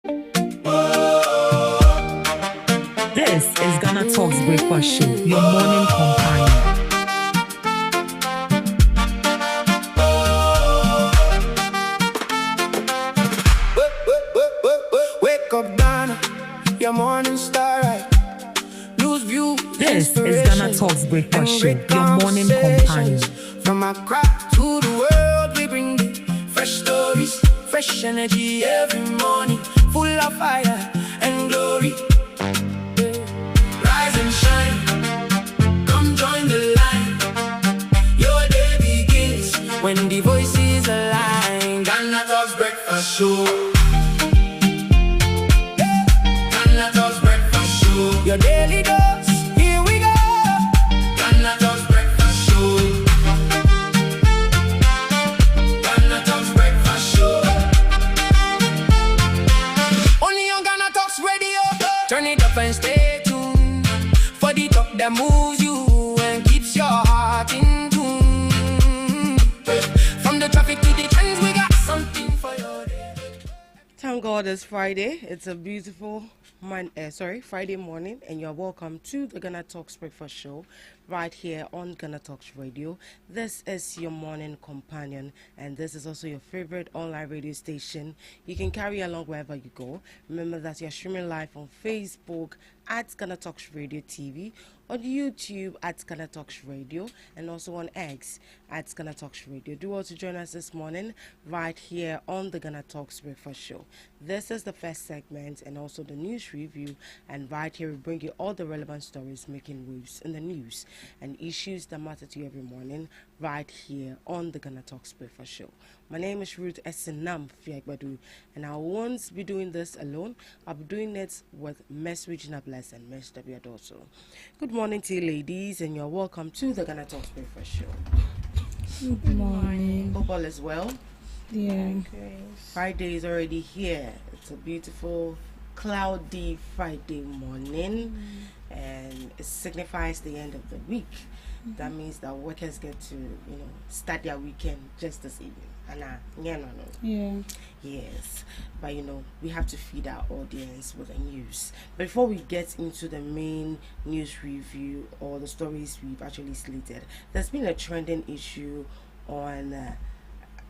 This is GhanaTalks Breakfast Show, your morning companion. Wake up, Ghana, your morning star, right? Lose view. This is GhanaTalks Breakfast Show, your morning companion. From Accra to the world, we bring the fresh stories, fresh energy every morning, full of fire and glory. Rise and shine, come join the line. Your day begins when the voices align. GhanaTalks Breakfast Show. GhanaTalks Breakfast Show. Your daily dose, here we go. GhanaTalks Breakfast Show. GhanaTalks Breakfast Show. Only on GhanaTalks Radio. Turn it up and stay tuned for the talk that moves you and keeps your heart in tune. From the traffic to the trends, we got something for your day. Thank God it's Friday. It's a beautiful Friday morning, and you're welcome to the GhanaTalks Breakfast Show right here on GhanaTalks Radio. This is your morning companion, and this is also your favorite online radio station. You can carry along wherever you go. Remember that you're streaming live on Facebook at GhanaTalks Radio TV, on YouTube at GhanaTalks Radio, and also on X at GhanaTalks Radio. Do also join us this morning right here on the GhanaTalks Breakfast Show. This is the first segment and also the news review, and right here we bring you all the relevant stories making waves in the news and issues that matter to you every morning right here on the GhanaTalks Breakfast Show. My name is Ruth Esenam Fiagbadu, and I won't be doing this alone. I'll be doing it with Ms. Regina Bless and Ms. W. also. Good morning to you, ladies, and you're welcome to the GhanaTalks Breakfast Show. Good morning. Hope all is well. Yeah. Friday is already here. It's a beautiful, cloudy Friday morning, and it signifies the end of the week. That means that workers get to, start their weekend just this evening. Yeah. Yes, but we have to feed our audience with the news. Before we get into the main news review or the stories we've actually slated, there's been a trending issue on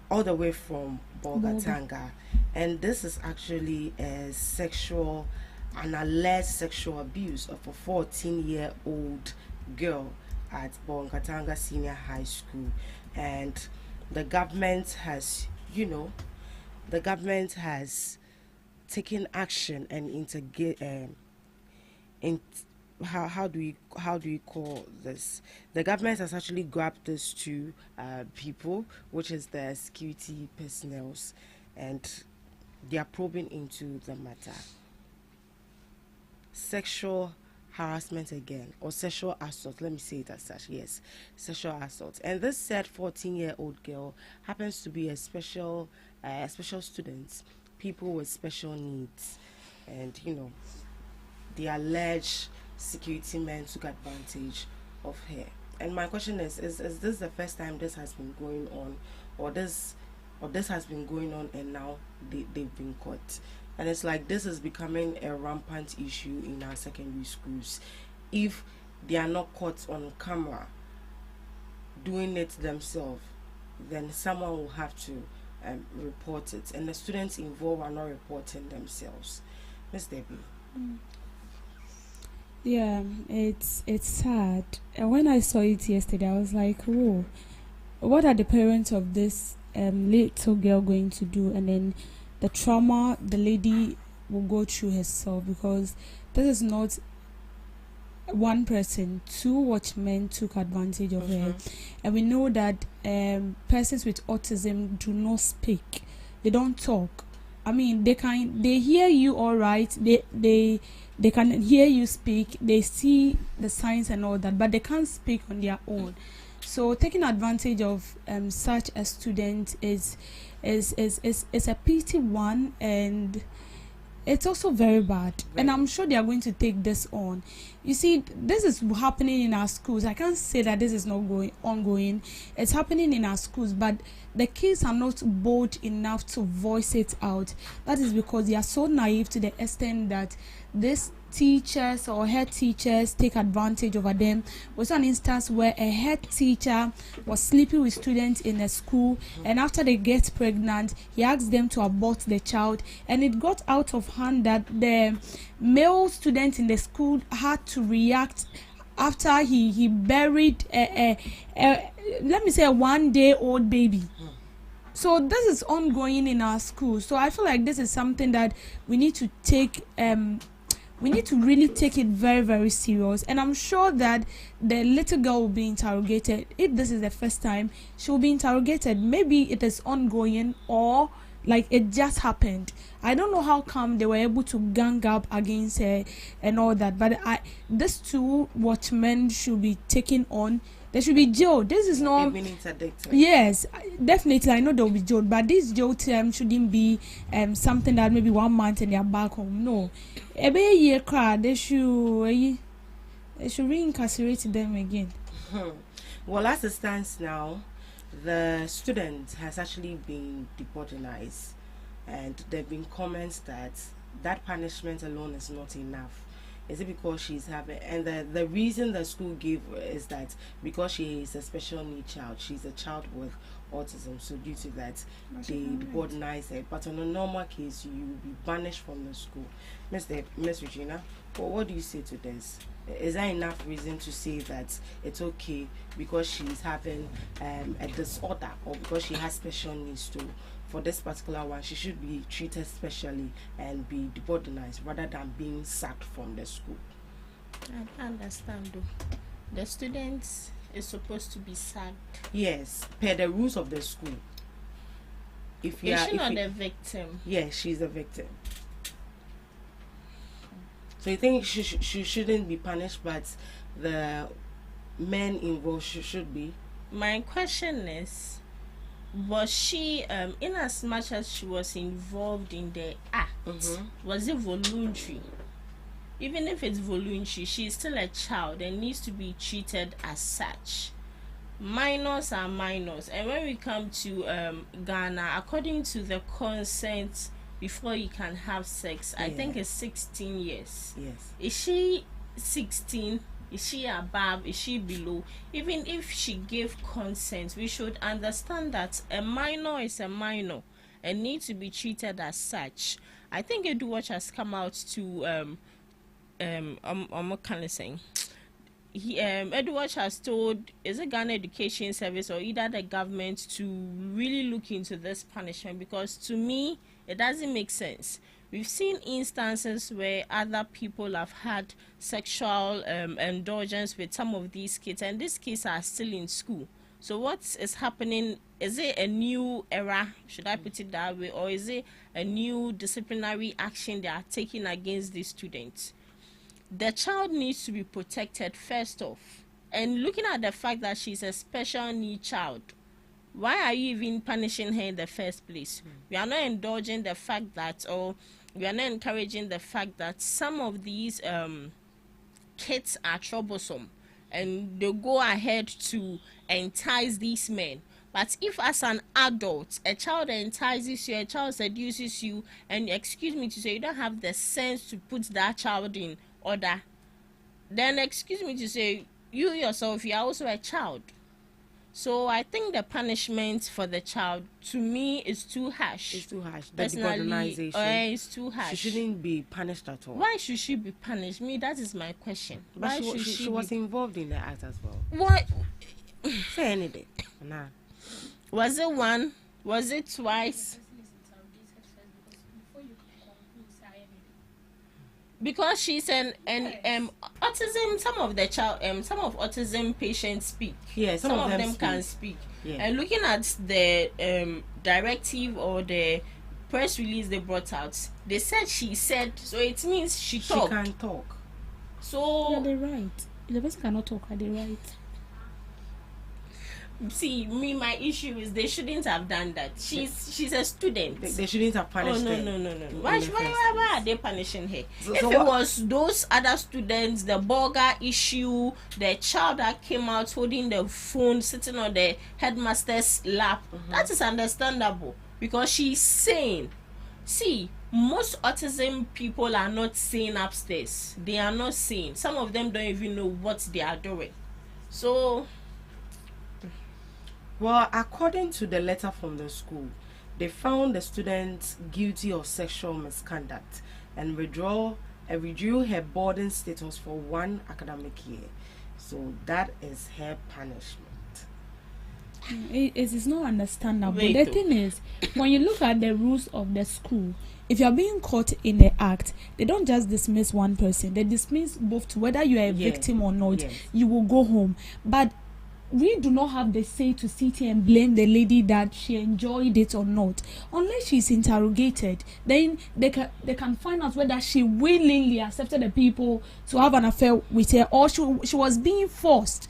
all the way from Bolgatanga, and this is actually an alleged sexual abuse of a 14-year-old girl at Bolgatanga Senior High School, and the government has taken action and how do we call this? The government has actually grabbed these two people, which is the security personnel, and they are probing into the matter. Sexual harassment again, or sexual assault, let me say it as such. Yes, sexual assault. And this said 14-year-old girl happens to be a special student, people with special needs, and the alleged security men took advantage of her. And my question is this the first time this has been going on, or this has been going on and now they've been caught? And it's like this is becoming a rampant issue in our secondary schools. If they are not caught on camera doing it themselves, then someone will have to report it, and the students involved are not reporting themselves. Miss Debbie. Yeah, it's sad. And when I saw it yesterday, I was like, "Whoa, what are the parents of this little girl going to do?" And then the trauma the lady will go through herself, because this is not one person. Two watchmen took advantage of her, and we know that persons with autism do not speak. They don't talk. I mean, they hear you all right. They can hear you speak. They see the signs and all that, but they can't speak on their own. So taking advantage of such a student is a pity one, and it's also very bad. And I'm sure they are going to take this on. You see, this is happening in our schools. I can't say that this is not ongoing. It's happening in our schools, but the kids are not bold enough to voice it out. That is because they are so naive to the extent that these teachers or head teachers take advantage over them. Was an instance where a head teacher was sleeping with students in a school, and after they get pregnant, he asked them to abort the child, and it got out of hand that the male student in the school had to react after he buried a let me say a 1-day-old baby. So this is ongoing in our schools. So I feel like this is something that we need to take we need to really take it very, very serious. And I'm sure that the little girl will be interrogated. If this is the first time, she will be interrogated. Maybe it is ongoing, or like it just happened. I don't know how come they were able to gang up against her and all that. But these two watchmen should be taken on. They should be jailed. This is not. Yes, definitely. I know they will be jailed, but this jail term shouldn't be something that maybe 1 month and they are back home. No, every year they should reincarcerate them again. Well, as it stands now, the student has actually been deportalized, and there have been comments that that punishment alone is not enough. Is it because she's having, and the reason the school gave is that because she is a special needs child, she's a child with autism, so due to that they deportalize her. But on a normal case, you will be banished from the school. Miss Regina, well, what do you say to this? Is there enough reason to say that it's okay because she's having a disorder, or because she has special needs too? For this particular one, she should be treated specially and be deportalized rather than being sacked from the school. I understand though. The students is supposed to be sacked. Yes, per the rules of the school. If you is are, she not the victim? Yes, she's the victim. So you think she shouldn't be punished, but the men involved should be? My question is, was she in as much as she was involved in the act, was it voluntary? Even if it's voluntary, she's still a child and needs to be treated as such. Minors are minors, and when we come to Ghana, according to the consent before you can have sex, I think it's 16 years. Yes. Is she 16? Is she above? Is she below? Even if she gave consent, we should understand that a minor is a minor and needs to be treated as such. I think Eduwatch has come out to I'm kind of saying Eduwatch has told, is it Ghana Education Service or either the government, to really look into this punishment, because to me it doesn't make sense. We've seen instances where other people have had sexual indulgence with some of these kids, and these kids are still in school. So what is happening? Is it a new era, should I put it that way, or is it a new disciplinary action they are taking against these students? The child needs to be protected first off. And looking at the fact that she's a special need child, why are you even punishing her in the first place? We are not indulging the fact that, or we are not encouraging the fact that some of these kids are troublesome and they go ahead to entice these men. But if as an adult, a child entices you, a child seduces you, and excuse me to say, you don't have the sense to put that child in order, then excuse me to say, you yourself, you are also a child. So I think the punishment for the child, to me, is too harsh. It's too harsh. The Personally, deportalization. it's too harsh. She shouldn't be punished at all. Why should she be punished? Me, that is my question. But Why she, should she was involved in the act as well. What? Say anything. Nah. Was it one? Was it twice? Because she's an autism. Some of autism patients speak. Yeah, some of them can speak. Yeah. And looking at the directive or the press release they brought out, they said she said, so it means she talked. She can talk. So yeah, they're right. The person cannot talk. Are they right? see me, my issue is they shouldn't have done that. She's a student. They shouldn't have punished her. No. Why are they punishing her? So If it what- was those other students, the burger issue, the child that came out holding the phone, sitting on the headmaster's lap, that is understandable because she's sane. See, most autism people are not sane upstairs. They are not sane. Some of them don't even know what they are doing. So, Well, according to the letter from the school, they found the student guilty of sexual misconduct and withdrew her boarding status for 1 academic year. So that is her punishment. It is not understandable. Wait, The though. thing is, when you look at the rules of the school, if you're being caught in the act, they don't just dismiss one person. They dismiss both two, whether you are a Yeah. victim or not. Yes. You will go home. But we do not have the say to sit here and blame the lady that she enjoyed it or not. Unless she's interrogated, then they can find out whether she willingly accepted the people to have an affair with her or she was being forced.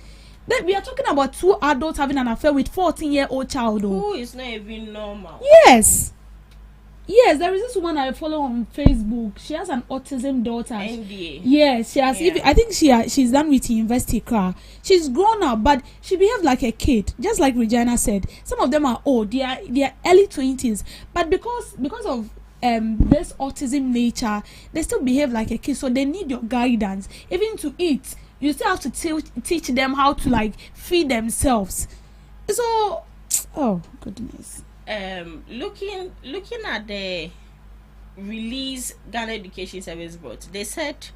Then we are talking about 2 adults having an affair with 14-year-old child. Oh. who is not even normal? Yes, there is this woman I follow on Facebook. She has an autism daughter. NDA. Yes, she has. Yeah. Even, I think she's done with the university car. She's grown up, but she behaved like a kid, just like Regina said. Some of them are old. They are early 20s, but because of this autism nature, they still behave like a kid. So they need your guidance, even to eat. You still have to teach them how to like feed themselves. So, oh goodness. Looking at the release Ghana Education Service brought, they said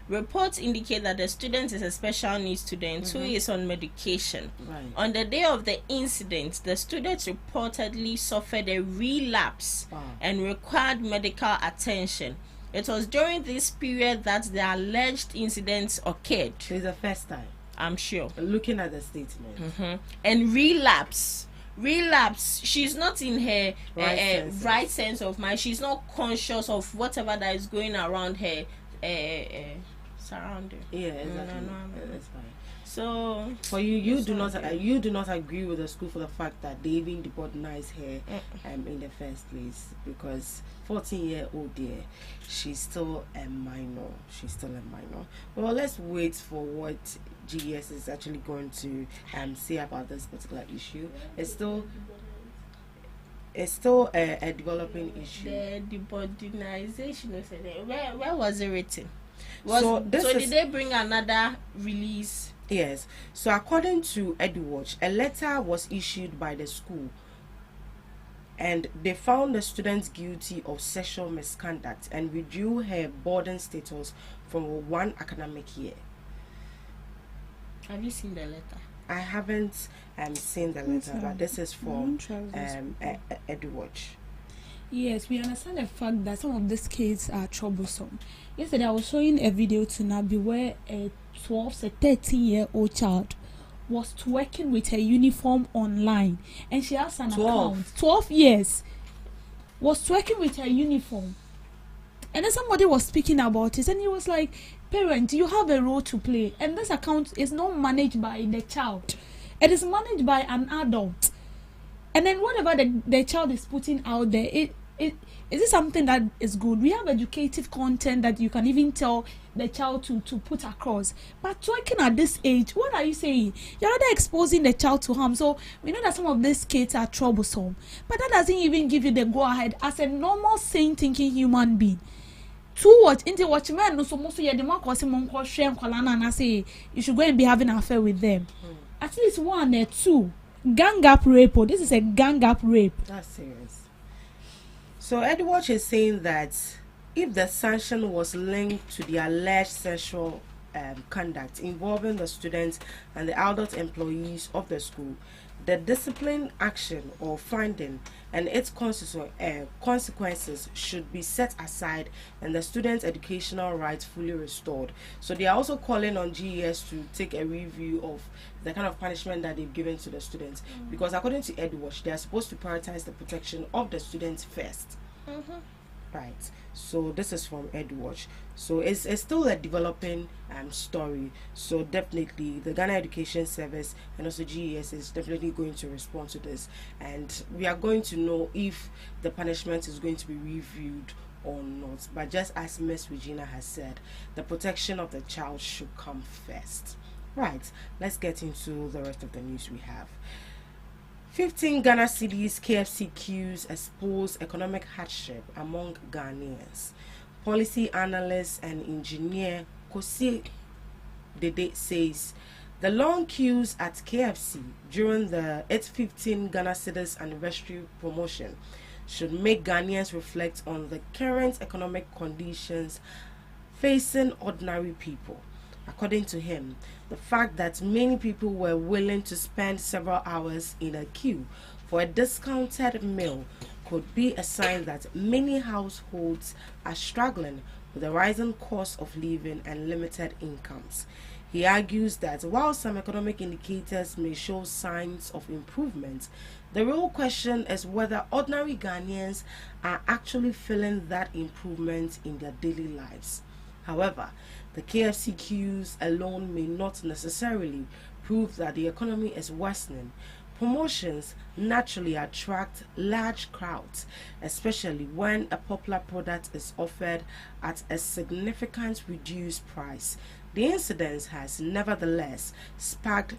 reports indicate that the student is a special needs student who is on medication. Right. On the day of the incident, the student reportedly suffered a relapse Wow. and required medical attention. It was during this period that the alleged incident occurred, It's the first time. I'm sure. Looking at the statement. And relapse, she's not in her Right sense of mind. She's not conscious of whatever that is going around her surrounding. Yeah, exactly. No. Yeah, that's fine. So For you It's do not not good. you do not agree with the school for the fact that they even deportized her in the first place, because 14-year-old dear, she's still a minor. Well, let's wait for what GES is actually going to say about this particular issue. It's still a developing issue. the debodinization of it, where was it written? So Did this is- they bring another release? Yes. So according to EduWatch, a letter was issued by the school and they found the student guilty of sexual misconduct and withdrew her boarding status from 1 academic year. Have you seen the letter? I haven't seen the letter, but this is from Don't EduWatch. Yes, we understand the fact that some of these kids are troublesome. Yesterday, I was showing a video to Nabi where a 13-year-old child was twerking with her uniform online, and she has an 12. account. 12 years was twerking with her uniform, and then somebody was speaking about it, and he was like, "Parent, you have a role to play, and this account is not managed by the child; it is managed by an adult." And then whatever the child is putting out there, is it something that is good? We have educative content that you can even tell the child to put across. But talking at this age, what are you saying? You're rather exposing the child to harm. So we know that some of these kids are troublesome, but that doesn't even give you the go ahead as a normal, sane, thinking human being. To what? Into what men no so most of the mark and I say you should go and be having an affair with them. At least 1 or 2. Gang up rape. This is a gang up rape. That's serious. So EduWatch is saying that if the sanction was linked to the alleged sexual conduct involving the students and the adult employees of the school, the discipline action or finding and its consequences should be set aside and the students' educational rights fully restored. So they are also calling on GES to take a review of the kind of punishment that they've given to the students, because according to EduWatch, they are supposed to prioritize the protection of the students first. Right. So this is from EdWatch. So it's still a developing story. So definitely the Ghana Education Service and also GES is definitely going to respond to this, and we are going to know if the punishment is going to be reviewed or not. But just as Miss Regina has said, the protection of the child should come first. Right. Let's get into the rest of the news we have. 15 Ghana cedis KFC queues expose economic hardship among Ghanaians. Policy analyst and engineer Kosi Dede says the long queues at KFC during the 815 Ghana cedis anniversary promotion should make Ghanaians reflect on the current economic conditions facing ordinary people. According to him, the fact that many people were willing to spend several hours in a queue for a discounted meal could be a sign that many households are struggling with the rising cost of living and limited incomes. He argues that while some economic indicators may show signs of improvement, the real question is whether ordinary Ghanaians are actually feeling that improvement in their daily lives. However, the KFC queues alone may not necessarily prove that the economy is worsening. Promotions naturally attract large crowds, especially when a popular product is offered at a significant reduced price. The incident has nevertheless sparked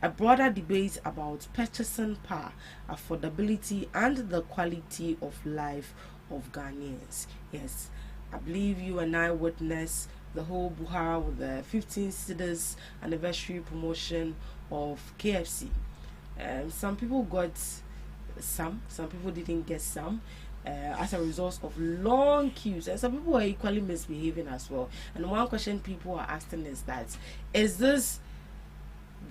a broader debate about purchasing power, affordability, and the quality of life of Ghanaians. Yes, I believe you and I witnessed the whole buhara with the 15 cedis anniversary promotion of KFC. Some people got some people didn't get some as a result of long queues, and some people were equally misbehaving as well. And one question people are asking is that, is this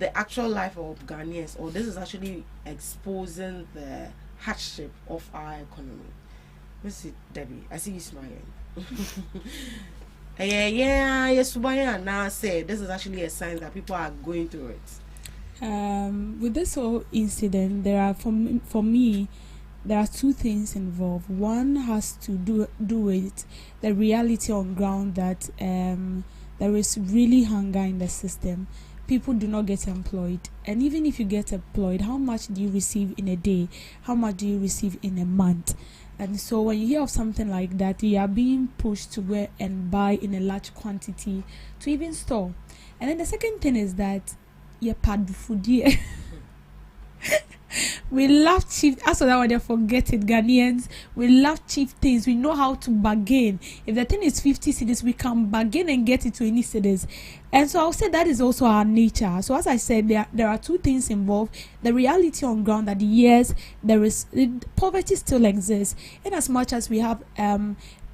the actual life of Ghanaians, or this is actually exposing the hardship of our economy? Mr. Debbie, I see you smiling. Yes, now say this is actually a sign that people are going through it. With this whole incident, there are for me there are two things involved. One has to do with the reality on ground that there is really hunger in the system. People do not get employed, and even if you get employed, how much do you receive in a day? How much do you receive in a month? And so when you hear of something like that, you are being pushed to go and buy in a large quantity to even store. And then the second thing is that you're pad food. We love cheap. As for that one, they forget it. Ghanaians, we love cheap things. We know how to bargain. If the thing is 50 cedis, we can bargain and get it to any cedis. And so I'll say that is also our nature. So as I said, there are two things involved. The reality on ground that yes, poverty still exists. In as much as we have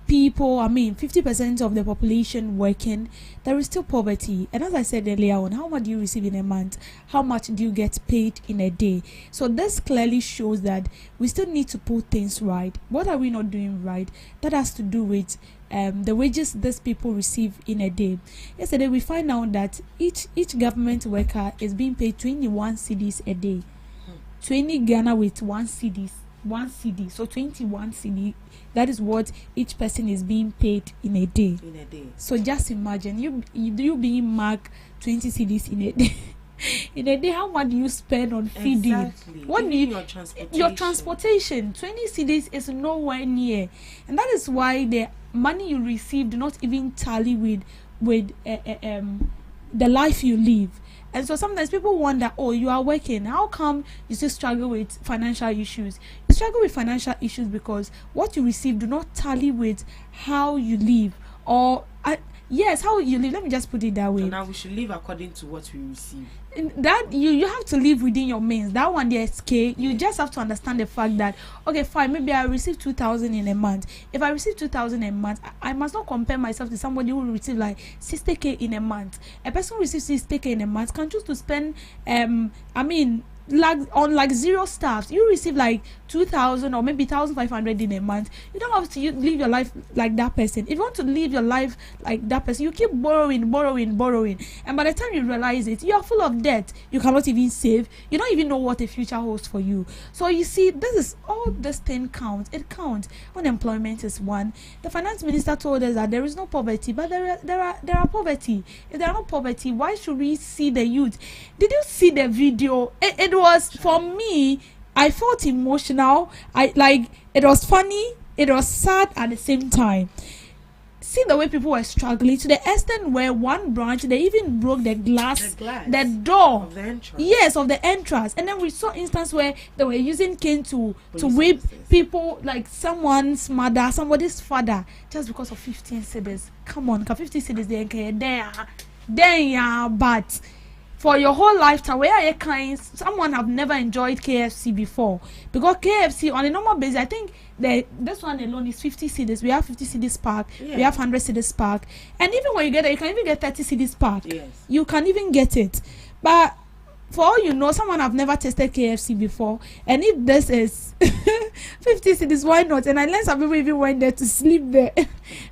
people, 50% of the population working, there is still poverty. And as I said earlier on, how much do you receive in a month? How much do you get paid in a day? So this clearly shows that we still need to put things right. What are we not doing right? That has to do with the wages these people receive in a day. Yesterday we find out that each government worker is being paid 21 cedis a day. 20 Ghana with 1 cedi, so 21 cedi. That is what each person is being paid in a day. So just imagine you being marked 20 cedis in a day. In a day, how much do you spend on feeding? Exactly. What do you, your transportation? 20 cedis is nowhere near, and that is why the money you receive do not even tally with the life you live. And so sometimes people wonder, oh, you are working, how come you still struggle with financial issues? You struggle with financial issues because what you receive do not tally with how you live, or yes, how you live. Let me just put it that way. So now we should live according to what we receive. That you have to live within your means. That one there is K. You just have to understand the fact that, okay, fine, maybe I receive 2,000 in a month. If I receive 2,000 a month, I must not compare myself to somebody who will receive like 60k in a month. A person who receives 60k in a month can choose to spend like zero staffs, you receive like 2,000 or maybe 1,500 in a month. You don't have to live your life like that person. If you want to live your life like that person, you keep borrowing, and by the time you realize it, you are full of debt. You cannot even save. You don't even know what a future holds for you. So you see, this thing counts. It counts. Unemployment is one. The finance minister told us that there is no poverty, but there are poverty. If there are no poverty, why should we see the youth? Did you see the video? It was, for me, I felt emotional. It was funny, it was sad at the same time. See the way people were struggling to the extent where one branch, they even broke the door of the entrance. Yes, of the entrance. And then we saw instance where they were using cane to whip people, like somebody's father, just because of 15 cedis. Come on, 50 cedis there, but for your whole lifetime, where are you kind? Someone have never enjoyed KFC before, because KFC on a normal basis, I think this one alone is 50 cedis. We have 50 cedis pack. Yeah. We have 100 cedis pack, and even when you get it, you can even get 30 cedis pack. Yes, you can even get it. But for all you know, someone have never tasted KFC before, and if this is 50 cedis, why not? And I learned some people even went there to sleep there.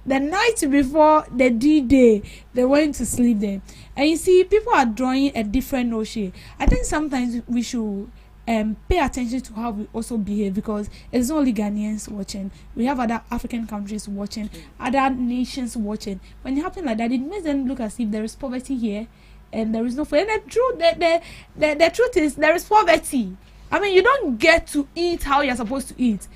The night before the D-Day, they went to sleep there. And you see, people are drawing a different notion. I think sometimes we should pay attention to how we also behave, because it's not only Ghanaians watching. We have other African countries watching, other nations watching. When it happens like that, it makes them look as if there is poverty here and there is no food. And the truth is, there is poverty. I mean, you don't get to eat how you're supposed to eat.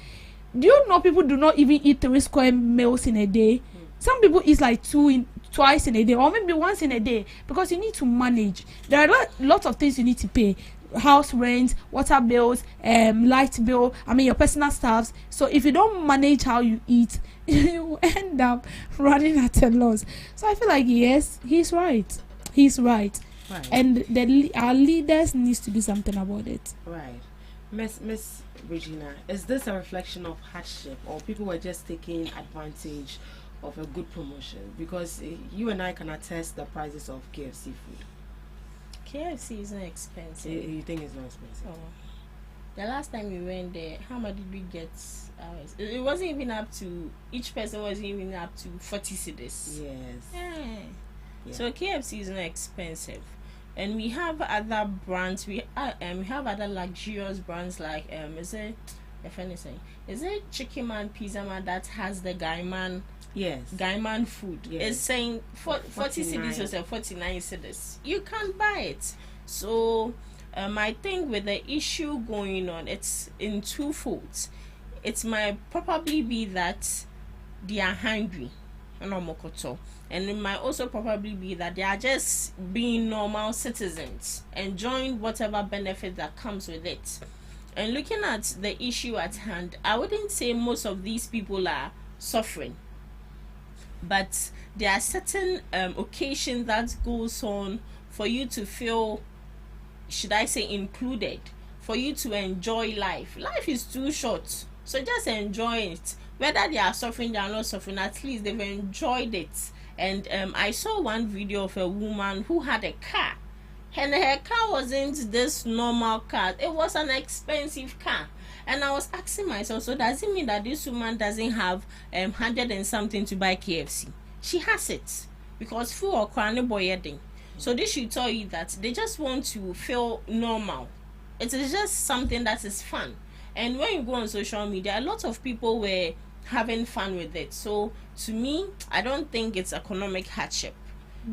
Do you know people do not even eat 3 square meals in a day? Some people eat like twice in a day, or maybe once in a day, because you need to manage. There are lots of things you need to pay: house rent, water bills, light bill, your personal stuffs. So if you don't manage how you eat, you end up running at a loss. So I feel like, yes, he's right. Right. And our leaders needs to do something about it. Right. Miss Regina, is this a reflection of hardship, or people were just taking advantage of a good promotion? Because you and I can attest the prices of KFC food. KFC is not expensive. You think it's not expensive? Oh. The last time we went there, how much did we get? It wasn't even up to, each person wasn't even up to 40 cedis. Yes. Yeah. So KFC is not expensive. And we have other brands. We have other luxurious brands like is it Chicken Man, Pizza Man that has the Gaiman? Yes. Gaiman food. Yes. It's saying 40 cedis or 49 cedis. You can't buy it. So I think with the issue going on, it's in two folds. It might probably be that they are hungry, and it might also probably be that they are just being normal citizens, enjoying whatever benefit that comes with it. And looking at the issue at hand, I wouldn't say most of these people are suffering, but there are certain occasions that goes on for you to feel, should I say, included, for you to enjoy life. Life is too short, so just enjoy it. Whether they are suffering, they are not suffering, at least they've enjoyed it. And I saw one video of a woman who had a car, and her car wasn't this normal car, it was an expensive car. And I was asking myself, so does it mean that this woman doesn't have 100 and something to buy KFC? She has it, because full or crown boy wedding. So this should tell you that they just want to feel normal. It is just something that is fun. And when you go on social media, a lot of people were having fun with it. So to me, I don't think it's economic hardship.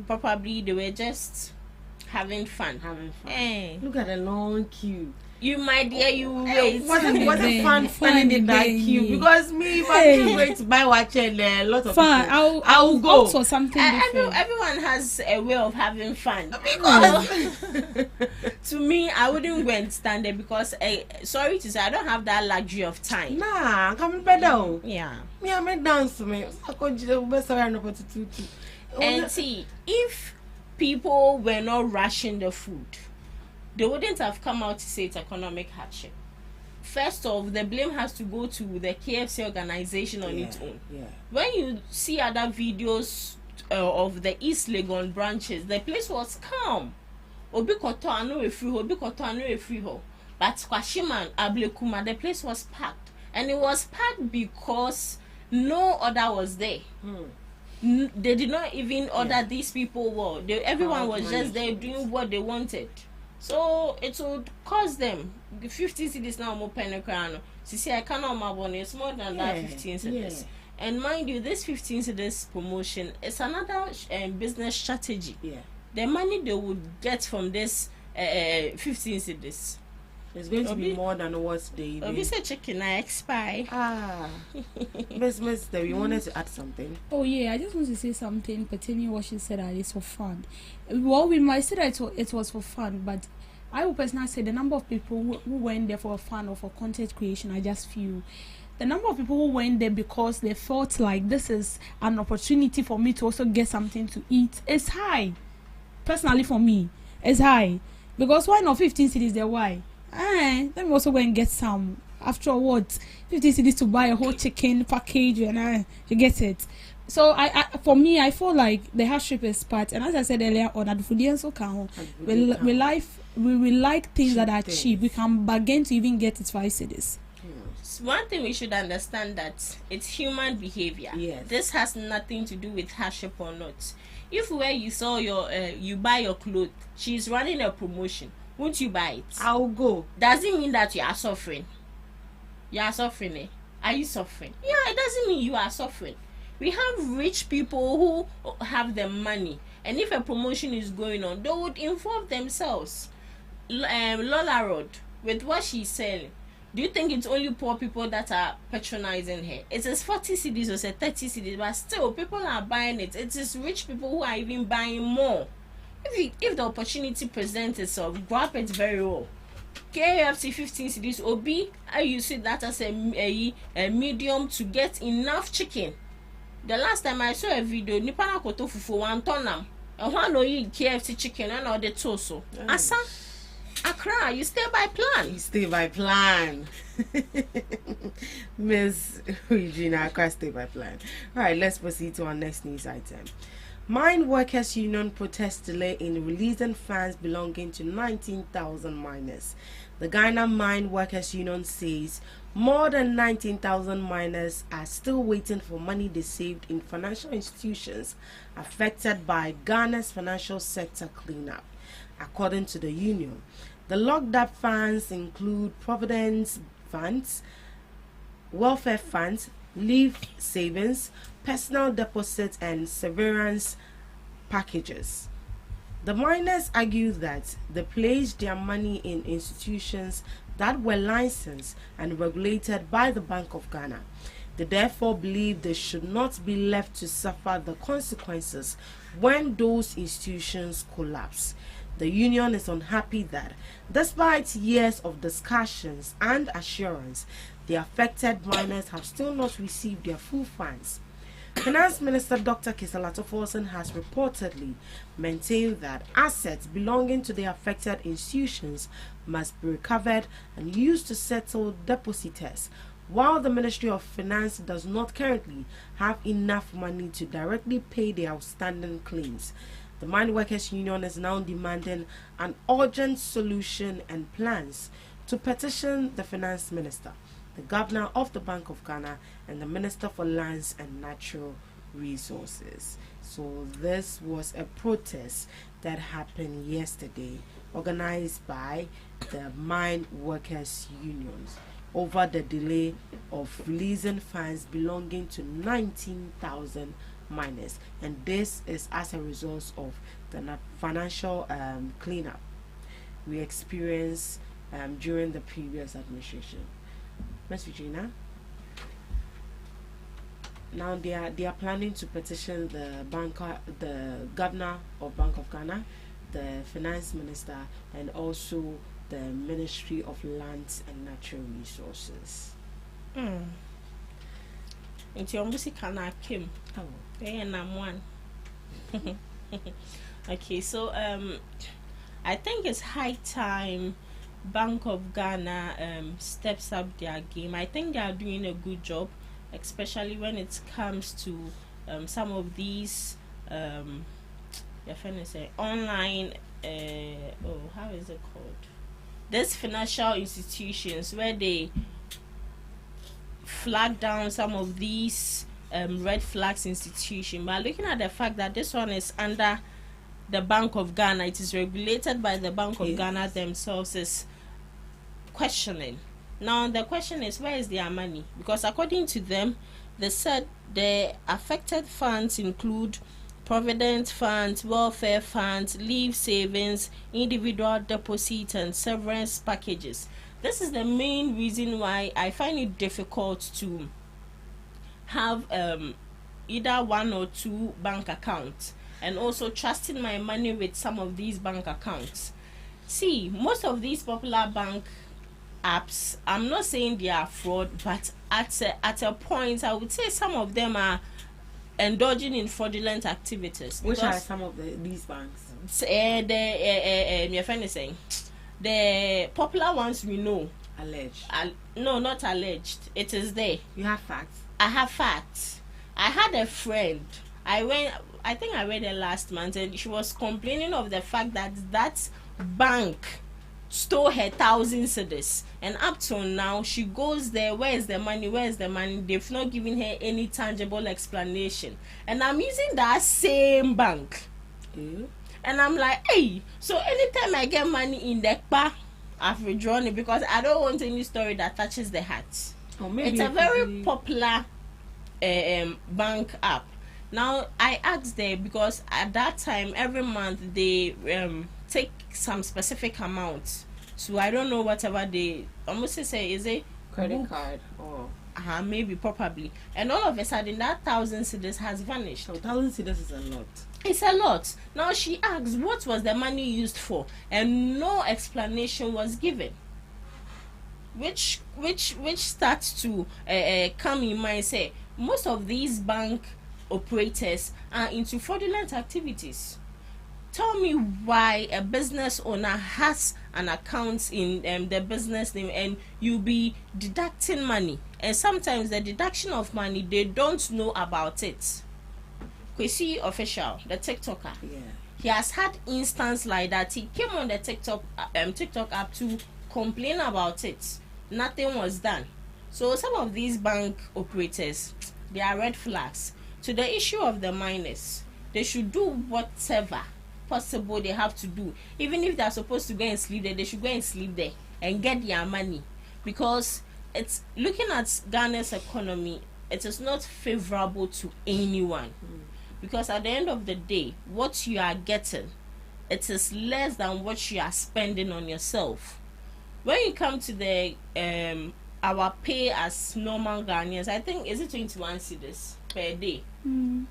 Probably they were just having fun. Look at the long queue. You might dear, you wait. Wasn't fun standing in that queue? Because me, if I'm going to buy watch and a lot of fun, people, I will go for something I know different. everyone has a way of having fun. Because to me, I wouldn't go and stand there, because sorry to say, I don't have that luxury of time. Nah, come better. Yeah. Me, I make dance to me. I go to the best around And see, if people were not rushing the food, they wouldn't have come out to say it's economic hardship. First off, the blame has to go to the KFC organization on its own. Yeah. When you see other videos of the East Legon branches, the place was calm. Obi koto anu efri ho, obi koto anu efri ho. But Kwashiman, Ablekuma, the place was packed. And it was packed because no order was there. They did not even order these people were. Everyone was just there doing what they wanted. So it would cost them 50 cities now more penecrano. See, I cannot imagine it's more than that 15 cities. And mind you, this 15 cities promotion is another business strategy. The money they would get from this 15 cities. It's going to be more than what they. Obi said chicken I expire. Miss, you wanted to add something? Oh yeah, I just want to say something pertaining what she said that it's for fun. Well, we might say that it was for fun, but I would personally say the number of people who went there for fun or for content creation, I just feel the number of people who went there because they felt like this is an opportunity for me to also get something to eat is high. Personally, for me, it's high because why not 15 cities there? Why? Let me also go and get some. After what, 50 cities to buy a whole chicken package and you get it. So for me, I feel like the hardship is part. And as I said earlier on, we like things that are cheap. We can bargain to even get it 5 cities. One thing we should understand that it's human behavior. This has nothing to do with hardship or not. If where you saw you buy your clothes, she's running a promotion. Won't you buy it? I'll go. Does it mean that you are suffering? You are suffering, eh? Are you suffering? Yeah, it doesn't mean you are suffering. We have rich people who have the money, and if a promotion is going on, they would involve themselves. Lola Road, with what she's selling, do you think it's only poor people that are patronizing her? It is 40 CDs or 30 CDs, but still people are buying it. It is rich people who are even buying more. If the opportunity presents itself, grab it very well. KFC 15 CDs OB, I use it that as a medium to get enough chicken. The last time I saw a video, Nipana koto fufu 1 ton and one no eat KFC chicken and all the toso. Asa, Accra, you stay by plan. You stay by plan. Miss Regina, Accra stay by plan. All right, let's proceed to our next news item. Mine Workers Union protest delay in releasing funds belonging to 19,000 miners. The Ghana Mine Workers Union says more than 19,000 miners are still waiting for money they saved in financial institutions affected by Ghana's financial sector cleanup. According to the union, the locked up funds include providence funds, welfare funds, leave savings, personal deposits, and severance packages. The miners argue that they placed their money in institutions that were licensed and regulated by the Bank of Ghana. They therefore believe they should not be left to suffer the consequences when those institutions collapse. The union is unhappy that, despite years of discussions and assurance, the affected miners have still not received their full funds. Finance Minister Dr. Kisalato Forson has reportedly maintained that assets belonging to the affected institutions must be recovered and used to settle depositors, while the Ministry of Finance does not currently have enough money to directly pay the outstanding claims. The Mine Workers Union is now demanding an urgent solution and plans to petition the Finance Minister, the Governor of the Bank of Ghana, and the Minister for Lands and Natural Resources. So this was a protest that happened yesterday, organized by the Mine Workers Unions over the delay of releasing funds belonging to 19,000 miners, and this is as a result of the financial cleanup we experienced during the previous administration. Ms. Regina, now they are planning to petition the Governor of Bank of Ghana, the Finance Minister, and also the Ministry of Lands and Natural Resources. Into your music can came. And I'm one. Okay, so I think it's high time Bank of Ghana steps up their game. I think they are doing a good job, especially when it comes to some of these online how is it called? these financial institutions where they flag down some of these red flags institution, but looking at the fact that this one is under the Bank of Ghana, it is regulated by the Bank of Ghana themselves, is questioning. Now the question is, where is their money? Because according to them, they said the affected funds include provident funds, welfare funds, leave savings, individual deposit, and severance packages. This is the main reason why I find it difficult to have either one or two bank accounts, and also trusting my money with some of these bank accounts. See, most of these popular bank apps, I'm not saying they are fraud, but at a point I would say some of them are indulging in fraudulent activities. Which are some of these banks? Your friend is saying the popular ones we know. Alleged. No, not alleged. It is there. You have facts? I have facts. I had a friend. I think I read it last month, and she was complaining of the fact that that bank stole her 1,000 cedis, and up till now she goes there, where's the money, they've not given her any tangible explanation. And I'm using that same bank, and I'm like, hey, so anytime I get money in the bar, I've withdrawn it, because I don't want any story that touches the heart. It's a very popular bank app. Now I asked there, because at that time every month they take some specific amount, so I don't know, whatever they almost say, is a credit card or maybe, probably, and all of a sudden that 1,000 cedis has vanished. 1,000 cedis is a lot. It's a lot. Now she asked what was the money used for, and no explanation was given, which starts to come in mind. Say most of these bank operators are into fraudulent activities. Tell me why a business owner has an account in the business name, and you be deducting money, and sometimes the deduction of money they don't know about it. Kwesi Official, the TikToker, he has had instance like that. He came on the TikTok app to complain about it. Nothing was done. So some of these bank operators, they are red flags. To the issue of the minors, they should do whatever possible they have to do. Even if they are supposed to go and sleep there, they should go and sleep there and get their money, because it's looking at Ghana's economy, it is not favorable to anyone. Because at the end of the day, what you are getting, it is less than what you are spending on yourself. When you come to the our pay as normal Ghanaians, I think, is it 21 cedis per day?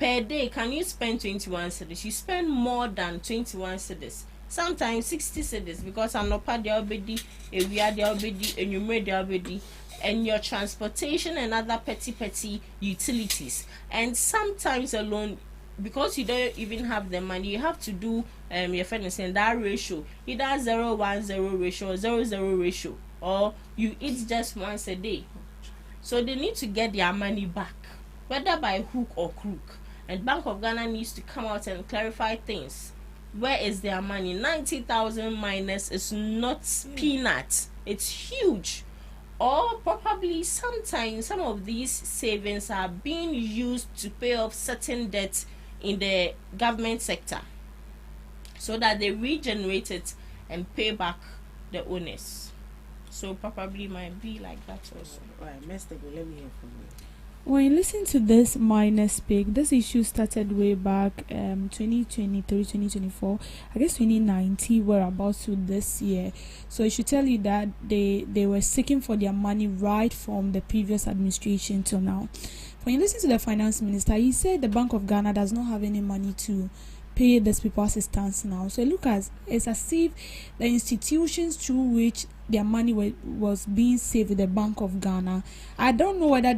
Per day, can you spend 21 cedis? You spend more than 21 cedis. Sometimes 60 cedis, because I'm not part of the and you made the and your transportation and other petty utilities. And sometimes alone, because you don't even have the money, you have to do your friend is saying that ratio, either 0-1-0 ratio or 0-0 ratio, or you eat just once a day. So they need to get their money back, whether by hook or crook. And Bank of Ghana needs to come out and clarify things. Where is their money? 90,000 minus is not peanuts. It's huge. Or probably sometimes some of these savings are being used to pay off certain debts in the government sector, so that they regenerate it and pay back the owners. So probably might be like that also. Right, Mr. Let me hear from you. When you listen to this minus speak, this issue started way back 2023, 2024, I guess 2019, whereabouts to this year. So it should tell you that they were seeking for their money right from the previous administration till now. When you listen to the finance minister, he said the Bank of Ghana does not have any money to pay these people assistance now. So it's as if the institutions through which their money was being saved with the Bank of Ghana, I don't know whether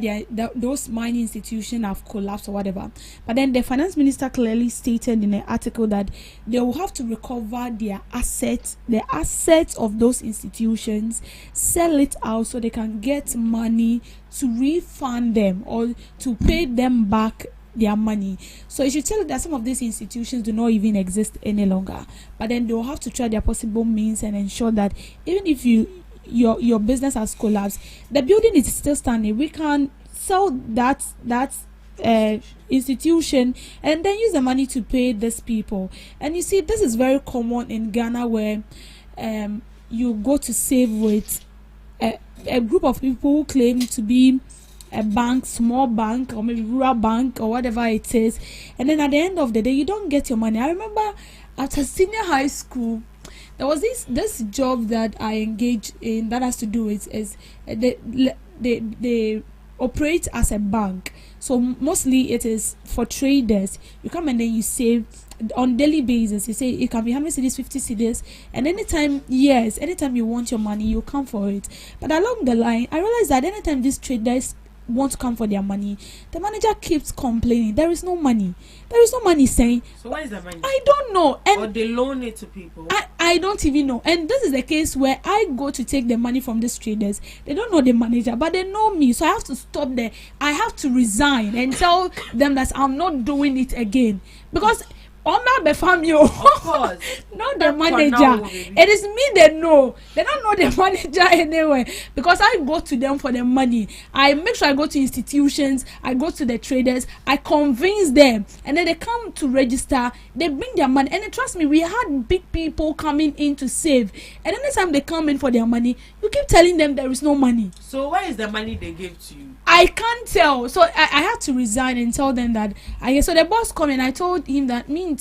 those mining institutions have collapsed or whatever, but then the finance minister clearly stated in an article that they will have to recover their assets, the assets of those institutions, sell it out so they can get money to refund them or to pay them back their money. So you should tell you that some of these institutions do not even exist any longer. But then they will have to try their possible means and ensure that even if your business has collapsed, the building is still standing. We can sell that institution and then use the money to pay these people. And you see, this is very common in Ghana, where you go to save with a group of people who claim to be a bank, small bank, or maybe rural bank, or whatever it is, and then at the end of the day you don't get your money. I remember after senior high school, there was this job that I engaged in that has to do with they operate as a bank. So mostly it is for traders. You come and then you save on daily basis. You say it can be how many cedis, 50 cedis, and anytime you want your money, you come for it. But along the line, I realized that anytime these traders want to come for their money, the manager keeps complaining there is no money, saying. So where is the money? I don't know. And or they loan it to people. I don't even know. And this is the case where I go to take the money from these traders. They don't know the manager, but they know me. So I have to stop there. I have to resign and tell them that I'm not doing it again. Because of course. not the manager. It is me they know. They don't know the manager anyway. Because I go to them for the money. I make sure I go to institutions. I go to the traders. I convince them. And then they come to register. They bring their money. And trust me, we had big people coming in to save. And anytime they come in for their money, you keep telling them there is no money. So where is the money they gave to you? I can't tell. So I had to resign and tell them that. So the boss come and I told him that me,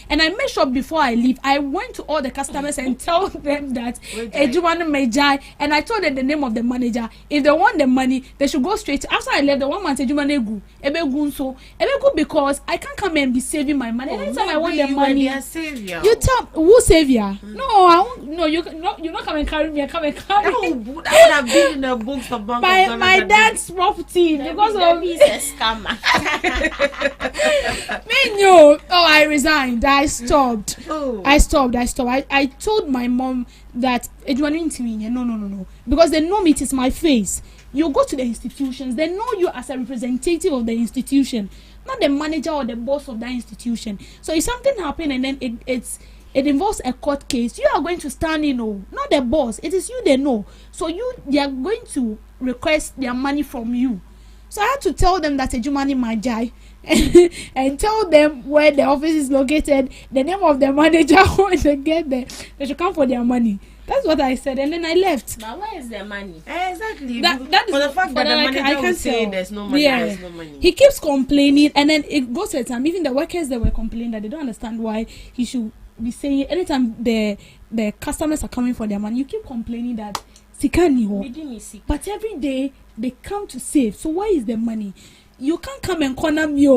and I made sure before I leave, I went to all the customers and tell them that Ejumanu Mejai, and I told them the name of the manager. If they want the money, they should go straight. After I left, the one man said Ejumanu Egu, because I can't come and be saving my money. Anytime I want the money, you tell who savior? No, I won't. No, you're not come and carry me. Come and carry me. That would have been in the books of Bank my dad's property because of he's a scammer. I resigned. I stopped. I told my mom that no, because they know me. It is my face. You go to the institutions. They know you as a representative of the institution, not the manager or the boss of that institution. So if something happened and then it involves a court case, you are going to stand in, not the boss. It is you they know. So they are going to request their money from you. So I had to tell them that Ejumani Majai and tell them where the office is located, the name of the manager. When they get there, they should come for their money. That's what I said, and then I left. But where is the money? Exactly. That is for the fact that the manager will say there's no money, there's no money. He keeps complaining, and then it goes to a time. Even the workers, they were complaining that they don't understand why he should be saying anytime the customers are coming for their money, you keep complaining that but every day they come to save. So where is the money? You can't come and corner me.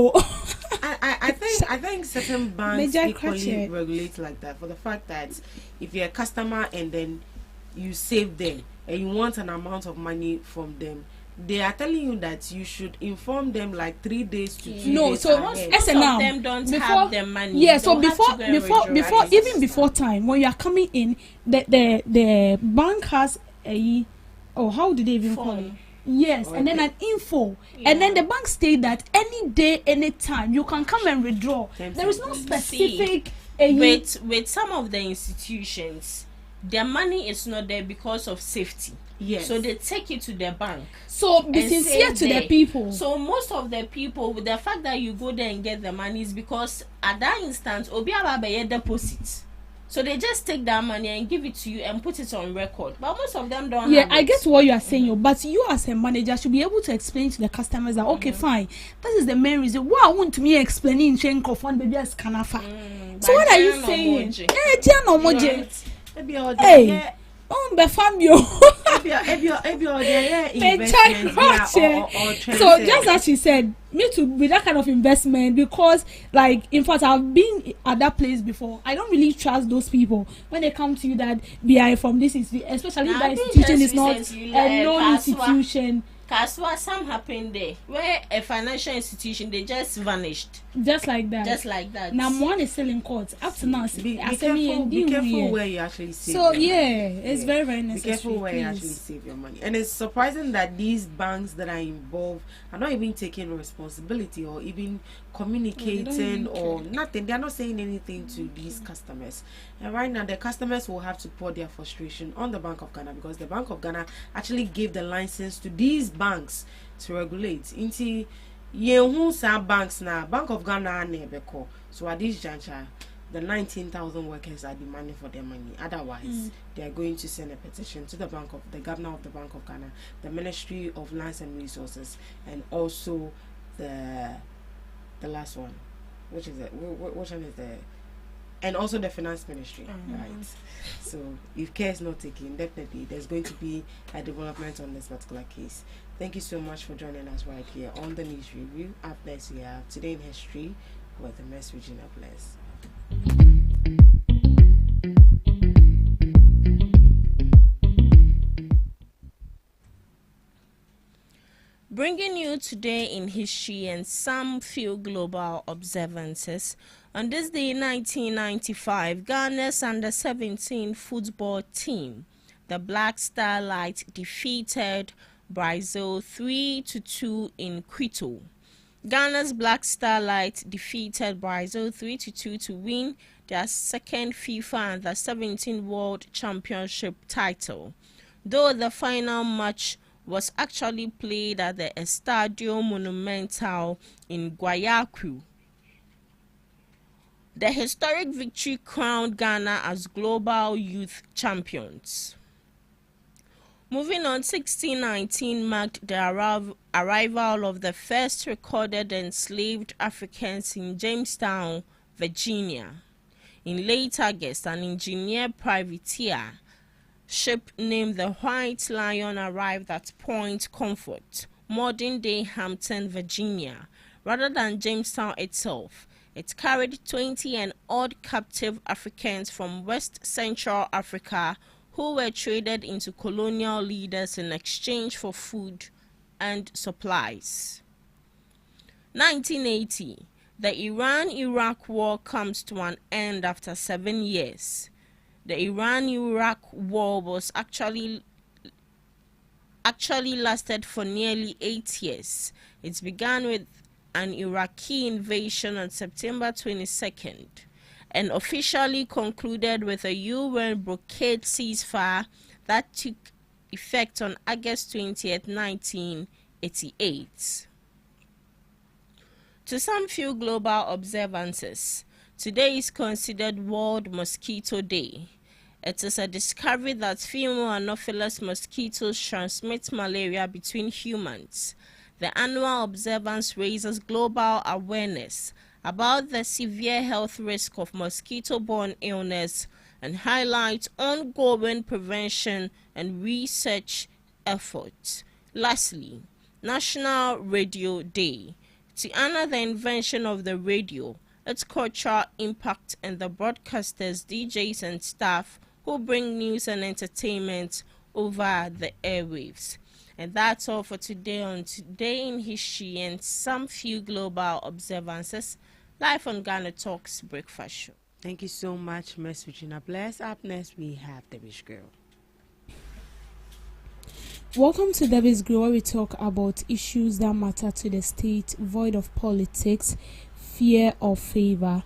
I think certain banks equally regulate like that, for the fact that if you're a customer and then you save them and you want an amount of money from them, they are telling you that you should inform them like 3 days to 2 days. No, so most of them don't have their money. Yeah, so before time, when you are coming in, the bank has how do they even call it? Yes, and then an info, and then the bank state that any day, any time you can come and withdraw. There is no specific. With some of the institutions, their money is not there because of safety. Yes. So they take it to the bank. So be sincere to the people. So most of the people, with the fact that you go there and get the money is because at that instance, obi abaye deposit. So they just take that money and give it to you and put it on record. But most of them don't have I get what you are saying, but you as a manager should be able to explain to the customers that, okay, fine, this is the main reason why I want me explaining Chenko fund baby as Kanafa. So what are you saying? Hey, so just as she said, me too with that kind of investment, because like in fact I've been at that place before. I don't really trust those people when they come to you that BI from this institution, especially if that institution is not a known institution. Kaswa, some happened there where a financial institution they just vanished. Just like that. Now one is still in court. Up to now, be careful where you actually save. So it's very, very necessary. Be careful where you actually save your money. And it's surprising that these banks that are involved are not even taking responsibility responsibility or even communicating or nothing. They are not saying anything to these customers. And right now, the customers will have to pour their frustration on the Bank of Ghana, because the Bank of Ghana actually gave the license to these banks to regulate. Into banks now, Bank of Ghana never call. So at this juncture, the 19,000 workers are demanding for their money. Otherwise, they are going to send a petition to the governor of the Bank of Ghana, the Ministry of Lands and Resources, and also the last one, which one is the, and also the Finance Ministry, right? So if care is not taken, definitely there's going to be a development on this particular case. Thank you so much for joining us right here on the News Review. Up next, we have Today in History with Ms. Regina Bless. Bringing you today in history and some few global observances. On this day in 1995, Ghana's under-17 football team, the Black Starlight, defeated Brazil 3-2 in Quito. Ghana's Black Starlight defeated Brazil 3-2 to win their second FIFA Under-17 World Championship title, though the final match was actually played at the Estadio Monumental in Guayaquil. The historic victory crowned Ghana as global youth champions. Moving on, 1619 marked the arrival of the first recorded enslaved Africans in Jamestown, Virginia. In late August, an engineer privateer ship named the White Lion arrived at Point Comfort, modern-day Hampton, Virginia. Rather than Jamestown itself, it carried 20 and odd captive Africans from West Central Africa who were traded into colonial leaders in exchange for food and supplies. 1980, the Iran-Iraq War comes to an end after 7 years. The Iran-Iraq War was actually lasted for nearly 8 years. It began with an Iraqi invasion on September 22nd. And officially concluded with a UN blockade ceasefire that took effect on August 20th, 1988. To some few global observances, today is considered World Mosquito Day. It is a discovery that female Anopheles mosquitoes transmit malaria between humans. The annual observance raises global awareness about the severe health risk of mosquito-borne illness and highlights ongoing prevention and research efforts. Lastly, National Radio Day. To honor the invention of the radio, its cultural impact, and the broadcasters, DJs, and staff who bring news and entertainment over the airwaves. And that's all for today on Today in History and some few global observances, live on GhanaTalks Breakfast Show. Thank you so much, Ms. Regina Bless. Up next, we have Debbie's Girl. Welcome to Debbie's Girl, where we talk about issues that matter to the state, void of politics, fear or favor.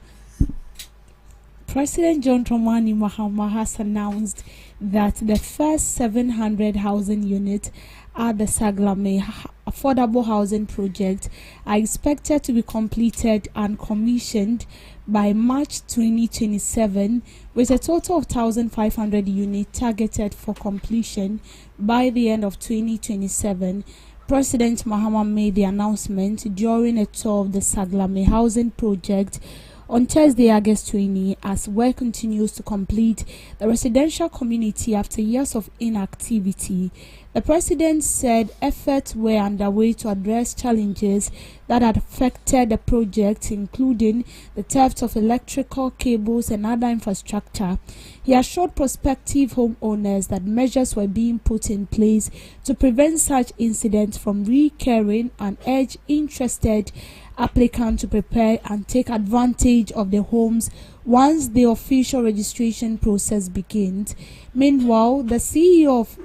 President John Dramani Mahama has announced that the first 700 housing units at the Saglame affordable housing project are expected to be completed and commissioned by March 2027, with a total of 1,500 units targeted for completion by the end of 2027. President Mahama made the announcement during a tour of the Saglame housing project on Thursday, August 20, as work continues to complete the residential community after years of inactivity. The president said efforts were underway to address challenges that had affected the project, including the theft of electrical cables and other infrastructure. He assured prospective homeowners that measures were being put in place to prevent such incidents from recurring and urged interested applicants to prepare and take advantage of the homes once the official registration process begins. Meanwhile, the CEO of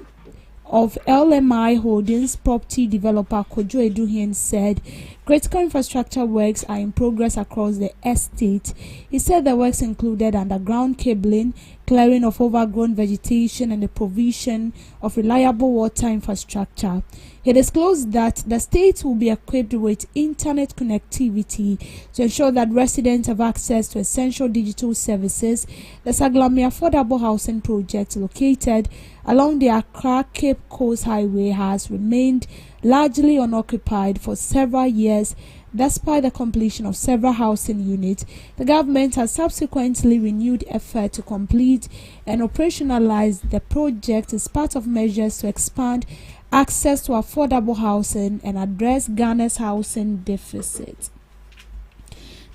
of LMI Holdings property developer Kojo Eduhien said critical infrastructure works are in progress across the estate. He said the works included underground cabling, clearing of overgrown vegetation, and the provision of reliable water infrastructure. He disclosed that the state will be equipped with internet connectivity to ensure that residents have access to essential digital services. The Saglami Affordable Housing Project, located along the Accra-Cape Coast Highway, has remained largely unoccupied for several years. Despite the completion of several housing units, the government has subsequently renewed effort to complete and operationalize the project as part of measures to expand access to affordable housing and address Ghana's housing deficit.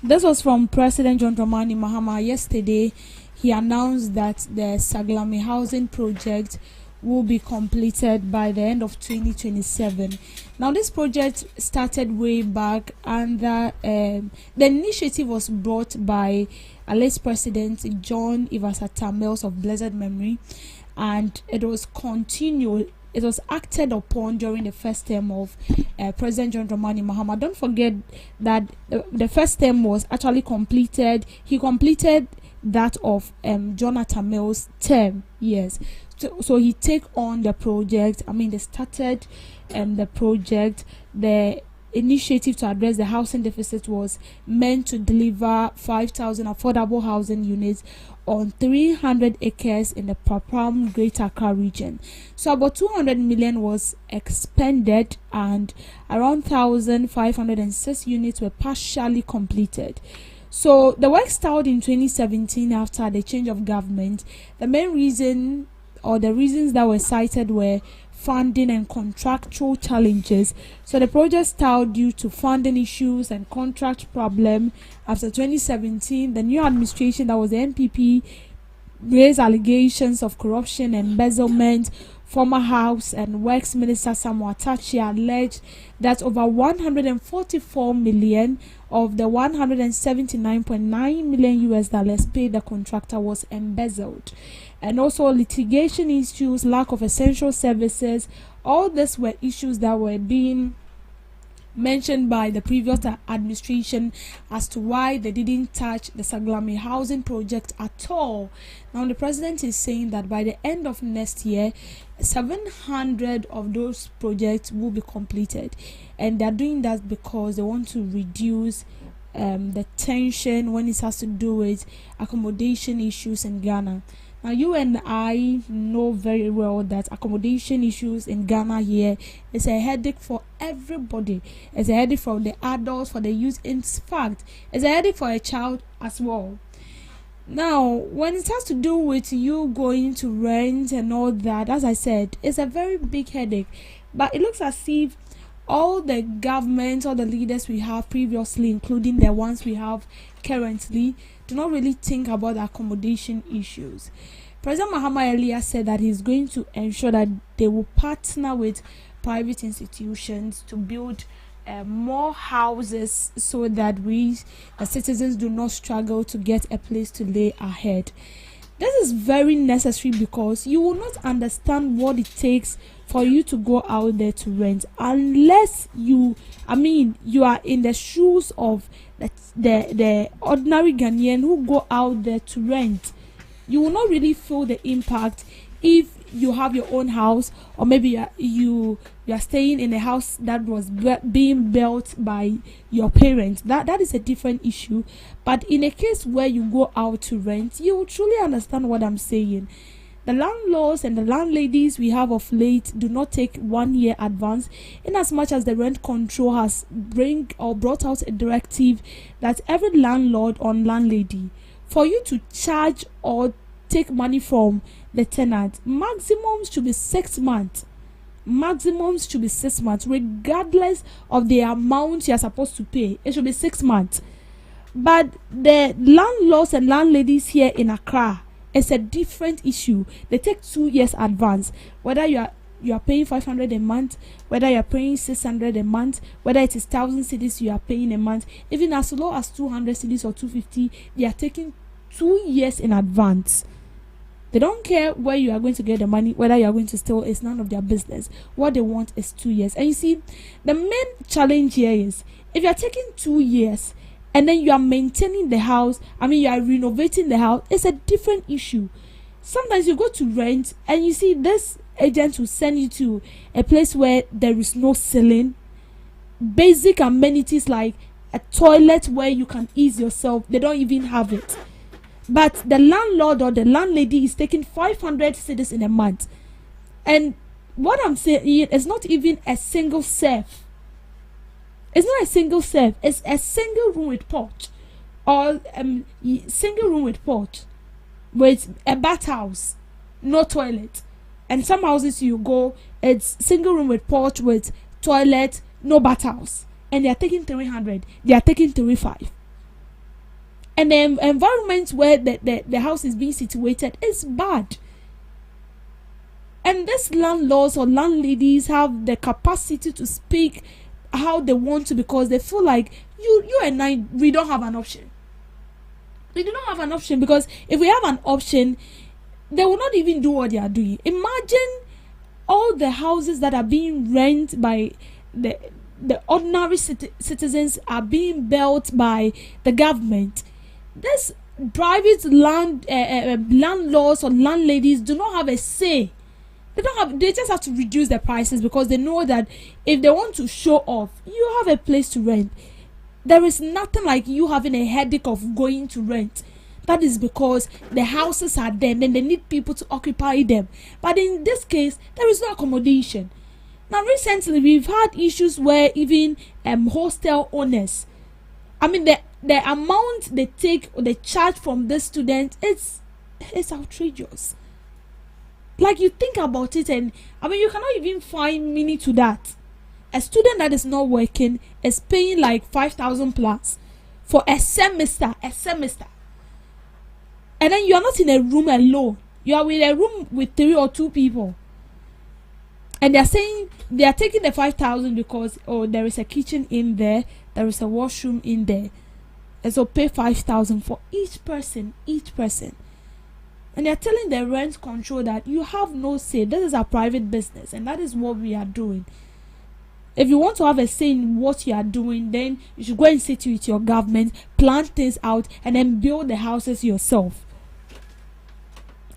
This was from President John Dramani Mahama yesterday. He announced that the Saglami housing project will be completed by the end of 2027. Now, this project started way back, and the initiative was brought by late President John Ivasata Mills of blessed memory, and it was continued. It was acted upon during the first term of President John Dramani Mahama. Don't forget that the first term was actually completed. He completed that of Jonathan Mills' term. Yes. So he take on the project. They started the project. The initiative to address the housing deficit was meant to deliver 5,000 affordable housing units on 300 acres in the Papam Greater Accra region. So about 200 million was expended, and around 1,506 units were partially completed. So the work started in 2017 after the change of government. The main reason, or the reasons that were cited, were funding and contractual challenges. So the project stalled due to funding issues and contract problem. After 2017, the new administration, that was the NPP, raised allegations of corruption and embezzlement. Former House and Works Minister Samuel Atachi alleged that over 144 million of the 179.9 million US dollars paid the contractor was embezzled. And also litigation issues, lack of essential services. All these were issues that were being mentioned by the previous administration as to why they didn't touch the Saglami housing project at all. Now the president is saying that by the end of next year, 700 of those projects will be completed, and they're doing that because they want to reduce the tension when it has to do with accommodation issues in Ghana. Now, you and I know very well that accommodation issues in Ghana here is a headache for everybody. It's a headache for the adults, for the youth. In fact, it's a headache for a child as well. Now, when it has to do with you going to rent and all that, as I said, it's a very big headache. But it looks as if all the governments, all the leaders we have previously, including the ones we have currently, do not really think about the accommodation issues. President Mahama earlier said that he's going to ensure that they will partner with private institutions to build more houses so that we, the citizens, do not struggle to get a place to lay our head. This is very necessary because you will not understand what it takes for you to go out there to rent unless you are in the shoes of the ordinary Ghanaian who go out there to rent. You will not really feel the impact if you have your own house, or maybe you are staying in a house that was being built by your parents. That is a different issue. But in a case where you go out to rent, you will truly understand what I'm saying. The landlords and the landladies we have of late do not take 1 year advance, in as much as the rent control has brought out a directive that every landlord or landlady, for you to charge or take money from the tenant, maximum should be 6 months. Maximums should be 6 months, regardless of the amount you are supposed to pay. It should be 6 months. But the landlords and landladies here in Accra, it's a different issue. They take 2 years advance. Whether you are paying 500 a month, whether you are paying 600 a month, whether it is 1,000 cedis you are paying a month, even as low as 200 cedis or 250, they are taking 2 years in advance. They don't care where you are going to get the money, whether you are going to steal. It's none of their business. What they want is 2 years. And you see, the main challenge here is, if you are taking 2 years and then you are maintaining the house, you are renovating the house, it's a different issue. Sometimes you go to rent and you see this agent will send you to a place where there is no ceiling, basic amenities like a toilet where you can ease yourself, they don't even have it. But the landlord or the landlady is taking 500 cedis in a month. And what I'm saying is not even a single serve. It's not a single serve. It's a single room with porch, or single room with porch with a bathhouse, no toilet. And some houses you go, it's single room with porch with toilet, no bathhouse. And they are taking 300. They are taking 35. And the environment where the house is being situated is bad. And these landlords or landladies have the capacity to speak how they want to, because they feel like you and I, we don't have an option. We do not have an option, because if we have an option, they will not even do what they are doing. Imagine all the houses that are being rented by the ordinary citizens are being built by the government. This private landlords or landladies do not have a say. They just have to reduce the prices, because they know that if they want to show off, you have a place to rent. There is nothing like you having a headache of going to rent. That is because the houses are there and they need people to occupy them. But in this case, there is no accommodation. Now, recently we've had issues where even hostel owners, the amount they take or they charge from the student, it's outrageous. Like, you think about it, and you cannot even find meaning to that. A student that is not working is paying like 5,000 plus for a semester. And then you are not in a room alone. You are in a room with 3 or 2 people. And they are saying they are taking the 5,000 because there is a kitchen in there, there is a washroom in there. And so pay 5,000 for each person. And they are telling the rent control that you have no say. This is a private business, and that is what we are doing. If you want to have a say in what you are doing, then you should go and sit with your government, plan things out, and then build the houses yourself.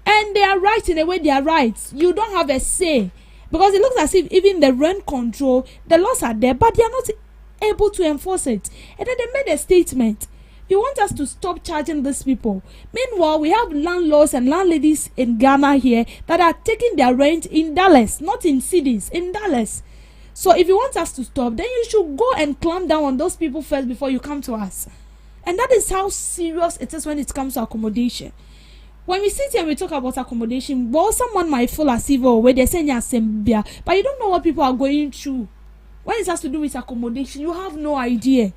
And they are right in a way. They are right. You don't have a say, because it looks as if even the rent control, the laws are there, but they are not able to enforce it. And then they made a statement. You want us to stop charging these people. Meanwhile, we have landlords and landladies in Ghana here that are taking their rent in dollars, not in cedis, in dollars. So if you want us to stop, then you should go and clamp down on those people first before you come to us. And that is how serious it is when it comes to accommodation. When we sit here and we talk about accommodation, well, someone might feel as if, where they're saying Sembia, but you don't know what people are going through. When it has to do with accommodation, you have no idea.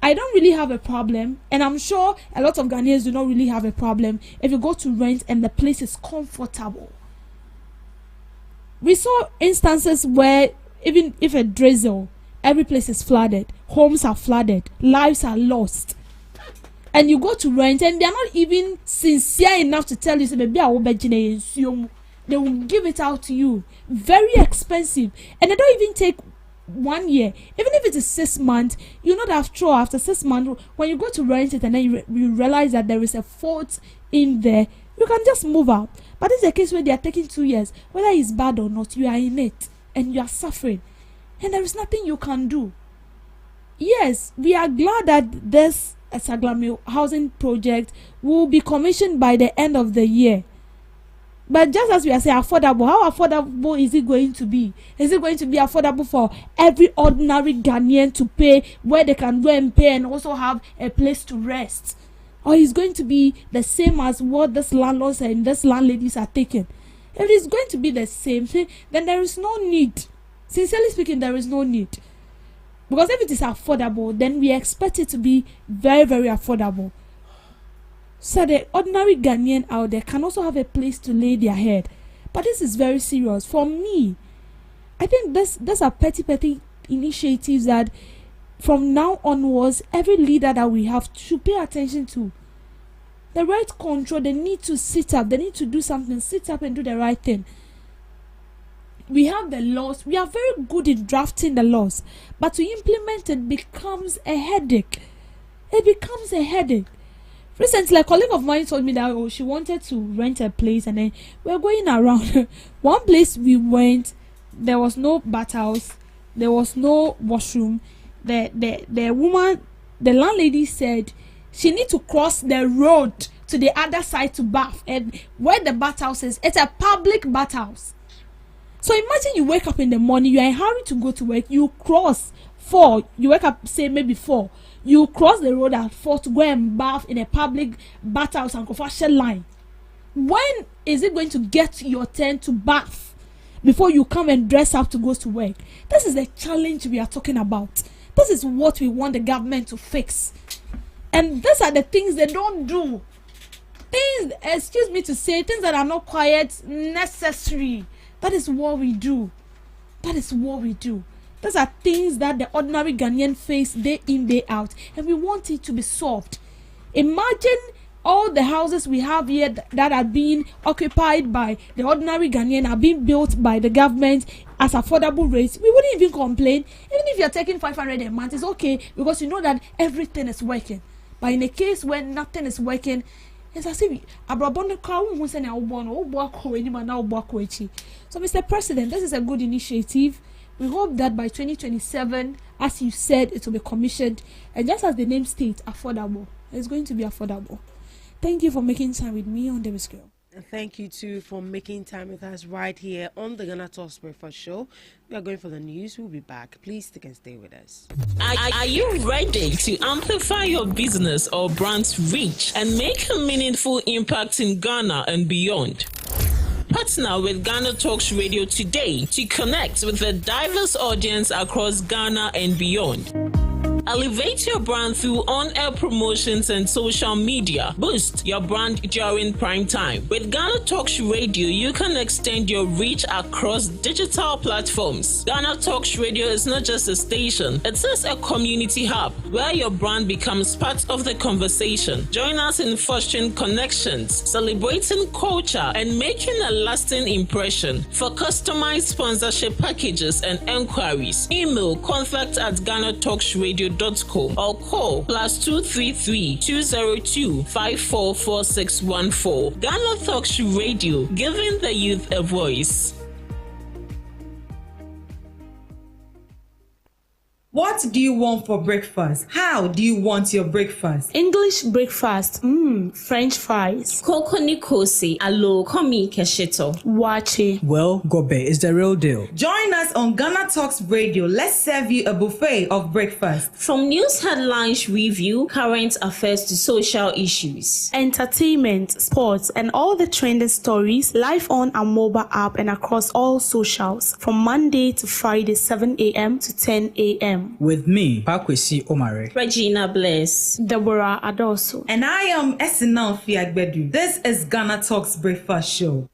I don't really have a problem, and I'm sure a lot of Ghanaians do not really have a problem if you go to rent and the place is comfortable. We saw instances where even if a drizzle, every place is flooded, homes are flooded, lives are lost. And you go to rent and they are not even sincere enough to tell you, they will give it out to you. Very expensive. And they don't even take 1 year. Even if it is 6 months, you know that after 6 months, when you go to rent it and then you realize that there is a fault in there, you can just move out. But this is a case where they are taking 2 years. Whether it's bad or not, you are in it and you are suffering. And there is nothing you can do. Yes, we are glad that this Saglami housing project will be commissioned by the end of the year. But just as we are saying affordable, how affordable is it going to be? Is it going to be affordable for every ordinary Ghanaian to pay, where they can go and pay and also have a place to rest? Or is it going to be the same as what this landlords and this landladies are taking? If it is going to be the same thing, then there is no need. Sincerely speaking, there is no need. Because if it is affordable, then we expect it to be very, very affordable. So the ordinary Ghanaian out there can also have a place to lay their head. But this is very serious. For me, I think these are petty initiatives that from now onwards, every leader that we have should pay attention to. the right control, they need to sit up, they need to do something, sit up and do the right thing. We have the laws, we are very good in drafting the laws, but to implement it becomes a headache. It becomes a headache. Recently, a colleague of mine told me that she wanted to rent a place, and then we're going around. One place we went, there was no bathhouse, there was no washroom. The woman, the landlady said she need to cross the road to the other side to bath, and where the bathhouse is, it's a public bathhouse. So imagine you wake up in the morning, you are in a hurry to go to work, you cross 4, you wake up say maybe 4, you cross the road at 4 to go and bath in a public bathhouse and fashion line. When is it going to get your turn to bath before you come and dress up to go to work? This is the challenge we are talking about. This is what we want the government to fix. And these are the things they don't do. Things, excuse me to say, things that are not quite necessary. That is what we do. That is what we do. Those are things that the ordinary Ghanaian face day in, day out. And we want it to be solved. Imagine all the houses we have here that are being occupied by the ordinary Ghanaian are being built by the government as affordable rates. We wouldn't even complain. Even if you're taking 500 a month, it's okay because you know that everything is working. But in a case where nothing is working, it's as if so, Mr. President, this is a good initiative. We hope that by 2027, as you said, it will be commissioned, and just as the name states, affordable. It's going to be affordable. Thank you for making time with me on the scale. And thank you too for making time with us right here on the Ghana Talks Breakfast Show. We are going for the news. We'll be back. Please stick and stay with us. Are you ready to amplify your business or brand's reach and make a meaningful impact in Ghana and beyond? Partner with GhanaTalks Radio today to connect with a diverse audience across Ghana and beyond. Elevate your brand through on-air promotions and social media. Boost your brand during prime time. With GhanaTalks Radio, you can extend your reach across digital platforms. GhanaTalks Radio is not just a station, it is a community hub where your brand becomes part of the conversation. Join us in fostering connections, celebrating culture, and making a lasting impression. For customized sponsorship packages and enquiries, email contact@GhanaTalksRadio.com or call +233 202 544614. GhanaTalks Radio, giving the youth a voice. What do you want for breakfast? How do you want your breakfast? English breakfast, French fries. Koko Nikosi, alo komi kesheto. Wache. Well, Gobe is the real deal. Join us on Ghana Talks Radio. Let's serve you a buffet of breakfast. From news headlines review, current affairs to social issues. Entertainment, sports, and all the trending stories live on our mobile app and across all socials from Monday to Friday, 7 a.m. to 10 a.m. With me, Pakwesi Omare, Regina Bless, Deborah Adoso, and I am Esinal Fiagbedu. This is Ghana Talks Breakfast Show.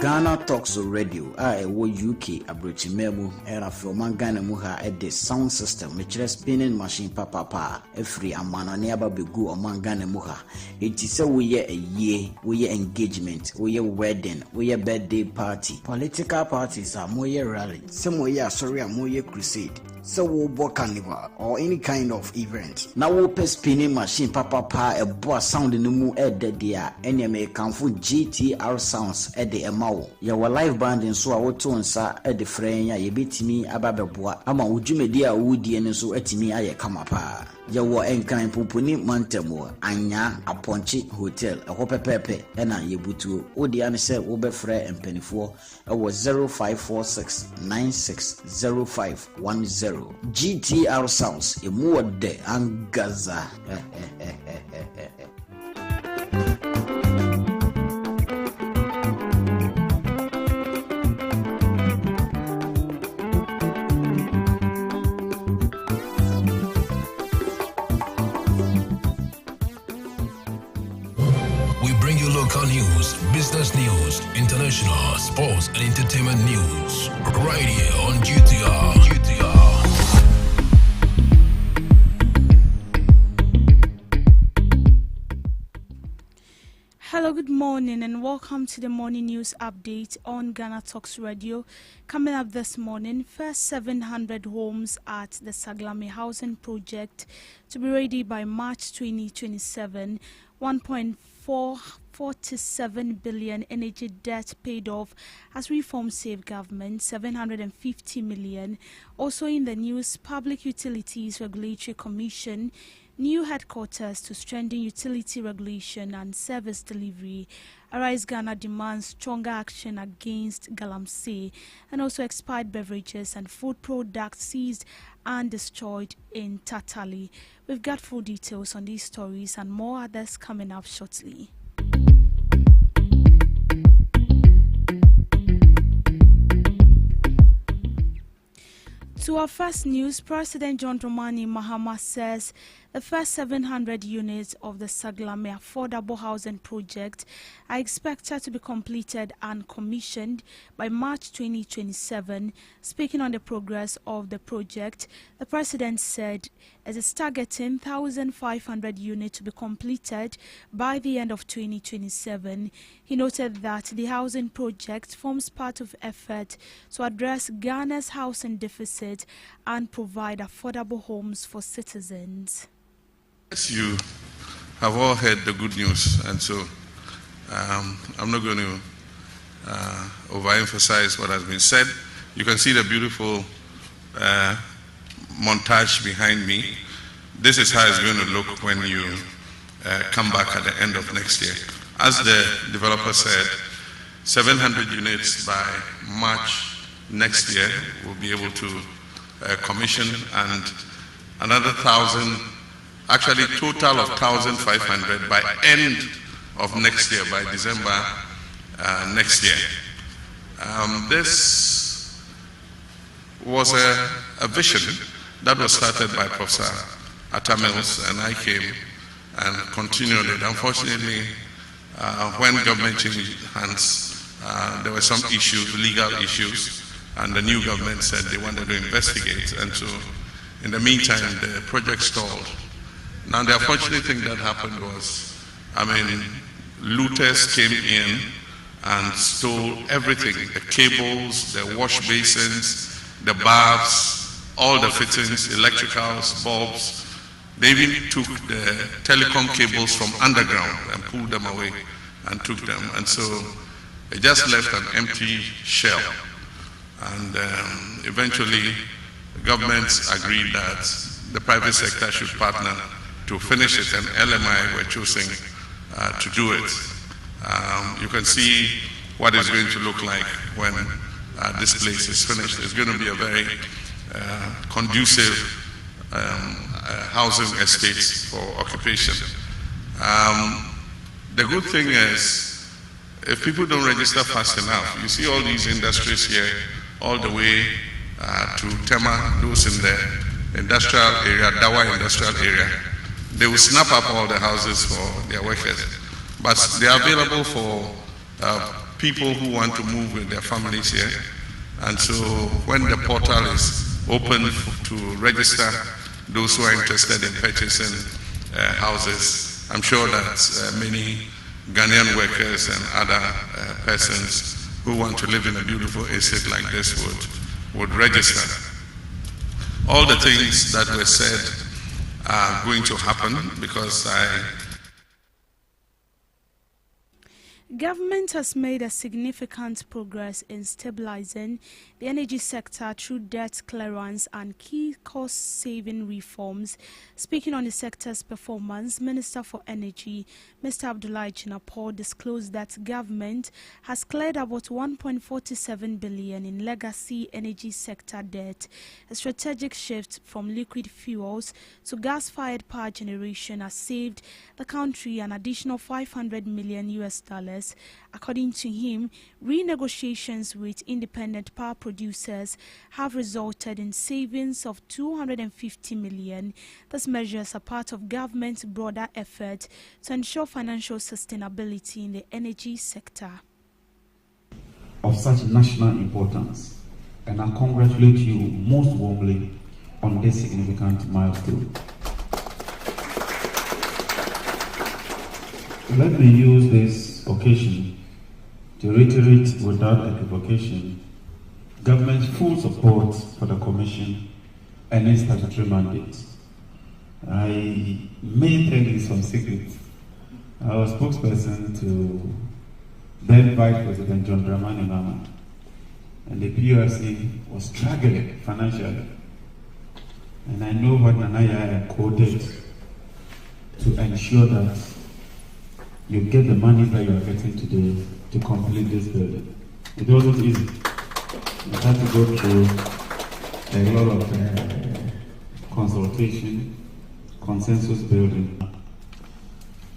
Ghana Talks Radio, wo UK abrochimemu era from Ghana mu ha the sound system which spinning machine papa every amana ne aba begu oman Ghana mu ha enti se we ye a year we ye engagement we ye wedding we ye birthday party political parties are mo ye rally some we ye sorry mo ye crusade so we bo carnival or any kind of event now we pe spinning machine papa a boa sound no mu e de dia ene me kanfo GTR sounds e de emawo ya wa live band nso a woto nsa e de frenya ye betimi ababeboa ama wudwumedi a wudie nso atimi aye kama pa ya wo enkan poponi mantemo anya aponchi hotel e pepepe e na ye butuo odi ane se wo be frɛ empanifo e wo 0546960510 GTR sounds e mu de angaza local news, business news, international, sports, and entertainment news. Right here on GTR. Hello, good morning, and welcome to the morning news update on Ghana Talks Radio. Coming up this morning, first 700 homes at the Saglame Housing Project to be ready by March 2027. 1.447 billion energy debt paid off as reform save government. 750 million. Also in the news, Public Utilities Regulatory Commission. New headquarters to strengthen utility regulation and service delivery. Arise Ghana demands stronger action against galamsey, and also expired beverages and food products seized and destroyed in Tatali. We've got full details on these stories and more others coming up shortly. To our first news, President John Dramani Mahama says the first 700 units of the Saglame Affordable Housing Project are expected to be completed and commissioned by March 2027. Speaking on the progress of the project, the President said it is targeting 1,500 units to be completed by the end of 2027. He noted that the housing project forms part of effort to address Ghana's housing deficit and provide affordable homes for citizens. Yes, you have all heard the good news, and so I'm not going to overemphasize what has been said. You can see the beautiful montage behind me. This is how it's going to look when you come back at the end of next year. As the developer said, 700 units by March next year we'll be able to commission, and another 1,000, actually total of 1,500 by end of next year, by December next year. This was a vision that was started by Professor Atamils, and I came and continued it. Unfortunately, when government changed hands, there were some issues, legal issues, and the new government said they wanted to investigate, and so in the meantime the project stalled. Now the unfortunate thing that happened was, looters came in and stole everything, the cables, the wash basins, the baths, all the fittings, electricals, bulbs. They even took the telecom cables from underground and pulled them away and took them, and so they just left an empty shell. And eventually the government agreed that the private sector should partner to finish it, and LMI were choosing to do it. You can see what it's going to look like when this place is finished. It's going to be a very conducive housing estate for occupation. The good thing is, if people don't register fast enough, you see all these industries here, all the way to Tema, those in the industrial area, Dawa industrial area, they will snap up all the houses for their workers. But they are available for people who want to move with their families here. And so when the portal is open to register those who are interested in purchasing houses, I'm sure that many Ghanaian workers and other persons who want to live in a beautiful estate like this would register. All the things that were said are going to happen because Government has made a significant progress in stabilizing the energy sector through debt clearance and key cost-saving reforms. Speaking on the sector's performance, Minister for Energy, Mr. Abdullahi Jinapor, disclosed that government has cleared about 1.47 billion in legacy energy sector debt. A strategic shift from liquid fuels to gas-fired power generation has saved the country an additional $500 million customers. According to him, renegotiations with independent power producers have resulted in savings of 250 million. This measures are part of government's broader effort to ensure financial sustainability in the energy sector. Of such national importance, and I congratulate you most warmly on this significant milestone. Let me use this occasion to reiterate without equivocation government's full support for the Commission and its statutory mandate. I may tell you some secrets. I was spokesperson to then Vice President John Dramani Mahama, and the PRC was struggling financially. And I know what Nanaya quoted to ensure that you get the money that you are getting today to complete this building. It wasn't easy. You had to go through a lot of consultation, consensus building.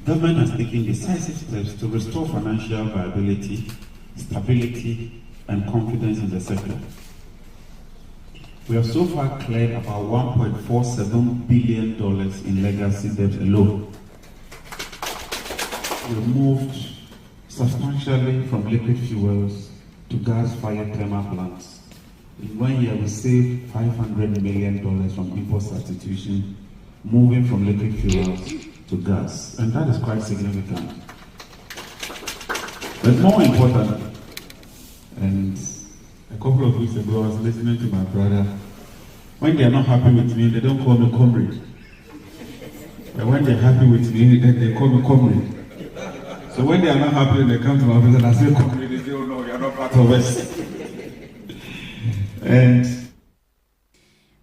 Government has taken decisive steps to restore financial viability, stability, and confidence in the sector. We have so far cleared about $1.47 billion in legacy debt alone. We moved substantially from liquid fuels to gas-fired thermal plants. In 1 year, we saved $500 million from import substitution, moving from liquid fuels to gas, and that is quite significant. But more important, and a couple of weeks ago I was listening to my brother, when they are not happy with me, they don't call me comrade. But when they're happy with me, they call me comrade. So when they are not happy, they come to my office and I say, comrade, they say, oh no, you're not part of us. And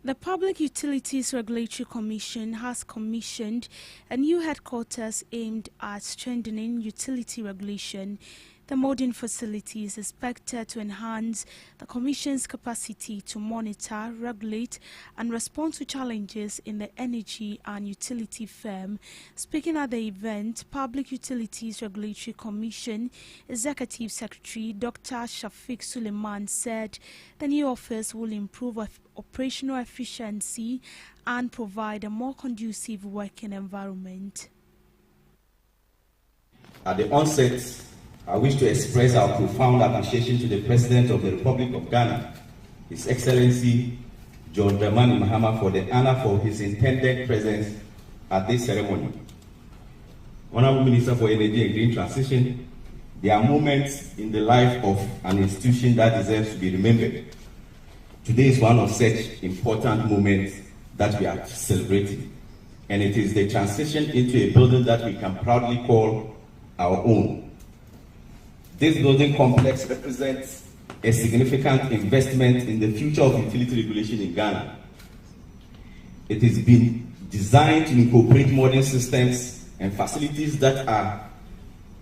the Public Utilities Regulatory Commission has commissioned a new headquarters aimed at strengthening utility regulation. The modern facility is expected to enhance the Commission's capacity to monitor, regulate, and respond to challenges in the energy and utility firm. Speaking at the event, Public Utilities Regulatory Commission Executive Secretary Dr. Shafiq Suleiman said the new office will improve operational efficiency and provide a more conducive working environment. At the onset, I wish to express our profound appreciation to the President of the Republic of Ghana, His Excellency John Dramani Mahama, for the honor for his intended presence at this ceremony. Honorable Minister for Energy and Green Transition, there are moments in the life of an institution that deserves to be remembered. Today is one of such important moments that we are celebrating, and it is the transition into a building that we can proudly call our own. This building complex represents a significant investment in the future of utility regulation in Ghana. It has been designed to incorporate modern systems and facilities that are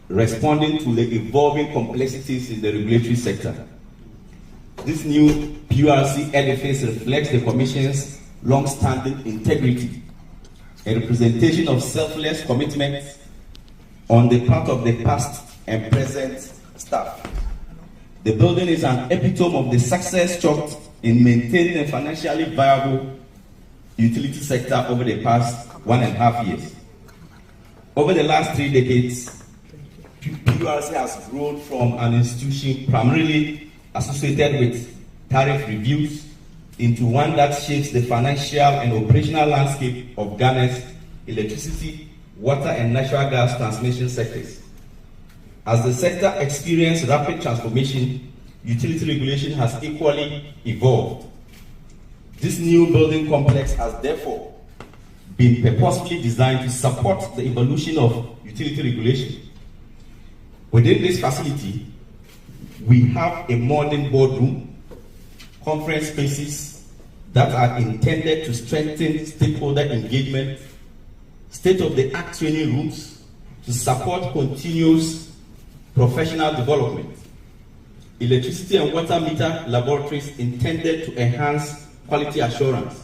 responding to the evolving complexities in the regulatory sector. This new PRC edifice reflects the Commission's long-standing integrity, a representation of selfless commitment on the part of the past and present staff. The building is an epitome of the success chalked in maintaining a financially viable utility sector over the past 1.5 years. Over the last 3 decades, PRC has grown from an institution primarily associated with tariff reviews into one that shapes the financial and operational landscape of Ghana's electricity, water, and natural gas transmission sectors. As the sector experienced rapid transformation, utility regulation has equally evolved. This new building complex has therefore been purposefully designed to support the evolution of utility regulation. Within this facility, we have a modern boardroom, conference spaces that are intended to strengthen stakeholder engagement, state-of-the-art training rooms to support continuous professional development, electricity and water meter laboratories intended to enhance quality assurance,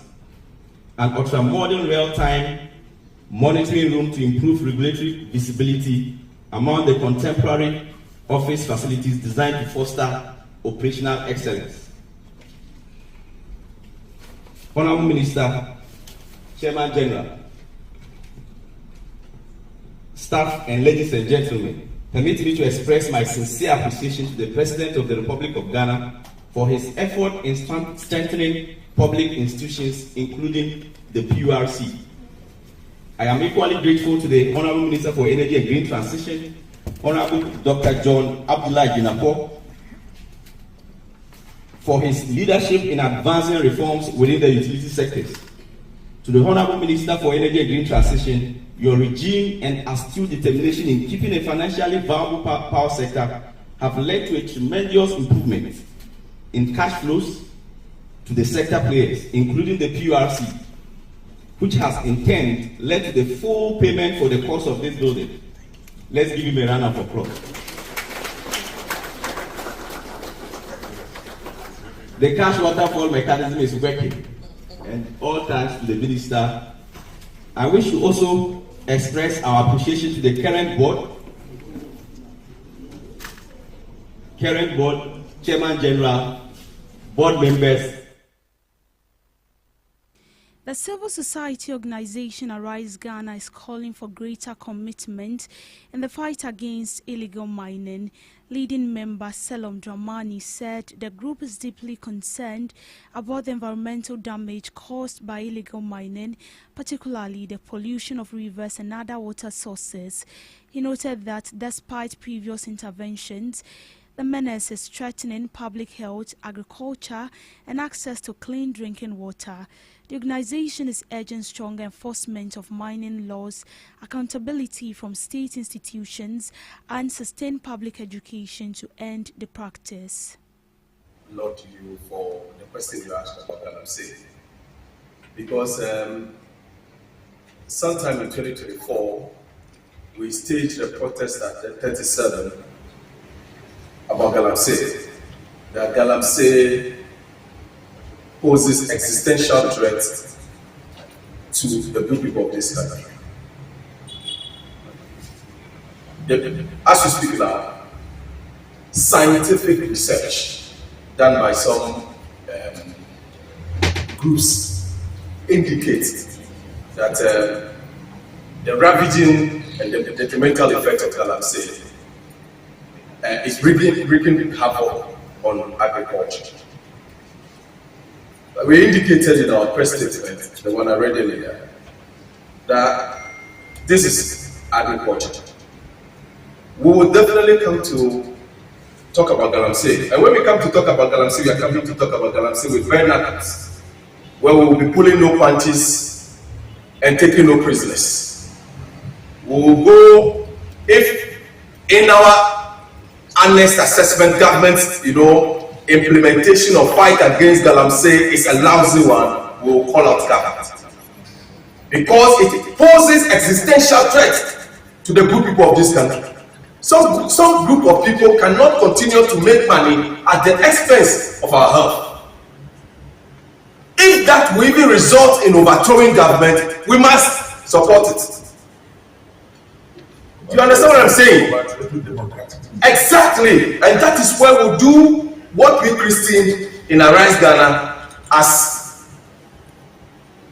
an ultra-modern real-time monitoring room to improve regulatory visibility among the contemporary office facilities designed to foster operational excellence. Honorable Minister, Chairman General, staff, and ladies and gentlemen, permit me to express my sincere appreciation to the President of the Republic of Ghana for his effort in strengthening public institutions, including the PURC. I am equally grateful to the Honorable Minister for Energy and Green Transition, Honorable Dr. John Abdullah Jinapor, for his leadership in advancing reforms within the utility sectors. To the Honorable Minister for Energy and Green Transition, your regime and astute determination in keeping a financially viable power sector have led to a tremendous improvement in cash flows to the sector players, including the PURC, which has in turn led to the full payment for the cost of this building. Let's give him a round of applause. The cash waterfall mechanism is working, and all thanks to the minister. I wish to also express our appreciation to the current board, Chairman General, board members. The civil society organization Arise Ghana is calling for greater commitment in the fight against illegal mining. Leading member Selom Dramani said the group is deeply concerned about the environmental damage caused by illegal mining, particularly the pollution of rivers and other water sources. He noted that despite previous interventions, the menace is threatening public health, agriculture, and access to clean drinking water. The organization is urging stronger enforcement of mining laws, accountability from state institutions, and sustained public education to end the practice. Lord, to you for the question you asked about GhanaTalks. Because sometime in 2024, we staged a protest at the 37 about GhanaTalks. That GhanaTalks poses existential threat to the good people of this country. As we speak now, scientific research done by some groups indicates that the ravaging and the detrimental effect of GhanaTalks is wreaking havoc on agriculture. We indicated in our press statement, the one I read earlier, that this is agriculture. We will definitely come to talk about GhanaTalks. And when we come to talk about GhanaTalks, we are coming to talk about GhanaTalks with bare knuckles, where we will be pulling no punches and taking no prisoners. We will go, if in our honest assessment, government, implementation of fight against GhanaTalks is a lousy one, we will call out government. Because it poses existential threat to the good people of this country. Some group of people cannot continue to make money at the expense of our health. If that will even result in overthrowing government, we must support it. Do you understand what I'm saying? Exactly. And that is where we'll do what we christened in Arise Ghana as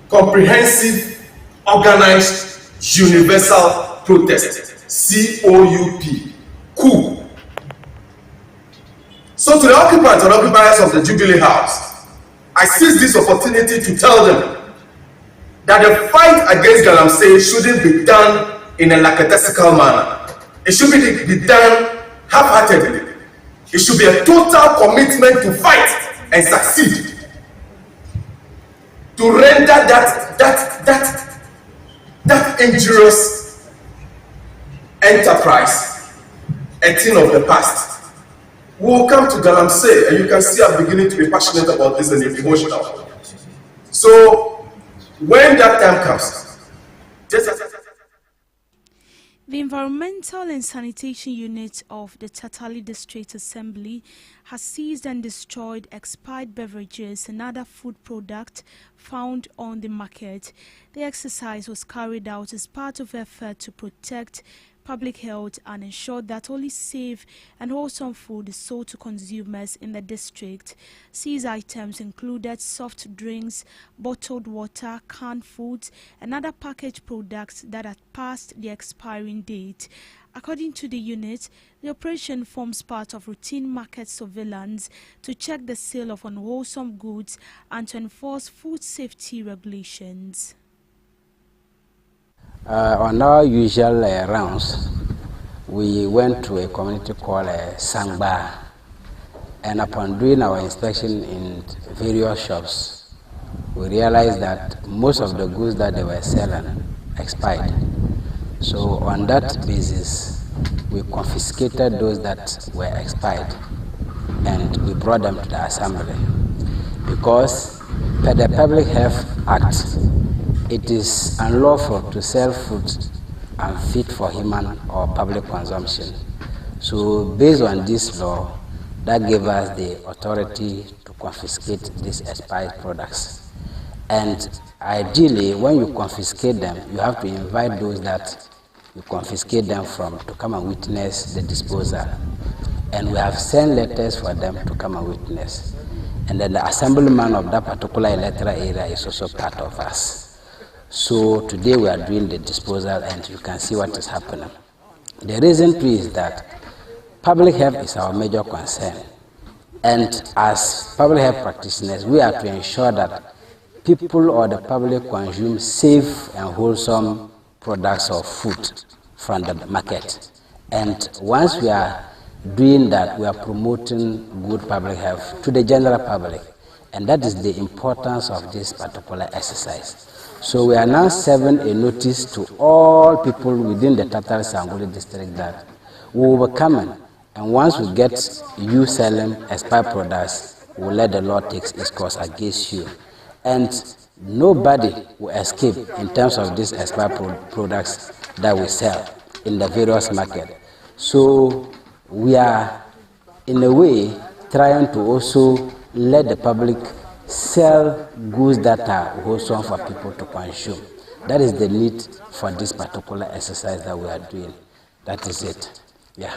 comprehensive, organized, universal protest. COUP. Coup. So to the occupants and occupiers of the Jubilee House, I seize this opportunity to tell them that the fight against GhanaTalks shouldn't be done in a lackadaisical manner. It should be done half-heartedly. It should be a total commitment to fight and succeed. To render that injurious enterprise a thing of the past. We will come to GhanaTalks, and you can see I'm beginning to be passionate about this and emotional. So when that time comes, the Environmental and Sanitation Unit of the Tatali District Assembly has seized and destroyed expired beverages and other food products found on the market. The exercise was carried out as part of effort to protect public health and ensure that only safe and wholesome food is sold to consumers in the district. Seized items included soft drinks, bottled water, canned foods, and other packaged products that had passed the expiring date. According to the unit, the operation forms part of routine market surveillance to check the sale of unwholesome goods and to enforce food safety regulations. On our usual rounds, we went to a community called Sangba, and upon doing our inspection in various shops, we realized that most of the goods that they were selling expired. So on that basis, we confiscated those that were expired and we brought them to the assembly. Because per the Public Health Act, it is unlawful to sell food unfit for human or public consumption. So based on this law, that gave us the authority to confiscate these expired products. And ideally, when you confiscate them, you have to invite those that you confiscate them from to come and witness the disposal. And we have sent letters for them to come and witness. And then the assemblyman of that particular electoral area is also part of us. So today we are doing the disposal and you can see what is happening. The reason too is that public health is our major concern. And as public health practitioners, we are to ensure that people or the public consume safe and wholesome products of food from the market. And once we are doing that, we are promoting good public health to the general public. And that is the importance of this particular exercise. So we are now serving a notice to all people within the Tatari Sanguli district that we will be coming. And once we get you selling expired products, we will let the law take its course against you. And nobody will escape in terms of these expired products that we sell in the various markets. So we are, in a way, trying to also let the public sell goods that are wholesome for people to consume. That is the need for this particular exercise that we are doing. That is it. Yeah.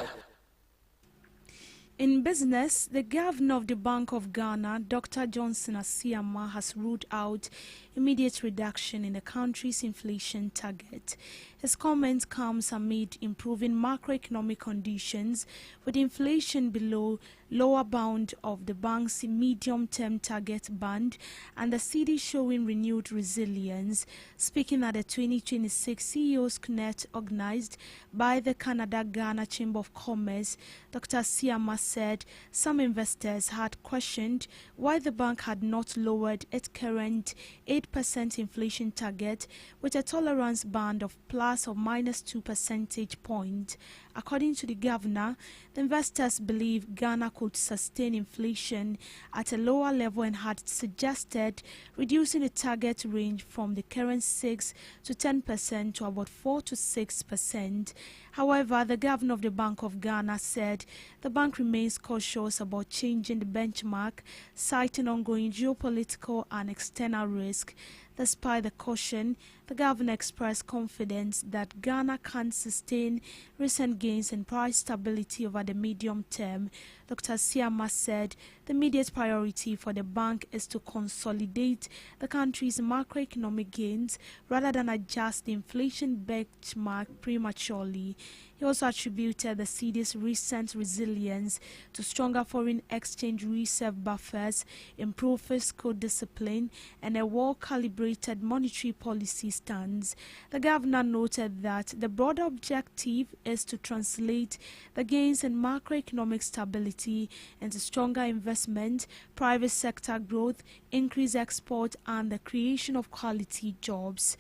In business, the governor of the Bank of Ghana, Dr. Johnson Asiama, has ruled out immediate reduction in the country's inflation target. His comment comes amid improving macroeconomic conditions, with inflation below lower bound of the bank's medium-term target band and the cedi showing renewed resilience. Speaking at the 2026 CEO's Connect organized by the Canada-Ghana Chamber of Commerce, Dr. Asiama said some investors had questioned why the bank had not lowered its current 8% inflation target with a tolerance band of plus or minus 2 percentage points. According to the governor, the investors believe Ghana could sustain inflation at a lower level and had suggested reducing the target range from the current 6 to 10% to about 4 to 6%. However, the governor of the Bank of Ghana said the bank remains cautious about changing the benchmark, citing ongoing geopolitical and external risk. Despite the caution, the governor expressed confidence that Ghana can sustain recent gains in price stability over the medium term. Dr. Asiama said the immediate priority for the bank is to consolidate the country's macroeconomic gains rather than adjust the inflation benchmark prematurely. He also attributed the cedi's recent resilience to stronger foreign exchange reserve buffers, improved fiscal discipline, and a well-calibrated monetary policy stance. The governor noted that the broader objective is to translate the gains in macroeconomic stability into stronger investment, private sector growth, increased export, and the creation of quality jobs.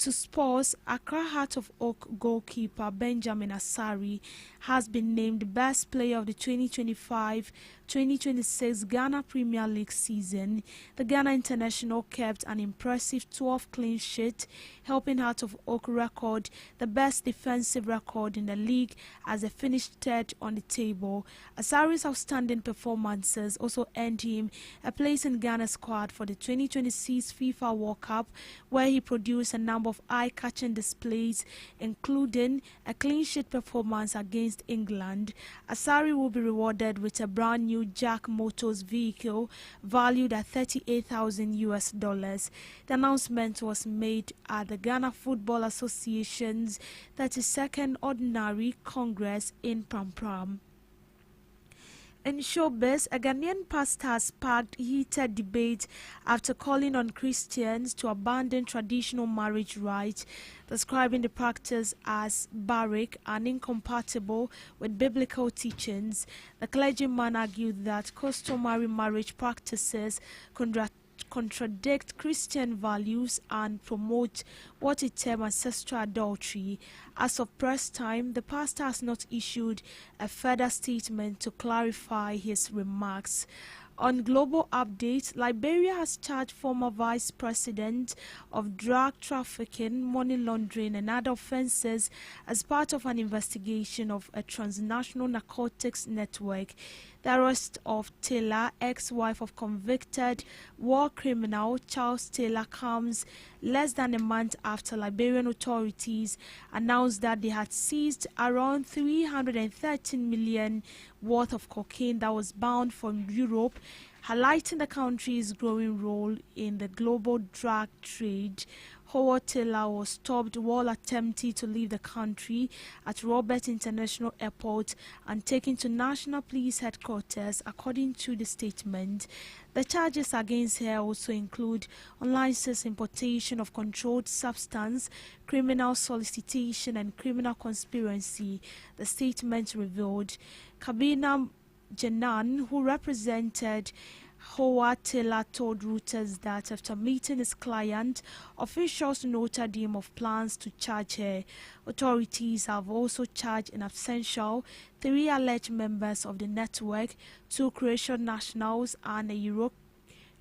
To sports, Accra Heart of Oak goalkeeper Benjamin Asari has been named Best Player of the 2025-2026 Ghana Premier League season. The Ghana international kept an impressive 12 clean sheet, helping Heart of Oak record the best defensive record in the league as they finished third on the table. Asari's outstanding performances also earned him a place in Ghana's squad for the 2026 FIFA World Cup, where he produced a number number of eye-catching displays, including a clean sheet performance against England. Asari will be rewarded with a brand new Jack Motors vehicle valued at $38,000. The announcement was made at the Ghana Football Association's 32nd Ordinary Congress in Pram. In showbiz, a Ghanaian pastor has sparked heated debate after calling on Christians to abandon traditional marriage rites, describing the practice as barbaric and incompatible with biblical teachings. The clergyman argued that customary marriage practices contradict Christian values and promote what he termed ancestral adultery. As of press time, the pastor has not issued a further statement to clarify his remarks. On global updates, Liberia has charged former vice president of drug trafficking, money laundering and other offenses as part of an investigation of a transnational narcotics network. The arrest of Taylor, ex-wife of convicted war criminal Charles Taylor, comes less than a month after Liberian authorities announced that they had seized around 313 million worth of cocaine that was bound from Europe, highlighting the country's growing role in the global drug trade. Howard Taylor was stopped while attempting to leave the country at Robert International Airport and taken to National Police Headquarters, according to the statement. The charges against her also include unlicensed importation of controlled substance, criminal solicitation and criminal conspiracy, the statement revealed. Kabina Janan, who represented Howard Taylor, told Reuters that after meeting his client, officials noted him of plans to charge her. Authorities have also charged in absentia 3 alleged members of the network, 2 Croatian nationals and a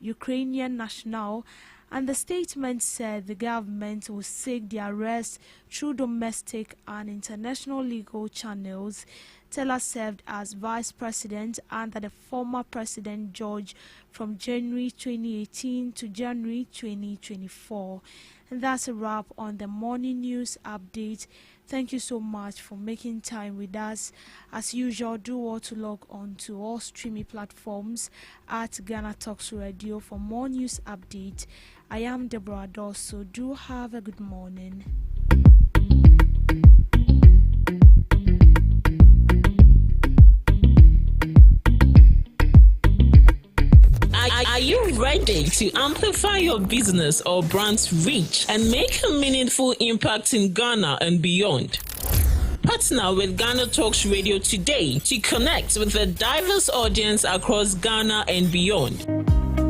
Ukrainian national, and the statement said the government will seek their arrest through domestic and international legal channels. Taylor served as vice president under the former President George from January 2018 to January 2024. And that's a wrap on the morning news update. Thank you so much for making time with us. As usual, do want to log on to all streaming platforms at Ghana Talks Radio for more news updates. I am Deborah Dosso. Do have a good morning. Are you ready to amplify your business or brand's reach and make a meaningful impact in Ghana and beyond? Partner with Ghana Talks Radio today to connect with a diverse audience across Ghana and beyond.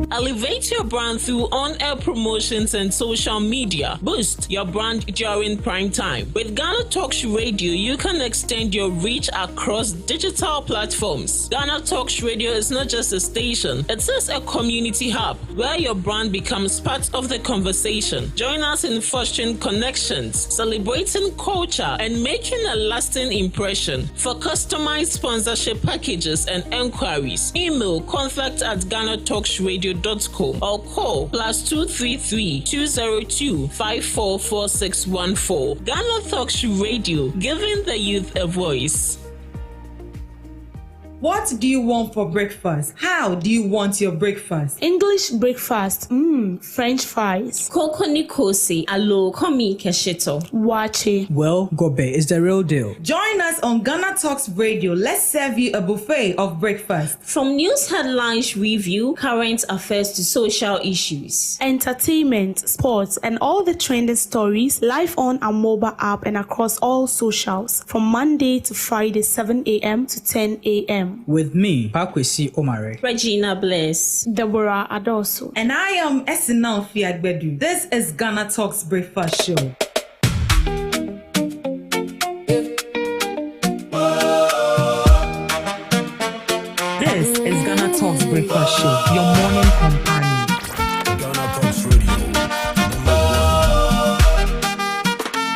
Elevate your brand through on-air promotions and social media. Boost your brand during prime time. With Ghana Talks Radio, you can extend your reach across digital platforms. Ghana Talks Radio is not just a station, it is a community hub where your brand becomes part of the conversation. Join us in fostering connections, celebrating culture, and making a lasting impression. For customized sponsorship packages and enquiries, email contact@GhanaTalksRadio.com or call +233 202 544614. Ghana Talks Radio, giving the youth a voice. What do you want for breakfast? How do you want your breakfast? English breakfast, French fries. Koko Nikosi, alo komi kesheto. Wache. Well, Gobe is the real deal. Join us on Ghana Talks Radio. Let's serve you a buffet of breakfast. From news headlines review, current affairs to social issues, entertainment, sports, and all the trending stories live on our mobile app and across all socials from Monday to Friday, 7 a.m. to 10 a.m. With me, Pakwesi Omare, Regina Bless, Deborah Adoso, and I am Esinal Fiagbedu. This is Ghana Talks Breakfast Show. This is Ghana Talks Breakfast Show, your morning companion. Ghana Talks Radio.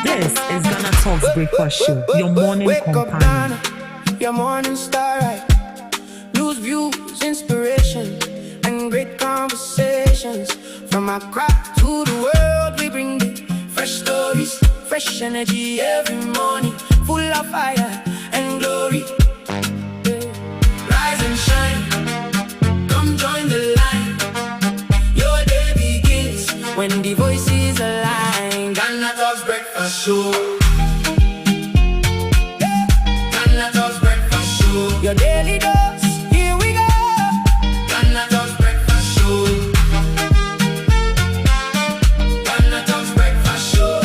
This is Ghana Talks Breakfast Show, your morning companion. Your morning starlight, news, views, inspiration, and great conversations. From Accra to the world, we bring the fresh stories, fresh energy every morning, full of fire and glory. Rise and shine, come join the line. Your day begins when the voices align. GhanaTalks breakfast show. GhanaTalks breakfast show. Your daily dose, here we go. GhanaTalks breakfast show. GhanaTalks breakfast show.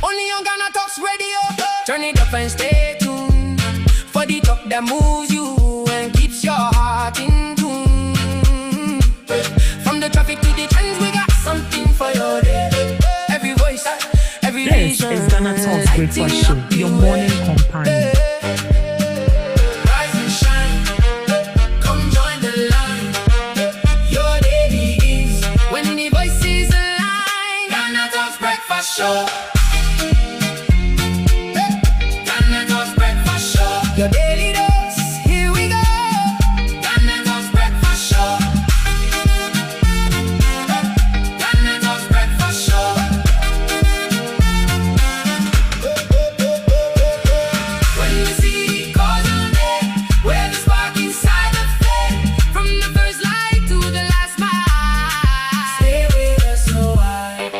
Only on GhanaTalks radio. Turn it up and stay tuned for the talk that moves you and keeps your heart in tune. From the traffic to the trends, we got something for your day. Every voice, every This vision. is GhanaTalks Breakfast Show, your morning companion. Rise and shine, come join the line. Your day begins when the voices align. GhanaTalks breakfast show. GhanaTalks breakfast show. Your daily dose, here we go. GhanaTalks breakfast show. GhanaTalks breakfast show. When you see cause on there, where the spark inside the flame, from the first light to the last mile, stay with us a while.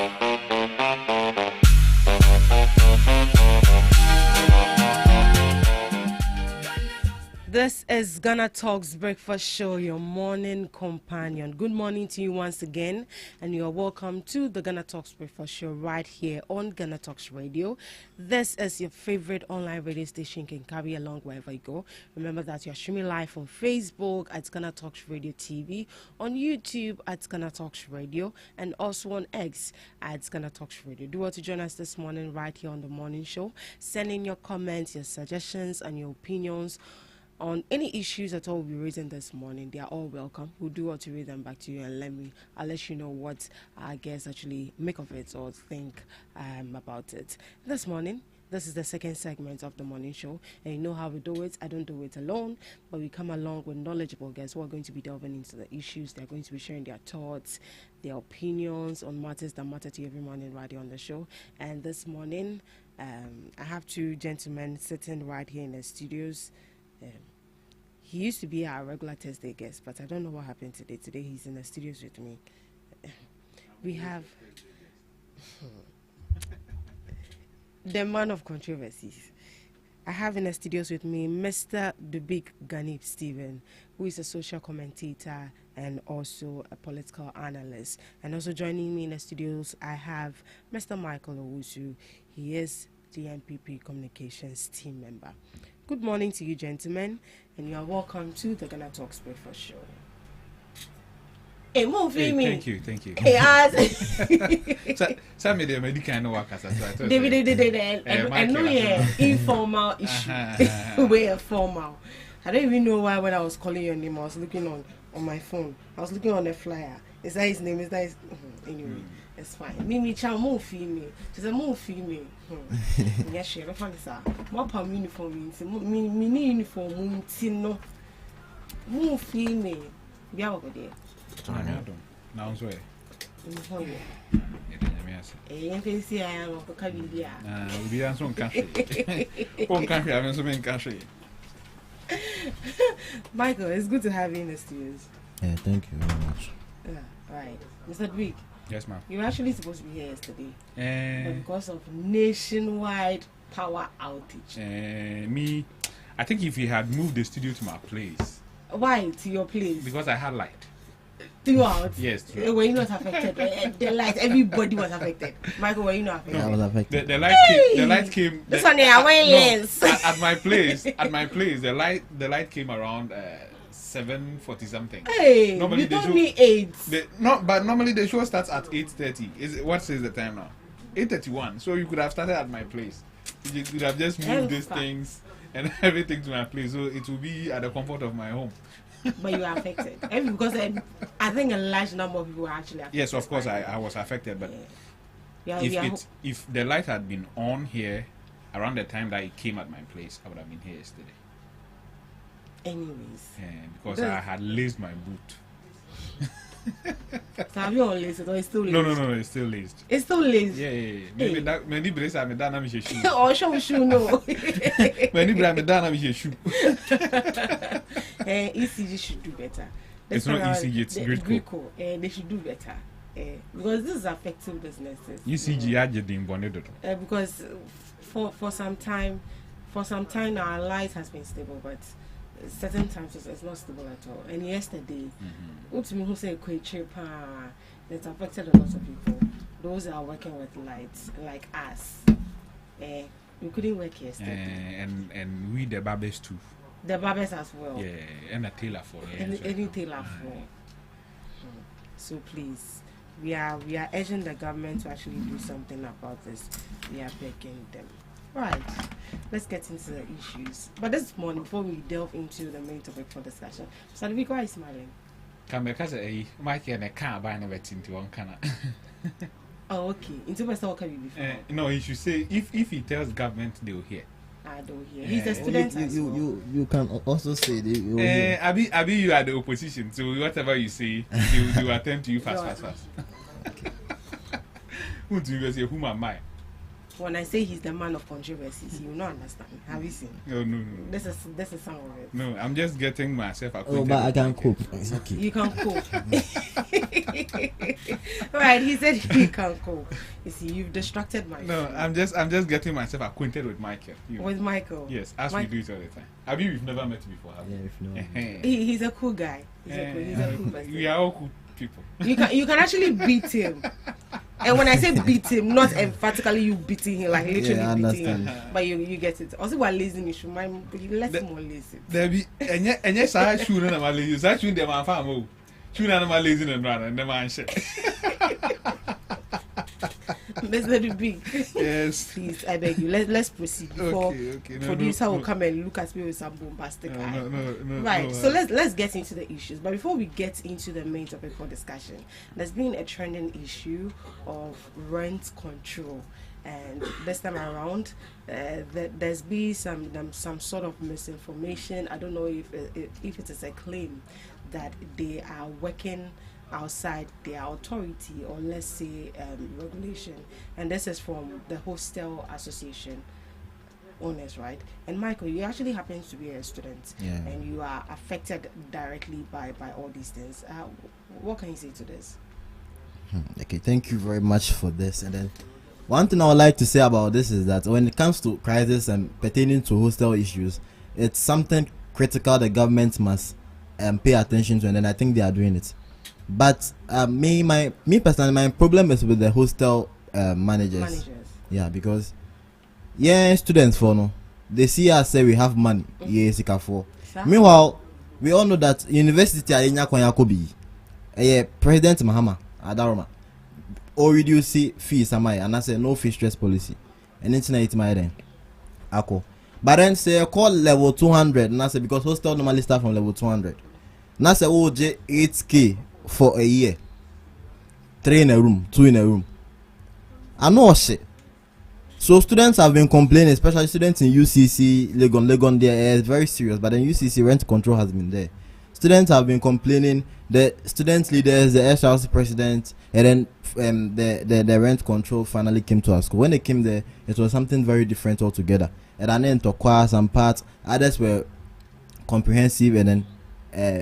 This is GhanaTalks Breakfast Show, your morning companion. Good morning to you once again, and you are welcome to the GhanaTalks Breakfast Show right here on GhanaTalks Radio. This is your favorite online radio station. You can carry along wherever you go. Remember that you're streaming live on Facebook at GhanaTalks Radio TV, on YouTube at GhanaTalks Radio, and also on X at GhanaTalks Radio. Do want to join us this morning right here on the morning show. Send in your comments, your suggestions, and your opinions on any issues at all we'll be raising this morning. They are all welcome. We'll do what to read them back to you, and I'll let you know what our guests actually make of it or think about it. This morning, this is the second segment of the morning show, and you know how we do it. I don't do it alone, but we come along with knowledgeable guests who are going to be delving into the issues. They're going to be sharing their thoughts, their opinions on matters that matter to every morning right here on the show. And this morning, I have two gentlemen sitting right here in the studios. He used to be our regular Thursday guest, but I don't know what happened today. Today he's in the studios with me. We have the man of controversies. I have in the studios with me Mr. The Big Ganip Stephen, who is a social commentator and also a political analyst. And also joining me in the studios, I have Mr. Michael Owusu. He is the NPP Communications team member. Good morning to you, gentlemen, and you are welcome to the GhanaTalks Breakfast Show. Hey, thank you. Hey, Some of them medical no work as I know you're informal issue. We're formal. I don't even know why when I was calling your name, I was looking on my phone. I was looking on the flyer. Is that his name? Is that his... Anyway, it's fine. Mimi Chan, more female. She's a more female. Yes, she referred to more palm uniform. Mini uniform, no. More female. We are over there. Now, I'm sorry. Michael, it's good to have you in the studios. Yeah, thank you very much. Yeah, right. Mr. Dwick. Yes, ma'am. You were actually supposed to be here yesterday. But because of nationwide power outage. I think if you had moved the studio to my place. Why to your place? Because I had light. Throughout? Yes, throughout. Were you not affected? The light, everybody was affected. Michael, were you not affected? Yeah, I was affected. The light came. This one, yeah, lens. At my place, the light came around 7:40 something. Hey, normally you told me 8. But normally the show starts at 8:30. What is the time now? 8:31. So you could have started at my place. You could have just moved these things and everything to my place. So it will be at the comfort of my home. But you are affected. Because I think a large number of people were actually affected. Yes, of course I was affected. But if the light had been on here around the time that it came at my place, I would have been here yesterday. Anyways. Because I had laced my boot. So have you all laced or it's still laced? No, it's still laced. It's still laced. Yeah. Maybe that many braces are done I'm shoe. Or show no. Many braces done I'm shoe. ECG should do better. It's not ECG, it's Greco. They should do better. Because this is affecting businesses. ECG added bonnet. Because for some time our life has been stable, but certain times it's not stable at all. And yesterday, to me who say it affected a lot of people. Those that are working with lights, like us. We couldn't work yesterday. And we the barbers too. The barbers as well. Yeah, and a tailor for any tailor for. So please, we are urging the government to actually do something about this. We are begging them. Right, let's get into the issues. But this morning, before we delve into the main topic for discussion, Sadviko, why are you smiling? Come because Mike and a car buying a wet into one canna. Oh, okay. Into my store can be before. No, he should say if he tells government they will hear. I don't hear. He's a student. You can also say they. Abi, you are the opposition, so whatever you say, they will attend to you fast. Who do you say? Whom am I? When I say he's the man of controversies, you will not understand. Have you seen? No. This is some of it. No, I'm just getting myself acquainted. Oh, but I can cope. It's okay. You can cope. Right, he said he can cope. You see, you've distracted my No, I'm just getting myself acquainted with Michael. With Michael? Yes, as we do it all the time. Have you? We've never met before, have you? Yeah, we've never. He's a cool guy. He's a cool person. We are all cool people. You can actually beat him. And when I say beat him, not emphatically you beating him, like literally beating him, but you get it. Also, while lazy, you should mind less more lazy. There be and yes, I shoot on my lazy. I shoot them on farm. Shoot on my lazy and run and the man shit. Let's let it be. Yes. Please, I beg you. Let's proceed before okay. Producer will come and look at me with some bombastic eye. No. Right. So let's get into the issues. But before we get into the main topic for discussion, there's been a trending issue of rent control, and this time around, there's been some sort of misinformation. I don't know if it is a claim that they are working outside their authority, or let's say regulation, and this is from the Hostel Association owners, right? And Michael, you actually happen to be a student, and you are affected directly by all these things. What can you say to this? Okay, thank you very much for this. And then one thing I would like to say about this is that when it comes to crisis and pertaining to hostel issues, it's something critical the government must pay attention to, and then I think they are doing it. But me personally, my problem is with the hostel managers. Yeah, because students for no, they see us say we have money. Meanwhile, we all know that university are in Yakobi. President Mahama Adaroma or reduce fees and I say no fee stress policy. And it's my then. But then say call level 200, and I say because hostel normally start from level 200. Now say OJ 8K for a year, 3 in a room, 2 in a room. I know shit. So students have been complaining, especially students in UCC, Legon there is very serious, but then UCC rent control has been there. Students have been complaining, the student leaders, the SRC president, and then the rent control finally came to our school. When they came there, it was something very different altogether. And then to some parts, others were comprehensive, and then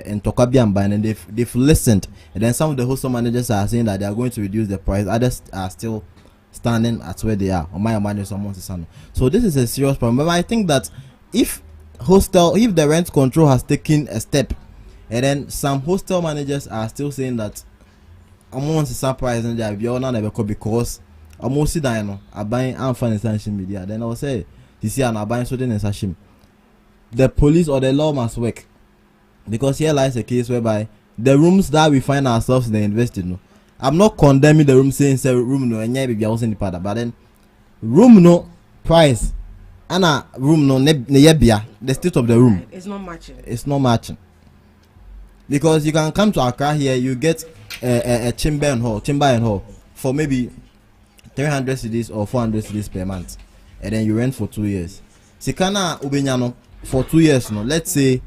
in Tokabiamba, and they've listened, and then some of the hostel managers are saying that they are going to reduce the price. Others are still standing at where they are. So this is a serious problem. But I think that if the rent control has taken a step, and then some hostel managers are still saying that amongst the surprise and they are not because almost are buying unfunded media. Then I will say, you see, I'm buying something in Sashim. The police or the law must work. Because here lies a case whereby the rooms that we find ourselves in the invested, no. I'm not condemning the room saying say room no and baby I was in the part, but then room no price and a room no the state of the room. It's not matching. It's not matching. Because you can come to Accra here, you get a chamber and hall for maybe 300 cedis or 400 cedis per month, and then you rent for 2 years. Sikana Ubenyano for 2 years, no. Let's say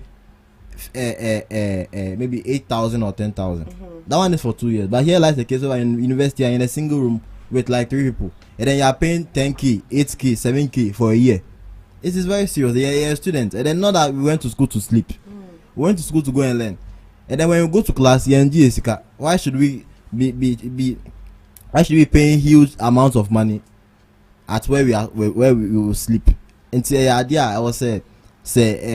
maybe 8,000 or 10,000. That one is for 2 years. But here lies the case where in university you're in a single room with like 3 people, and then you're paying 10k, 8k, 7k for a year. It is very serious. You're a student, and then not that we went to school to sleep. We went to school to go and learn. And then when we go to class, why should we be why should we paying huge amounts of money at where we will sleep? Until the idea I was say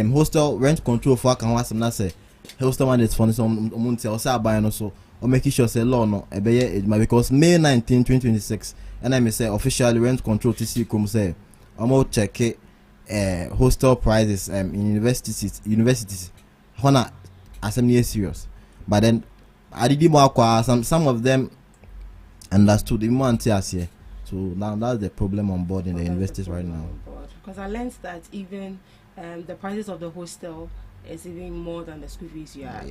hostel rent control for can was not say hostel man is for some or say buy no so or making sure say law no because May 19 2026 and I may say officially rent control TC come say I'm check hostel prices in universities hona assembly serious, but then I did more some of them understood the more here. So now that's the problem on board in the universities right now. Because I learned that even the prices of the hostel is even more than the school fees you are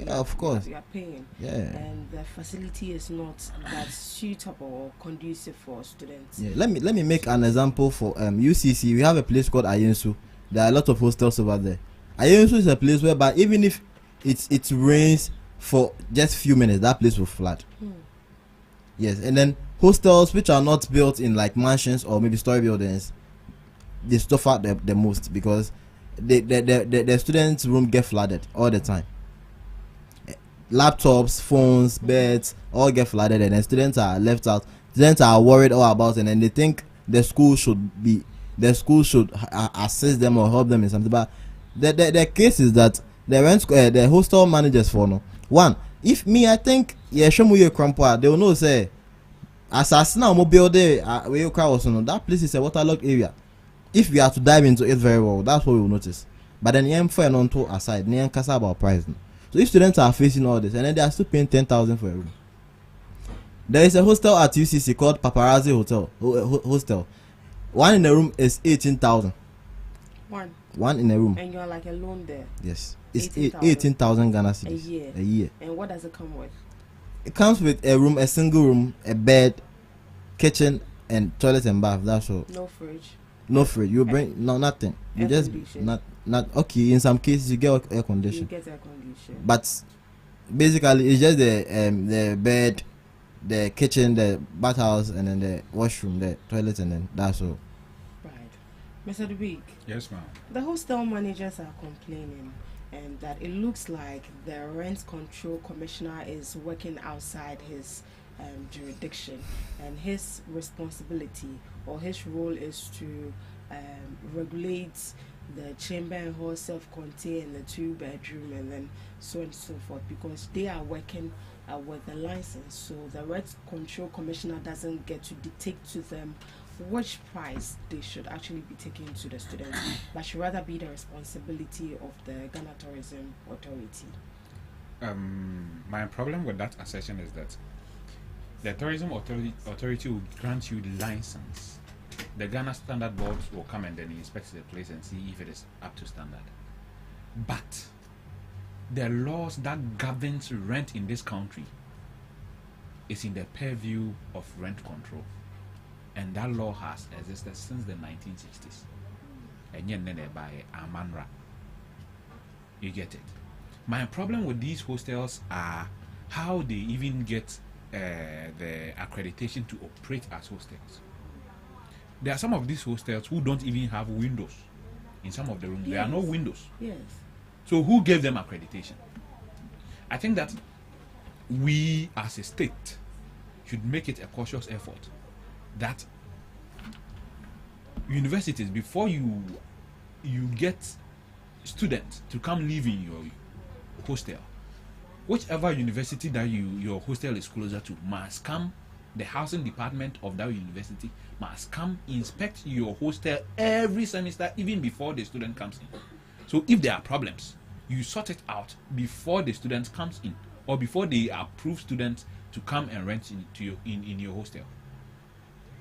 paying. Yeah. And the facility is not that suitable or conducive for students. Yeah. Let me make an example for UCC. We have a place called Ayensu. There are a lot of hostels over there. Ayensu is a place whereby even if it rains for just few minutes, that place will flood. Yes, and then hostels which are not built in like mansions or maybe story buildings, they suffer the most because the students' room get flooded all the time. Laptops, phones, beds all get flooded, and then students are left out. Students are worried all about it, and they think the school should assist them or help them in something. But the case is that the hostel managers for no one. If me, I think show me your crampa, they will know say as now mobile day where you crowd also know that place is a waterlogged area. If we are to dive into it very well, that's what we will notice. But then you for non to aside, you can't about price. So if students are facing all this and then they are still paying 10,000 for a room. There is a hostel at UCC called Paparazzi Hostel. One in a room is 18,000. One in a room. And you're like alone there. Yes. It's 18,000 Ghana cedis a year. And what does it come with? It comes with a room, a single room, a bed, kitchen, and toilet and bath. That's all. No fridge. No fridge. You bring nothing. You Air just condition. not okay. In some cases, you get air condition. You get air condition. But basically, it's just the bed, the kitchen, the bathhouse, and then the washroom, the toilet, and then that's all. Right, Mr. Dubik. Yes, ma'am. The hostel managers are complaining, and that it looks like the rent control commissioner is working outside his jurisdiction, and his responsibility or his role is to regulate the chamber and hall self-contained, the 2-bedroom, and then so on and so forth, because they are working with the license. So the rent control commissioner doesn't get to dictate to them which price they should actually be taking to the students, but should rather be the responsibility of the Ghana Tourism Authority. My problem with that assertion is that the tourism authority will grant you the license. The Ghana Standard Board will come and then inspect the place and see if it is up to standard. But the laws that governs rent in this country is in the purview of rent control, and that law has existed since the 1960s. And yet by Amanra. You get it. My problem with these hostels are how they even get the accreditation to operate as hostels. There are some of these hostels who don't even have windows in some of the rooms. Yes. There are no windows. Yes. So who gave them accreditation? I think that we as a state should make it a cautious effort that universities, before you get students to come live in your hostel, whichever university that your hostel is closer to must come, the housing department of that university must come inspect your hostel every semester, even before the student comes in. So if there are problems, you sort it out before the student comes in, or before they approve students to come and rent in your hostel.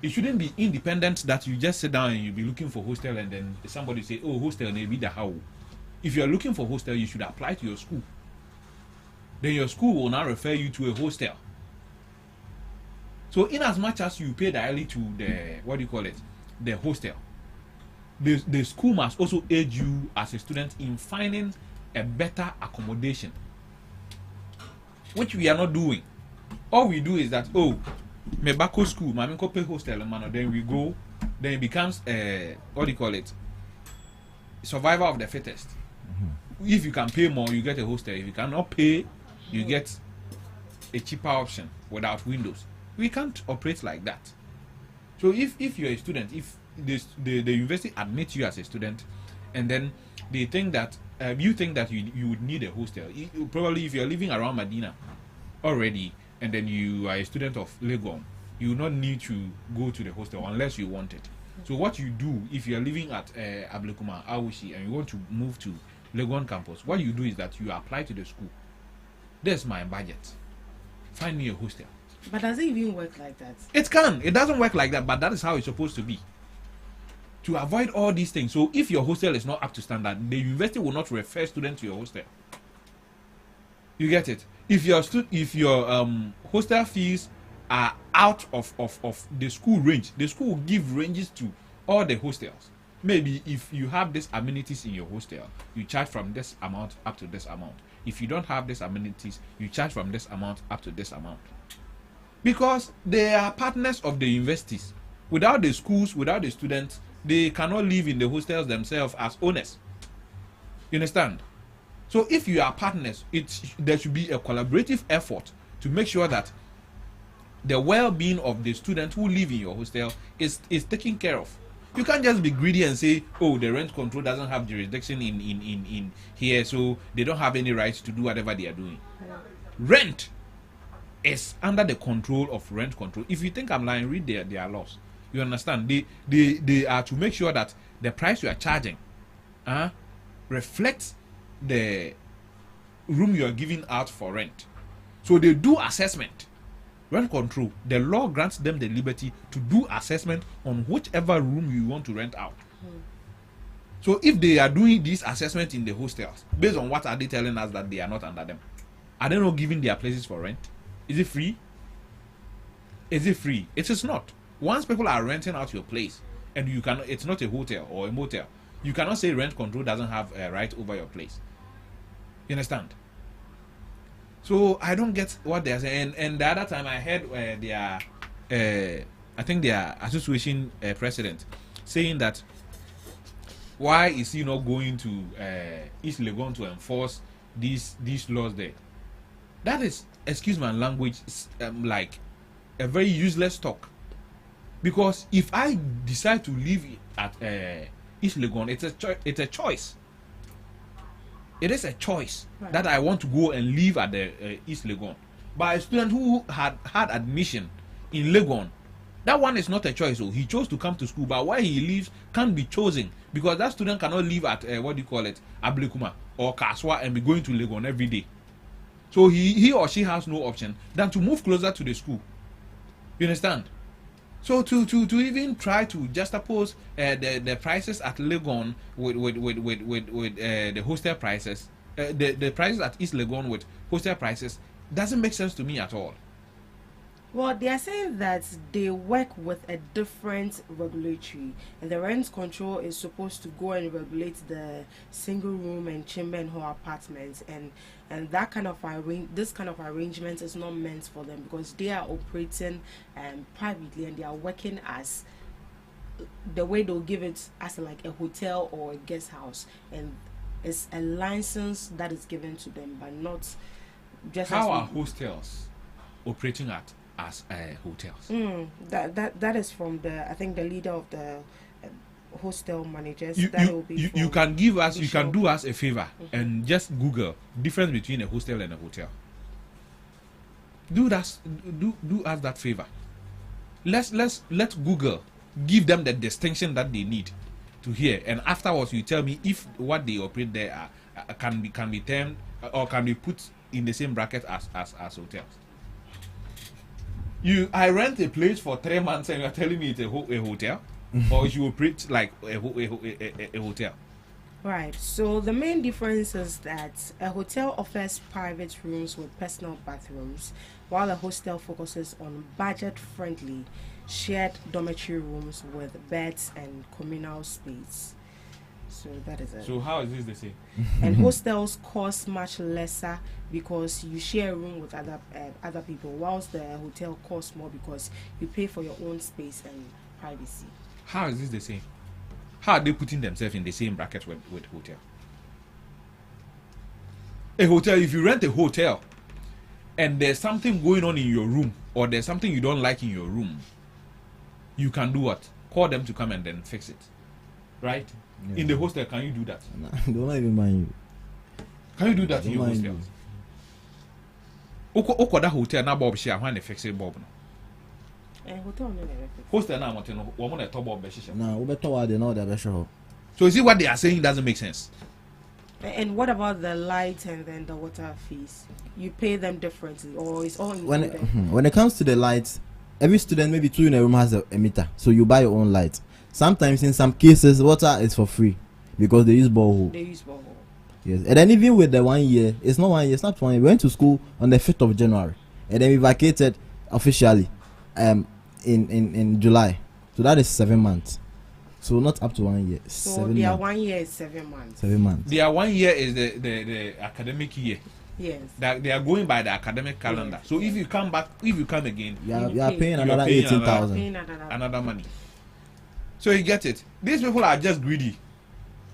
It shouldn't be independent that you just sit down and you be looking for hostel and then somebody say, oh, hostel maybe the how. If you are looking for hostel, you should apply to your school. Then your school will now refer you to a hostel. So in as much as you pay directly to the hostel, the school must also aid you as a student in finding a better accommodation, which we are not doing. All we do is that, oh, me back to school, my go pay hostel, man, then we go, then it becomes what do you call it? Survival of the fittest. If you can pay more, you get a hostel. If you cannot pay, you get a cheaper option without windows. We can't operate like that. So if you're a student, if the university admits you as a student, and then they think that you think that you would need a hostel, probably if you're living around Medina already, and then you are a student of Legon, you will not need to go to the hostel unless you want it. So what you do if you are living at Ablekuma, Awushi, and you want to move to Legon campus, what you do is that you apply to the school. There's my budget. Find me a hostel. But does it even work like that? It can. It doesn't work like that, but that is how it's supposed to be. To avoid all these things. So if your hostel is not up to standard, the university will not refer students to your hostel. You get it? If your hostel fees are out of the school range, the school will give ranges to all the hostels. Maybe if you have these amenities in your hostel, you charge from this amount up to this amount. If you don't have these amenities, you charge from this amount up to this amount. Because they are partners of the universities. Without the schools, without the students, they cannot live in the hostels themselves as owners. You understand? So if you are partners, there should be a collaborative effort to make sure that the well-being of the students who live in your hostel is taken care of. You can't just be greedy and say, oh, the rent control doesn't have jurisdiction in here, so they don't have any rights to do whatever they are doing. Rent is under the control of rent control. If you think I'm lying, read their laws. You understand? They are to make sure that the price you are charging reflects the room you are giving out for rent. So they do assessment. Rent control, the law grants them the liberty to do assessment on whichever room you want to rent out. So if they are doing this assessment in the hostels, based on what are they telling us that they are not under them? Are they not giving their places for rent? Is it free? Is it free? It is not. Once people are renting out your place, and you can, it's not a hotel or a motel, you cannot say rent control doesn't have a right over your place. You understand? So I don't get what they're saying. And the other time I heard I think their association president saying that why is he not going to East Legon to enforce these laws there? That is, excuse my language, like a very useless talk. Because if I decide to live at East Legon, it's a choice. It is a choice that I want to go and live at the East Legon. But a student who had admission in Legon, that one is not a choice. So he chose to come to school, but why he leaves can't be chosen, because that student cannot live at Ablekuma or Kaswa and be going to Legon every day. So he or she has no option than to move closer to the school. You understand? So to even try to juxtapose the prices at Legon with the hostel prices, the prices at East Legon with hostel prices doesn't make sense to me at all. Well, they are saying that they work with a different regulatory, and the rent control is supposed to go and regulate the single room and chamber and hall apartments, and that kind of this kind of arrangement is not meant for them, because they are operating privately, and they are working as the way they'll give it as like a hotel or a guest house, and it's a license that is given to them, but not just. How are hostels operating as hotels? That is from I think the leader of the hostel managers. You can give us, you can do us a favor and just Google difference between a hostel and a hotel. Do us that favor. Let Google give them the distinction that they need to hear, and afterwards you tell me if what they operate there can be termed or can be put in the same bracket as hotels. I rent a place for 3 months and you're telling me it's a hotel? Or you operate like a hotel? Right. So the main difference is that a hotel offers private rooms with personal bathrooms, while a hostel focuses on budget-friendly shared dormitory rooms with beds and communal space. So that is it. So how is this the same? And hostels cost much lesser because you share a room with other people, whilst the hotel costs more because you pay for your own space and privacy. How is this the same? How are they putting themselves in the same bracket with hotel? A hotel, if you rent a hotel and there's something going on in your room or there's something you don't like in your room, you can do what? Call them to come and then fix it. Right? Yeah. In the hostel, can you do that? No, they don't even mind you. Can you do that in your hostel? Oko that hotel na Bob share when they fix it Bob no. Hotel no. Hostel na want to know what to top Bob be share. Nah, we better what they know they be sure. So is it what they are saying doesn't make sense? And what about the light and then the water fees? You pay them differently, or it's all included? When it comes to the lights, every student, maybe 2 in a room, has a meter, so you buy your own light. Sometimes, in some cases, water is for free because they use borehole. Yes, and then even with the 1 year, it's not 1 year, it's not 1 year. We went to school on the 5th of January, and then we vacated officially in July. So that is 7 months. So not up to 1 year. So their 1 year is 7 months. 7 months. Their 1 year is the academic year. Yes. That they are going by the academic calendar. Yes. So if you come back, if you come again, you are paying another 18,000. Another money. So you get it. These people are just greedy.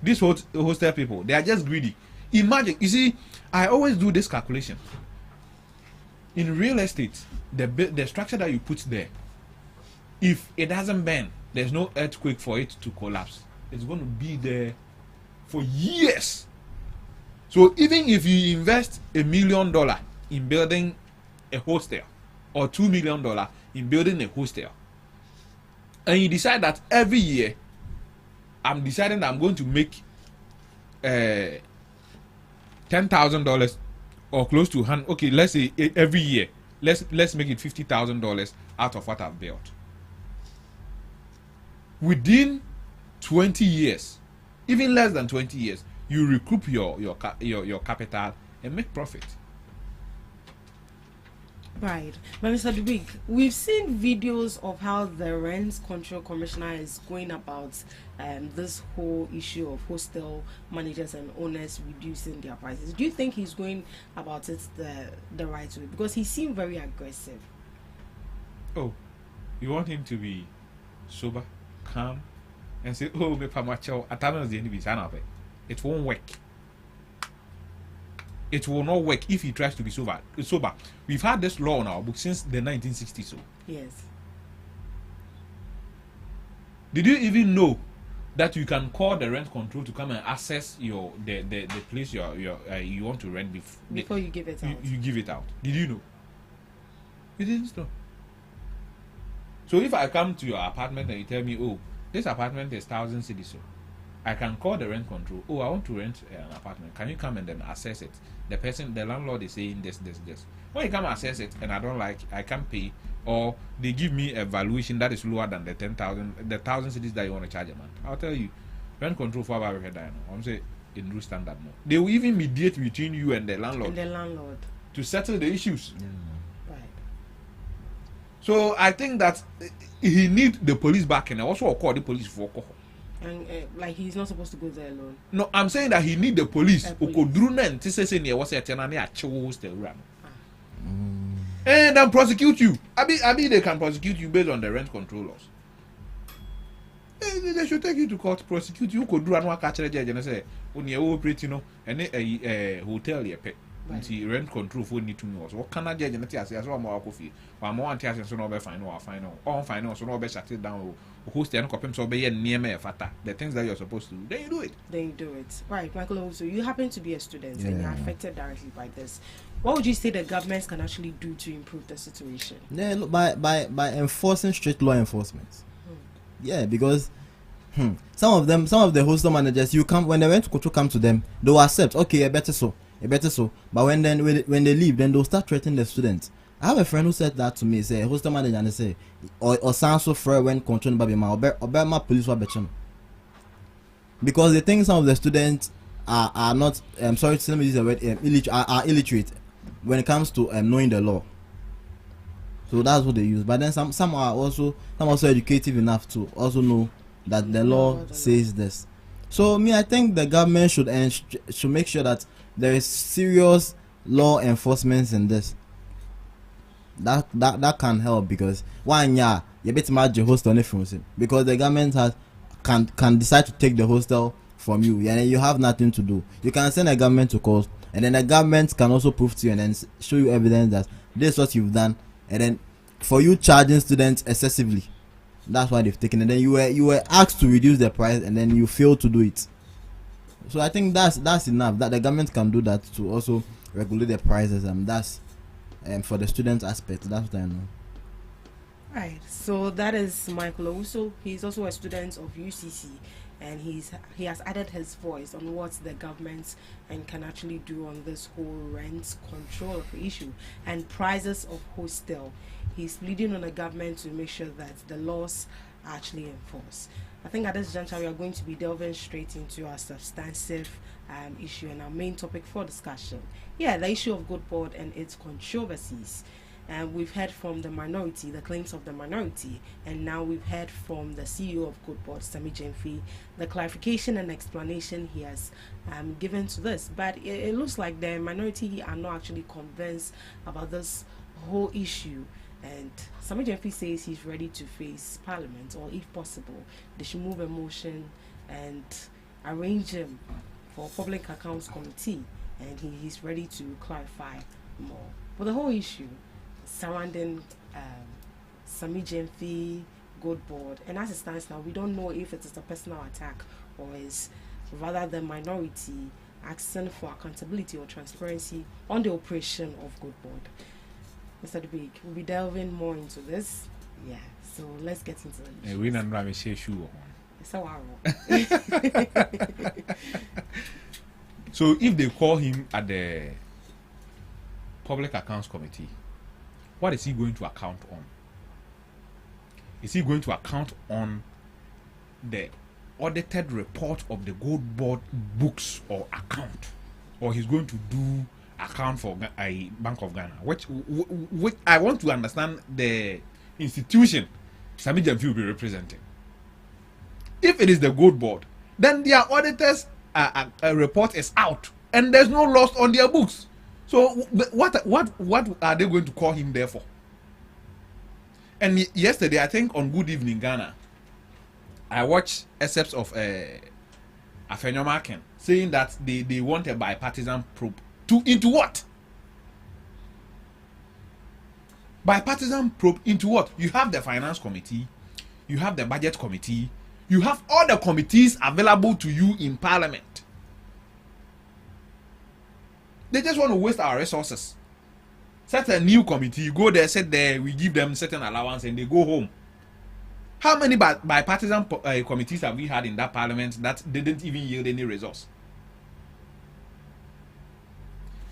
These hostel people, they are just greedy. Imagine, you see, I always do this calculation. In real estate, the structure that you put there, if it doesn't bend, there's no earthquake for it to collapse. It's going to be there for years. So even if you invest $1 million in building a hostel or $2 million in building a hostel, and you decide that every year I'm deciding that I'm going to make $10,000 or close to okay, let's say every year let's make it $50,000 out of what I've built. Within 20 years, even less than 20 years, you recoup your capital and make profit. Right. But Mr. Dubik, we've seen videos of how the Rent Control Commissioner is going about this whole issue of hostel managers and owners reducing their prices. Do you think he's going about it the right way? Because he seemed very aggressive. Oh, you want him to be sober, calm, and say, oh, me pamacho, it won't work. It will not work if he tries to be sober. We've had this law in our book since the 1960s. So. Yes. Did you even know that you can call the rent control to come and assess the place you want to rent before you give it out? You give it out. Did you know? You didn't know. So if I come to your apartment and you tell me, oh, this apartment is 1,000 cedis, so I can call the rent control. Oh, I want to rent an apartment. Can you come and then assess it? The landlord is saying this. When you come and assess it and I don't like, I can't pay, or they give me a valuation that is lower than the 10,000, the 1,000 cities that you want to charge a month. I'll tell you, rent control for our head. I'm saying in rule standard more. They will even mediate between you and the landlord. To settle the issues. Yeah. Right. So I think that he need the police back and also call the police for alcohol. And like he's not supposed to go there alone. No, I'm saying that he need the police. And then prosecute you. I mean they can prosecute you based on the rent control laws. They should take you to court, prosecute you. Could do and catch a judge and say, when you operate, and a hotel you pay. Until rent control for need to know. What can I judge and tell us as well more coffee? While more anti so no be fine or fine or fine so no be shut it down. Host and copy so be near me fata. The things that you're supposed to do, then you do it. Right, Michael. So you happen to be a student and you're affected directly by this. What would you say the governments can actually do to improve the situation? Yeah, look, by enforcing strict law enforcement. Yeah, because some of the hostel managers, when the rent control come to them, they will accept. Okay, better so. But when they leave, then they'll start threatening the students. I have a friend who said that to me. Say hostel manager and they say, or sounds so fair when controlling baby ma my police were betching. Because they think some of the students are not. I'm sorry to use the word are illiterate when it comes to knowing the law. So that's what they use. But then some are also educative enough to also know that the law says this. So me, I think the government should make sure that there is serious law enforcement in this. That can help, because one you better match the hostel because the government can decide to take the hostel from you, and you have nothing to do. You can send a government to court, and then the government can also prove to you and then show you evidence that this is what you've done, and then for you charging students excessively, that's why they've taken it. Then you were asked to reduce the price, and then you failed to do it. So I think that's enough. That the government can do that to also regulate the prices, and that's for the student aspect. That's what I know. Right. So that is Michael Owusu. He's also a student of UCC, and he has added his voice on what the government can actually do on this whole rent control issue and prices of hostel. He's pleading on the government to make sure that the laws are actually enforced. I think at this juncture we are going to be delving straight into our substantive issue and our main topic for discussion. Yeah, the issue of good board and its controversies. And we've heard from the minority, the claims of the minority, and now we've heard from the CEO of Good Board, Sami Gyamfi, the clarification and explanation he has given to this. But it looks like the minority are not actually convinced about this whole issue. And Sami Gyamfi says he's ready to face Parliament, or if possible, they should move a motion and arrange him for Public Accounts Committee, and he's ready to clarify more. For the whole issue surrounding Sami Gyamfi, Good Board, and as it stands now, we don't know if it is a personal attack or is rather the minority asking for accountability or transparency on the operation of Good Board. Mr. Dubig, we'll be delving more into this. Yeah, so let's get into it. We don't have a shoe. So if they call him at the Public Accounts Committee, what is he going to account on? Is he going to account on the audited report of the Gold Board books or account? Or he's going to do account for a Bank of Ghana? Which I want to understand the institution Sami Gyamfi will be representing. If it is the Gold Board, then their auditors report is out and there's no loss on their books. So what are they going to call him there for? And yesterday, I think on Good Evening Ghana, I watched excerpts of Afenyo Maken saying that they want a bipartisan probe. Into what? Bipartisan probe into what? You have the Finance Committee, you have the Budget Committee, you have all the committees available to you in Parliament. They just want to waste our resources. Set a new committee, you go there, sit there, we give them certain allowance and they go home. How many bipartisan committees have we had in that Parliament that didn't even yield any results?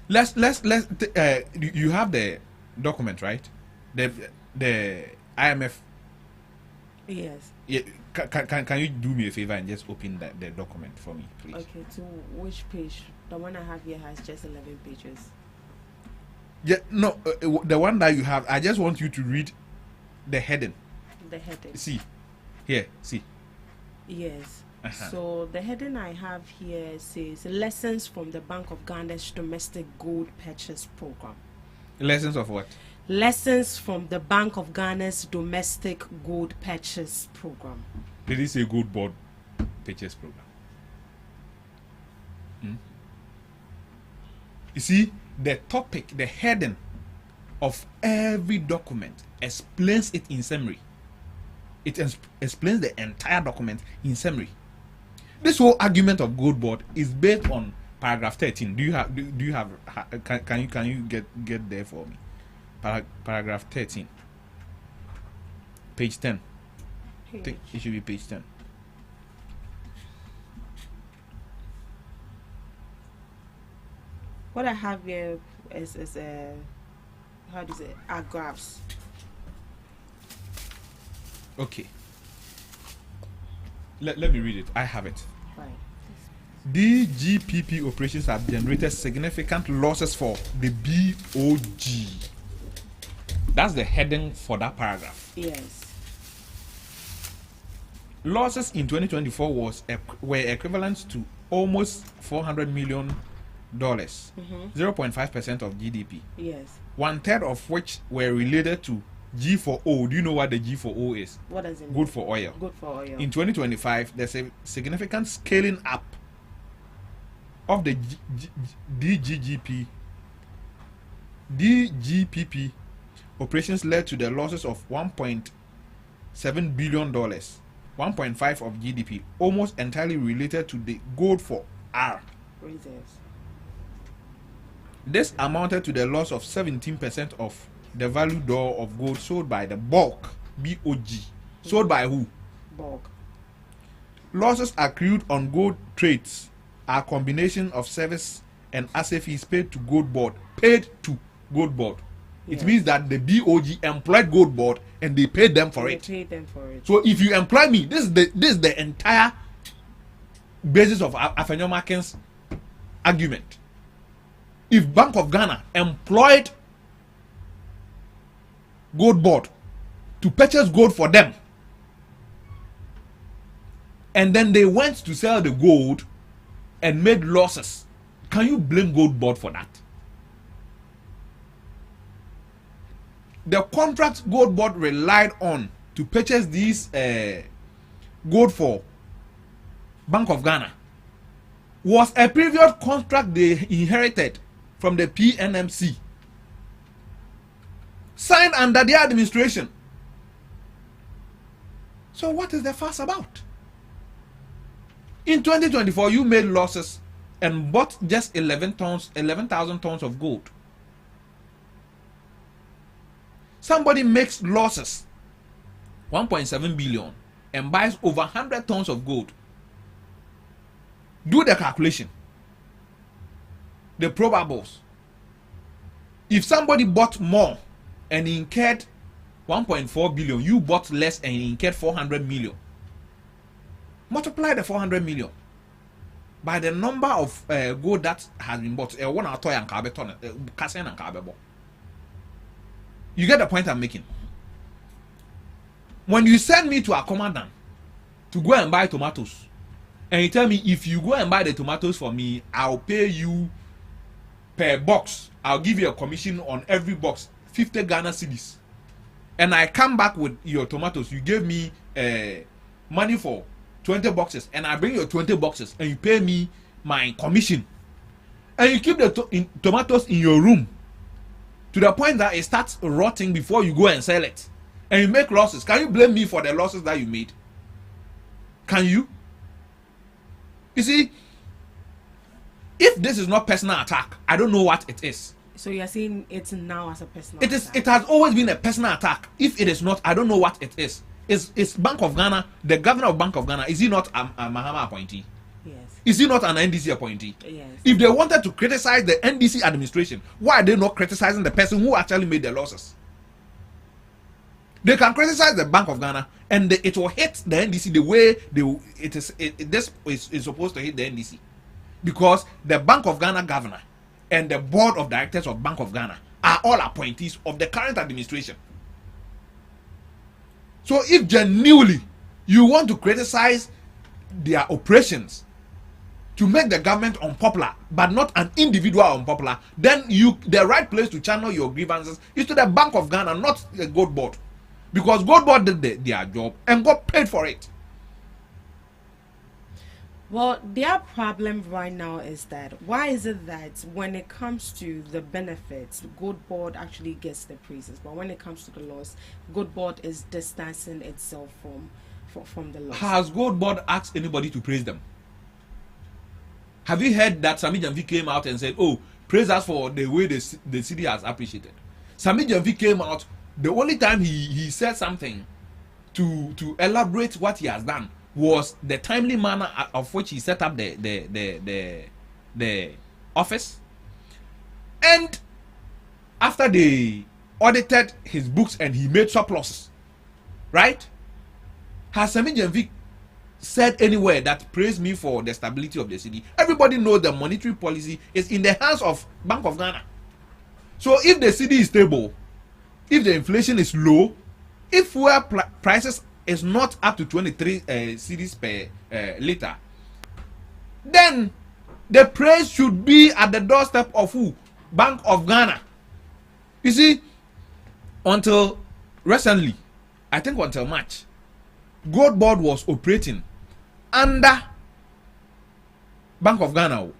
Let's you have the document, right? The IMF. Yes. Yeah. Can you do me a favor and just open the document for me, please? Okay, to which page? The one I have here has just 11 pages. Yeah, no, the one that you have, I just want you to read the heading. The heading. See, here, see. Yes. So the heading I have here says lessons from the Bank of Ghana's domestic gold purchase program. Lessons of what? Lessons from the Bank of Ghana's domestic gold purchase program. Did he say gold board purchase program? You see, the topic, the heading of every document explains it in summary. It explains the entire document in summary. This whole argument of gold board is based on paragraph 13. Do you have can you get there for me? Paragraph 13. Page 10. I think it should be page 10. What I have here is how do you say, graphs. Okay. Let me read it. I have it. Right. DGPP operations have generated significant losses for the BOG. That's the heading for that paragraph. Yes. losses in 2024 were equivalent to almost $400 million, 0.5% of GDP. Yes. 1/3 of which were related to G4O. Do you know what the G4O is? What does it mean? Good for oil. Good for oil. In 2025, there's a significant scaling up of the DGPP operations led to the losses of $1.7 billion, 1.5 of GDP, almost entirely related to the gold for R. Reserves. This amounted to the loss of 17% of the value door of gold sold by the bulk, BOG. Sold by who? Bulk. Losses accrued on gold trades are a combination of service and asset fees paid to Gold Board. It Yes. means that the BOG employed Gold Board and they paid them for it. So if you employ me, this is the entire basis of Afenyomakin's argument. If Bank of Ghana employed Gold Board to purchase gold for them, and then they went to sell the gold and made losses, can you blame Gold Board for that? The contract Gold Board relied on to purchase these gold for Bank of Ghana was a previous contract they inherited from the PNMC, signed under their administration. So what is the fuss about? In 2024, you made losses and bought just 11,000 tons of gold. Somebody makes losses, 1.7 billion, and buys over 100 tons of gold. Do the calculation. The probables. If somebody bought more and incurred 1.4 billion, you bought less and incurred 400 million. Multiply the 400 million by the number of gold that has been bought. You get the point I'm making. When you send me to a commandant to go and buy tomatoes, and you tell me if you go and buy the tomatoes for me, I'll pay you per box. I'll give you a commission on every box, 50 Ghana cedis. And I come back with your tomatoes. You gave me money for 20 boxes, and I bring your 20 boxes, and you pay me my commission. And you keep the tomatoes in your room to the point that it starts rotting before you go and sell it. And you make losses. Can you blame me for the losses that you made? Can you? You see, if this is not personal attack, I don't know what it is. So you're saying it's now as a personal It is. attack? It has always been a personal attack. If it is not, I don't know what it is. Is Bank of Ghana, the governor of Bank of Ghana, is he not a Mahama appointee? Yes. Is he not an NDC appointee? Yes. If they wanted to criticize the NDC administration, why are they not criticizing the person who actually made the losses? They can criticize the Bank of Ghana, and it will hit the NDC the way this is supposed to hit the NDC, because the Bank of Ghana governor and the board of directors of Bank of Ghana are all appointees of the current administration. So if genuinely you want to criticize their operations to make the government unpopular, but not an individual unpopular, then the right place to channel your grievances is to the Bank of Ghana, not the Gold Board. Because Gold Board did their job and got paid for it. Well, their problem right now is that why is it that when it comes to the benefits, Gold Board actually gets the praises, but when it comes to the loss, Gold Board is distancing itself from the loss? Has Gold Board asked anybody to praise them? Have you heard that Sami Jamfi came out and said, "Oh, praise us for the way the city has appreciated"? Sami Jamfi came out. The only time he said something to elaborate what he has done was the timely manner of which he set up the office, and after they audited his books and he made surpluses, right? Has Sami Jamfi said anywhere that praise me for the stability of the city? Everybody knows the monetary policy is in the hands of Bank of Ghana. So if the city is stable, if the inflation is low, if fuel prices is not up to 23 cedis per liter, then the praise should be at the doorstep of who? Bank of Ghana. You see, until recently, I think until March, Gold Board was operating under Bank of Ghana.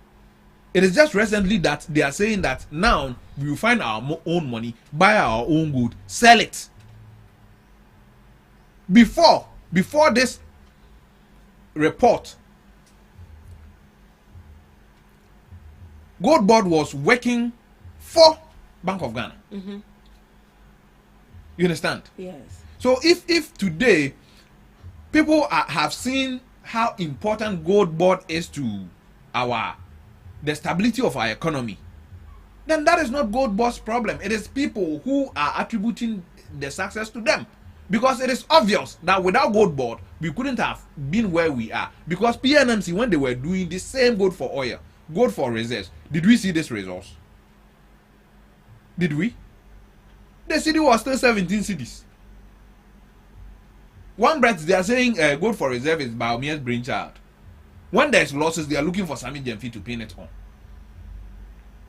It is just recently that they are saying that now we will find our own money, buy our own good, sell it. Before this report, Gold Board was working for Bank of Ghana. Mm-hmm. You understand? Yes. So if today people have seen how important Gold Board is to the stability of our economy, then that is not Gold Board's problem. It is people who are attributing the success to them. Because it is obvious that without Gold Board, we couldn't have been where we are. Because PNMC, when they were doing the same gold for oil, gold for reserves, did we see this resource? Did we? The city was still 17 cities. One breath, they are saying gold for reserve is Baumia's brainchild. When there's losses, they are looking for Sami Jemfi to pin it on.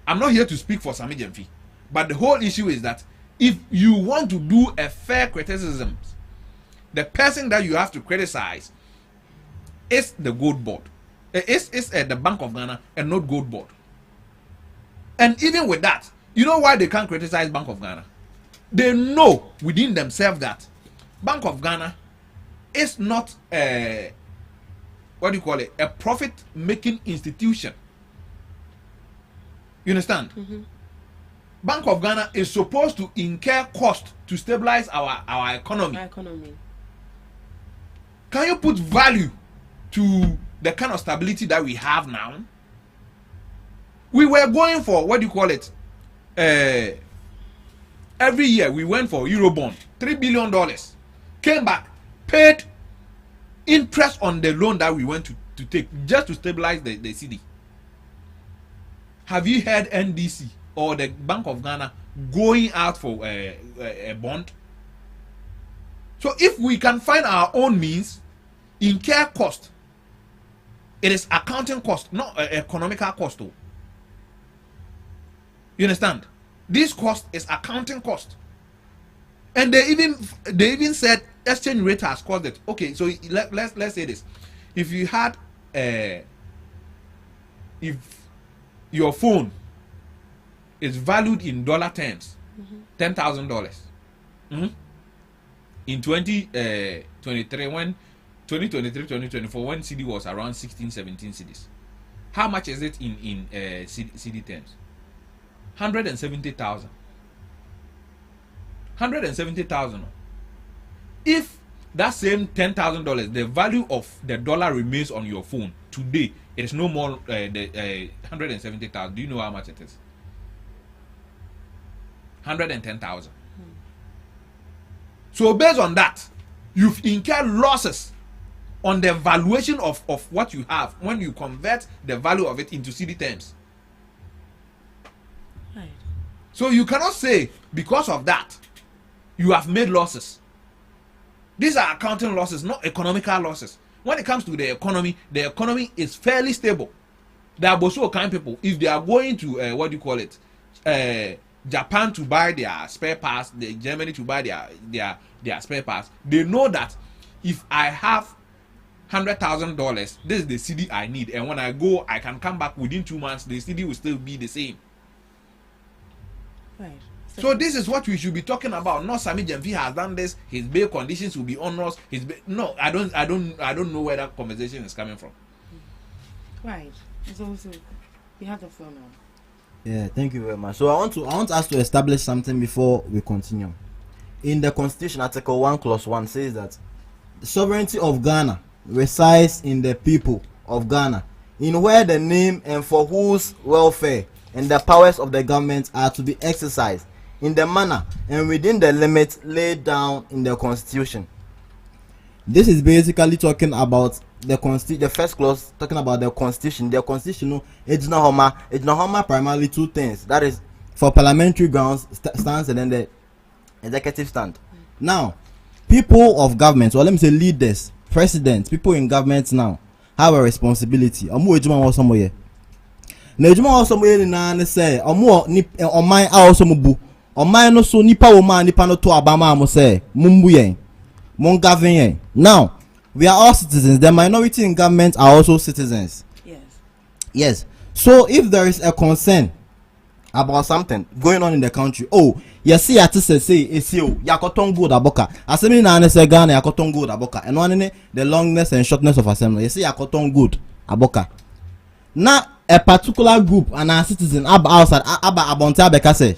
I'm not here to speak for Sami Jemfi, but the whole issue is that if you want to do a fair criticism, the person that you have to criticize is the Gold Board. It's the Bank of Ghana and not Gold Board. And even with that, you know why they can't criticize Bank of Ghana? They know within themselves that Bank of Ghana is not a profit-making institution. You understand? Mm-hmm. Bank of Ghana is supposed to incur cost to stabilize our economy. Can you put value to the kind of stability that we have now? We were going for every year we went for Eurobond, $3 billion, came back, paid interest on the loan that we went to take just to stabilize the city. Have you heard NDC or the Bank of Ghana going out for a bond? So if we can find our own means, incur cost, it is accounting cost, not economical cost. Though. You understand? This cost is accounting cost, and they even said exchange rate has caused it. Okay, so let's say this: if you had if your phone is valued in dollar terms, $10,000. In 2023, when 2024, when CD was around 16, 17 CDs, how much is it in CD terms? 170,000. 170,000. If that same $10,000, the value of the dollar remains on your phone today, it is no more the 170,000. Do you know how much it is? 110,000. So based on that, you've incurred losses on the valuation of what you have when you convert the value of it into CD terms. Right. So you cannot say because of that you have made losses. These are accounting losses, not economical losses. When it comes to the economy is fairly stable. There are also kind people, if they are going to Japan to buy their spare parts, Germany to buy their spare parts, they know that if I have $100,000, this is the CD I need, and when I go, I can come back within 2 months. The CD will still be the same. Right. So this is what we should be talking about. Not Sami Jemfi has done this. His bail conditions will be onerous. No, I don't know where that conversation is coming from. Right. So you have the floor now. Yeah, thank you very much. So I want us to establish something before we continue. In the Constitution, Article 1, Clause 1 says that the sovereignty of Ghana resides in the people of Ghana, in where the name and for whose welfare and the powers of the government are to be exercised in the manner and within the limits laid down in the Constitution. This is basically talking about the first clause talking about the Constitution. The Constitution, it's not primarily two things. That is for parliamentary grounds stance and then the executive stand. Now, people of government, or let me say leaders, presidents, people in government now have a responsibility. Omo ejuma wo somewhere. Na ejuma wo somewhere na ne say omo ni oman a wo somubu. Oman no so nipa wo man nipa no to abama mo say mumbu yen. Mon govern yen. Now, we are all citizens. The minority in government are also citizens. Yes. So if there is a concern about something going on in the country, oh, you see, I say, yakoton good aboka. Assembly na say Ghana yakoton good aboka. And one the longness and shortness of assembly. You see, yakoton good aboka. Now a particular group and a citizen outside abonta beka say,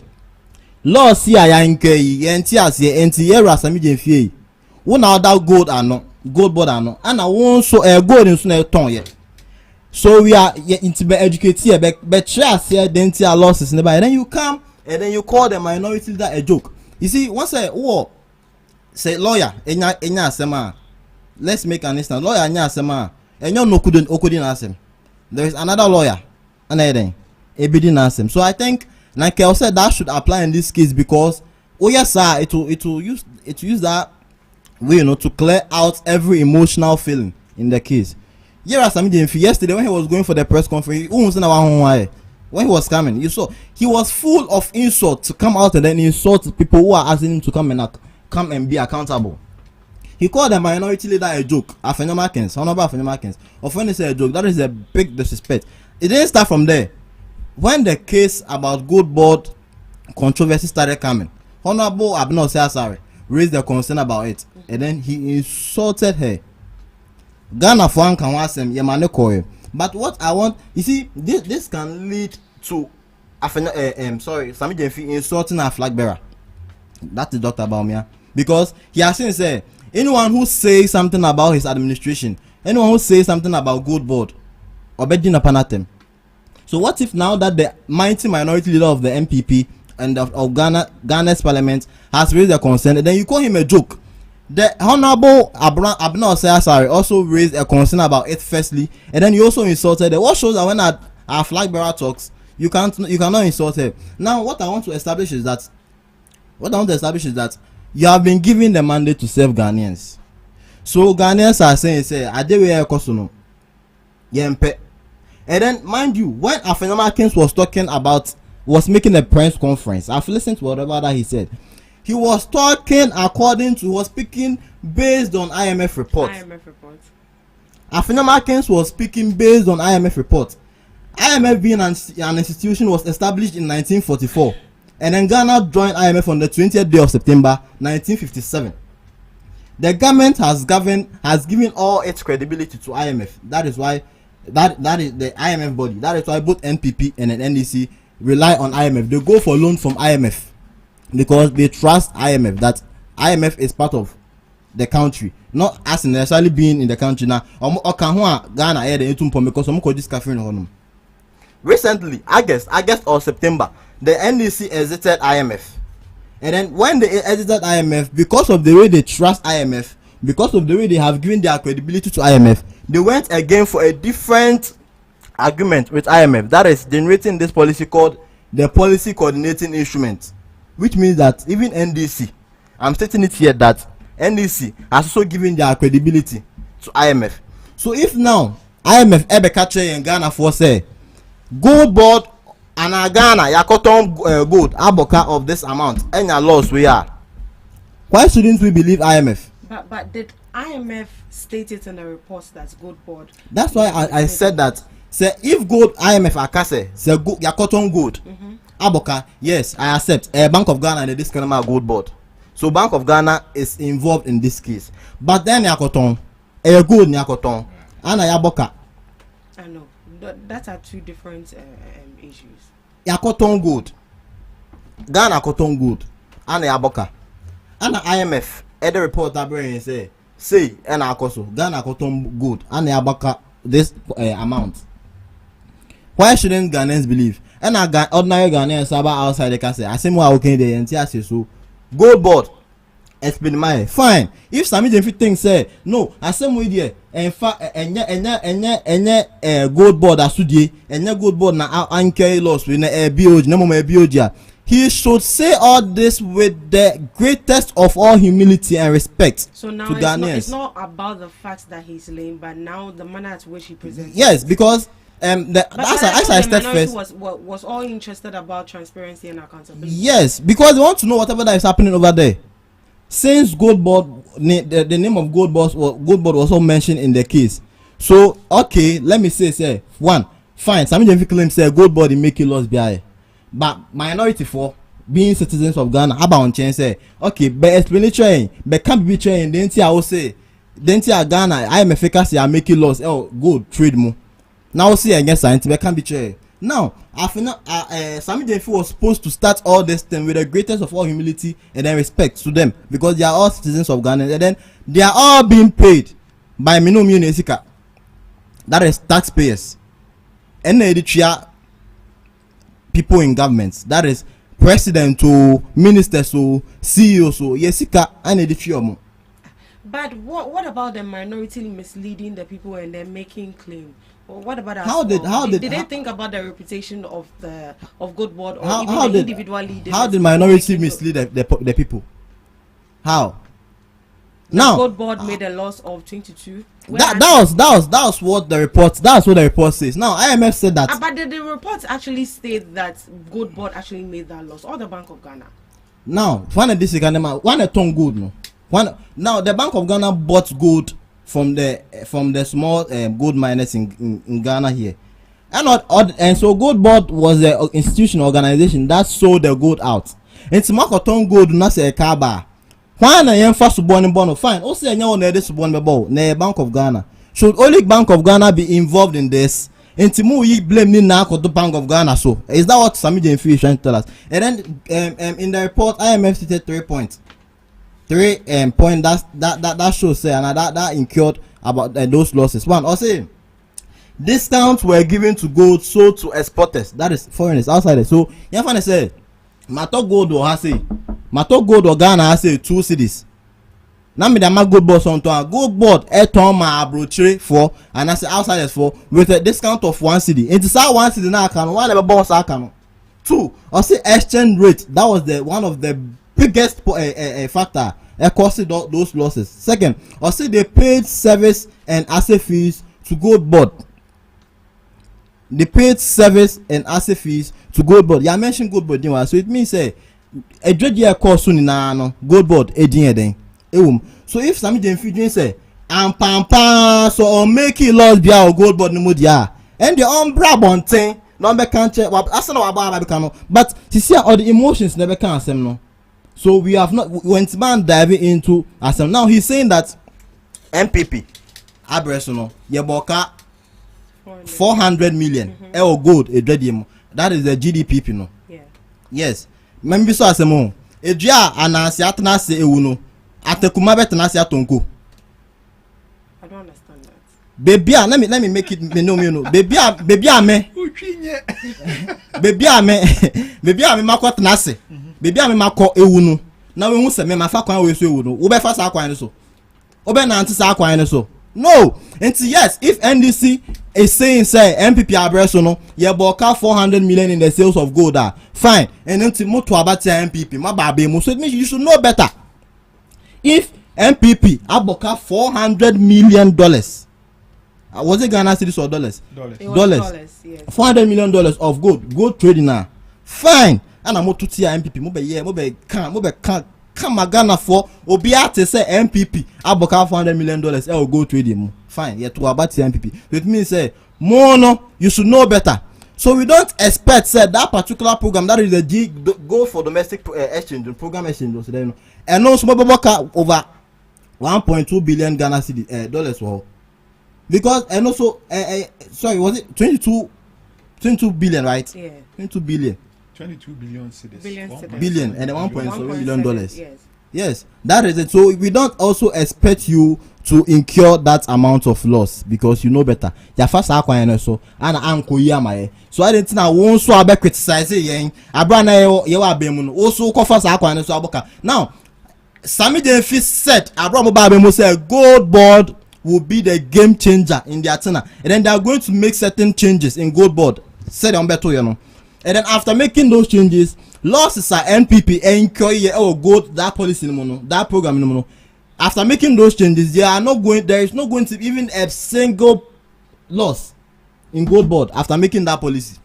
law see ya nke yenti as ye enti era samije fie. One other gold ano, gold board ano. And I want so a gold in so ton ye. So we are into be educated here, but trust here, then our losses in the and then you come and then you call the minority leader a joke. You see, once a war say lawyer, enya sema. Let's make an instance. Lawyer enya sema. Enyo no couldn't ask him. There is another lawyer, and then didn't ask him. So I think, like I said, that should apply in this case because oh yes, sir, it will use that way, to clear out every emotional feeling in the case. Yesterday when he was going for the press conference, when he was coming, you saw he was full of insults to come out and then insult people who are asking him to come and be accountable. He called the minority leader a joke. Honorable Afenyamakins. Of when he said a joke, that is a big disrespect. It didn't start from there. When the case about Gold Board controversy started coming, Honorable Abner Sayasari raised the concern about it, and then he insulted her. Ghana for one can ask him, but what I want, you see, this can lead to Sami Jenfi insulting a flag bearer. That's the Dr. Baumia. Because he has said, anyone who says something about his administration, anyone who says something about Gold Board, obedient upon them. So what if now that the mighty minority leader of the MPP and of Ghana's parliament has raised a concern, and then you call him a joke? The Honorable Abner Sayasari also raised a concern about it firstly, and then you also insulted her. What shows that when our flag bearer talks, you cannot insult her. Now, what I want to establish is that you have been given the mandate to serve Ghanaians. So Ghanaians are saying, Adewe Kosono, Yempe. And then, mind you, when Afenyamakins was making a press conference, I've listened to whatever that he said. He was talking he was speaking based on IMF reports. Afenyamakins was speaking based on IMF reports. IMF being an institution was established in 1944. And then Ghana joined IMF on the 20th day of September 1957. The government has given all its credibility to IMF. That is why that is the IMF body. That is why both NPP and NDC rely on IMF. They go for loan from IMF. Because they trust IMF, that IMF is part of the country, not as necessarily being in the country now. Recently, August or September, the NDC exited IMF, and then when they exited IMF, because of the way they trust IMF, because of the way they have given their credibility to IMF, they went again for a different agreement with IMF that is generating this policy called the Policy Coordinating Instrument. Which means that even NDC, I'm stating it here that NDC has also given their credibility to IMF. So if now IMF ever catch in Ghana for say Gold Board and Ghana yakoton gold aboka of this amount and your loss we are, why shouldn't we believe IMF? But did IMF state it in the reports that Gold Board? That's why I said that. Say if gold IMF akase say yakoton gold. Aboka, yes, I accept. Bank of Ghana and this kind of Gold Board. So Bank of Ghana is involved in this case. But then Yakoton, gold Yakoton, and Yaboka. I know. That are two different issues. Yakoton gold. Ghana Yakoton gold. And Yaboka. And IMF, the report that bring say and Akoso, Ghana Yakoton gold, and Yaboka this amount. Why shouldn't Ghanaians believe? And ordinary Ghanaians outside the castle. I say more okay there and say so. Gold Board, explain my fine. If Sami Jenfi thing say no, I say more there. In fact, Gold Board asudie, Gold Board na anke loss we na BOG, no more BOG. he should say all this with the greatest of all humility and respect. So now to Ghanaians. it's not about the fact that he's lame, but now the manner at which he presents. Yes, because as I said first, was all interested about transparency and accountability. Yes, because they want to know whatever that is happening over there. Since Gold Board, the name of Gold Board was also mentioned in the case. So okay, let me say one, fine. Some of claim say Gold Board making laws behind, but minority for being citizens of Ghana. How about change say okay, but explanation, but can't be trained. Then I will say, then Ghana, I am a fake say are making laws. Oh, good trade more. Now see against science, but can't be trained. Now, after Sami Jenfi was supposed to start all this thing with the greatest of all humility and then respect to them, because they are all citizens of Ghana, and then they are all being paid by Minomi Nesika. That is taxpayers. And the people in governments. That is president to ministers to CEOs to Yesika and the. But what about the minority misleading the people and then making claim? Well, what about did they think about the reputation of Good Board or how even the did, individual leaders? How did minority mislead the people? How? Now Good Board made a loss of 22. That was what the report. That's what the report says. Now IMF said that. But the report actually state that Good Board actually made that loss, or the Bank of Ghana. Now, one a ton gold no. Now the Bank of Ghana bought gold from the small gold miners in Ghana here, and so Gold Board was the institution organization that sold the gold out. It's Makoton gold na say kaba. Why na yen first born fine. Also enya na this born bebo na Bank of Ghana. Should only Bank of Ghana be involved in this? Intimu you blame ni na the Bank of Ghana. So is that what Sami Jenfi is trying to tell us? And then in the report IMF stated 3 points. 3 point that shows say and that incurred about those losses. One, also discounts were given to gold sold to exporters, that is foreigners outside. So you have to say Mato gold or Ghana has say 2 cities. Now me that Gold Board on to Gold Board ma brochure for and I say outsiders for with a discount of 1 city. It is 1 city now can one level boss can 2. I say exchange rate, that was the one of the biggest factor causing those losses. Second, I say they paid service and asset fees to Gold Board. They paid service and asset fees to Gold Board. Yeah, I mentioned Gold Board, so it means say a dread year course soon in Gold Board then. So if Sami Jenfi say and pam so make it loss be our Gold Board no more dia and the brabon thing number can't check what but to see all the emotions never can asem no. So we have not went man diving into asem. Now he's saying that MPP Abresono Yeboka 400 million gold that is the GDP no. Yeah. Yes. Membi so asem edua anansi atena se ewuno atekuma betena se atonko. I don't understand that. Baby, let me make it no. Baby ame. Baby ame makwa tena se. Baby ame makọ ewuno. Na we hu se me mafa kwan we so ewuno. Wo be fa sa kwan so. Wo be na ante sa kwan so. No. And yes, if NDC is saying say MPP Abreso no, ye boka 400 million in the sales of gold, fine. And then to moto about MPP, my baby, so it means you should know better. If MPP aboka $400 million, was it Ghana cedis or dollars? Dollars. Yes. $400 million of gold trading now. Fine. And I'm to see MPP. Mobe can Ghana for Obiate say MPP aboka $400 million. Gold trading. Fine. Yet to about MPP. It means say mono. You should know better. So we don't expect say that particular program that is the go for domestic exchange program exchange. And also boka over 1.2 billion Ghana cedi dollars for because and also sorry was it 22 billion, right? Yeah, 22 billion 22 billion cedis billion and then 1.7 billion dollars. Yes, that is it. So we don't also expect you to incur that amount of loss because you know better. Ya first akwan so and anko yama so I didn't know won so abe criticize yen abra na ye wa abemu no also ko first akwan so aboka. Now Sami Jenfi said Abraham Babemo said Gold Board will be the game changer in their tenure, and then they are going to make certain changes in Gold Board. Said on better, you know. And then after making those changes, losses are NPP encourage or go that policy no that program no. After making those changes, there is not going to be even a single loss in gold board after making that policy.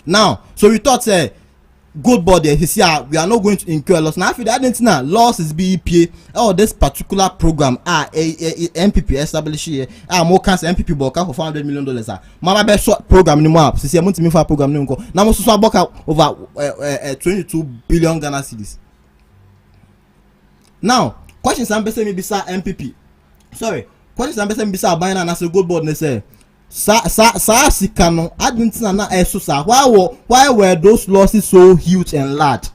Now, so we thought gold board there, we are not going to incur loss. Now, if you didn't know, loss is BEPA or this particular program MPP established here, more cancer MPP book for $400 million. Mama best program anymore. See, I'm going to program anymore. Now, most of book over 22 billion Ghana cedis. Now, questions I'm basing me beside MPP. Sorry, questions I'm basing me beside buying and as a gold board. They say. Sa sikano adintina na esusa why were those losses so huge and large?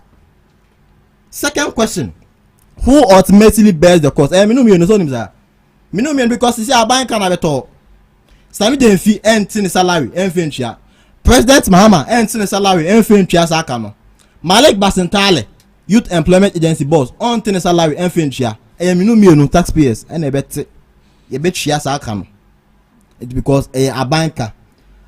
Second question, who ultimately bears the cost? Me no me no so nim za me no me because see aban kan abeto Sami Denfi entin salary enfentua President Mahama entin salary enfentua saka no Malik Basentale Youth Employment Agency boss entin salary enfentua me no me no taxpayers and ebet ye betua saka no. It's because a banker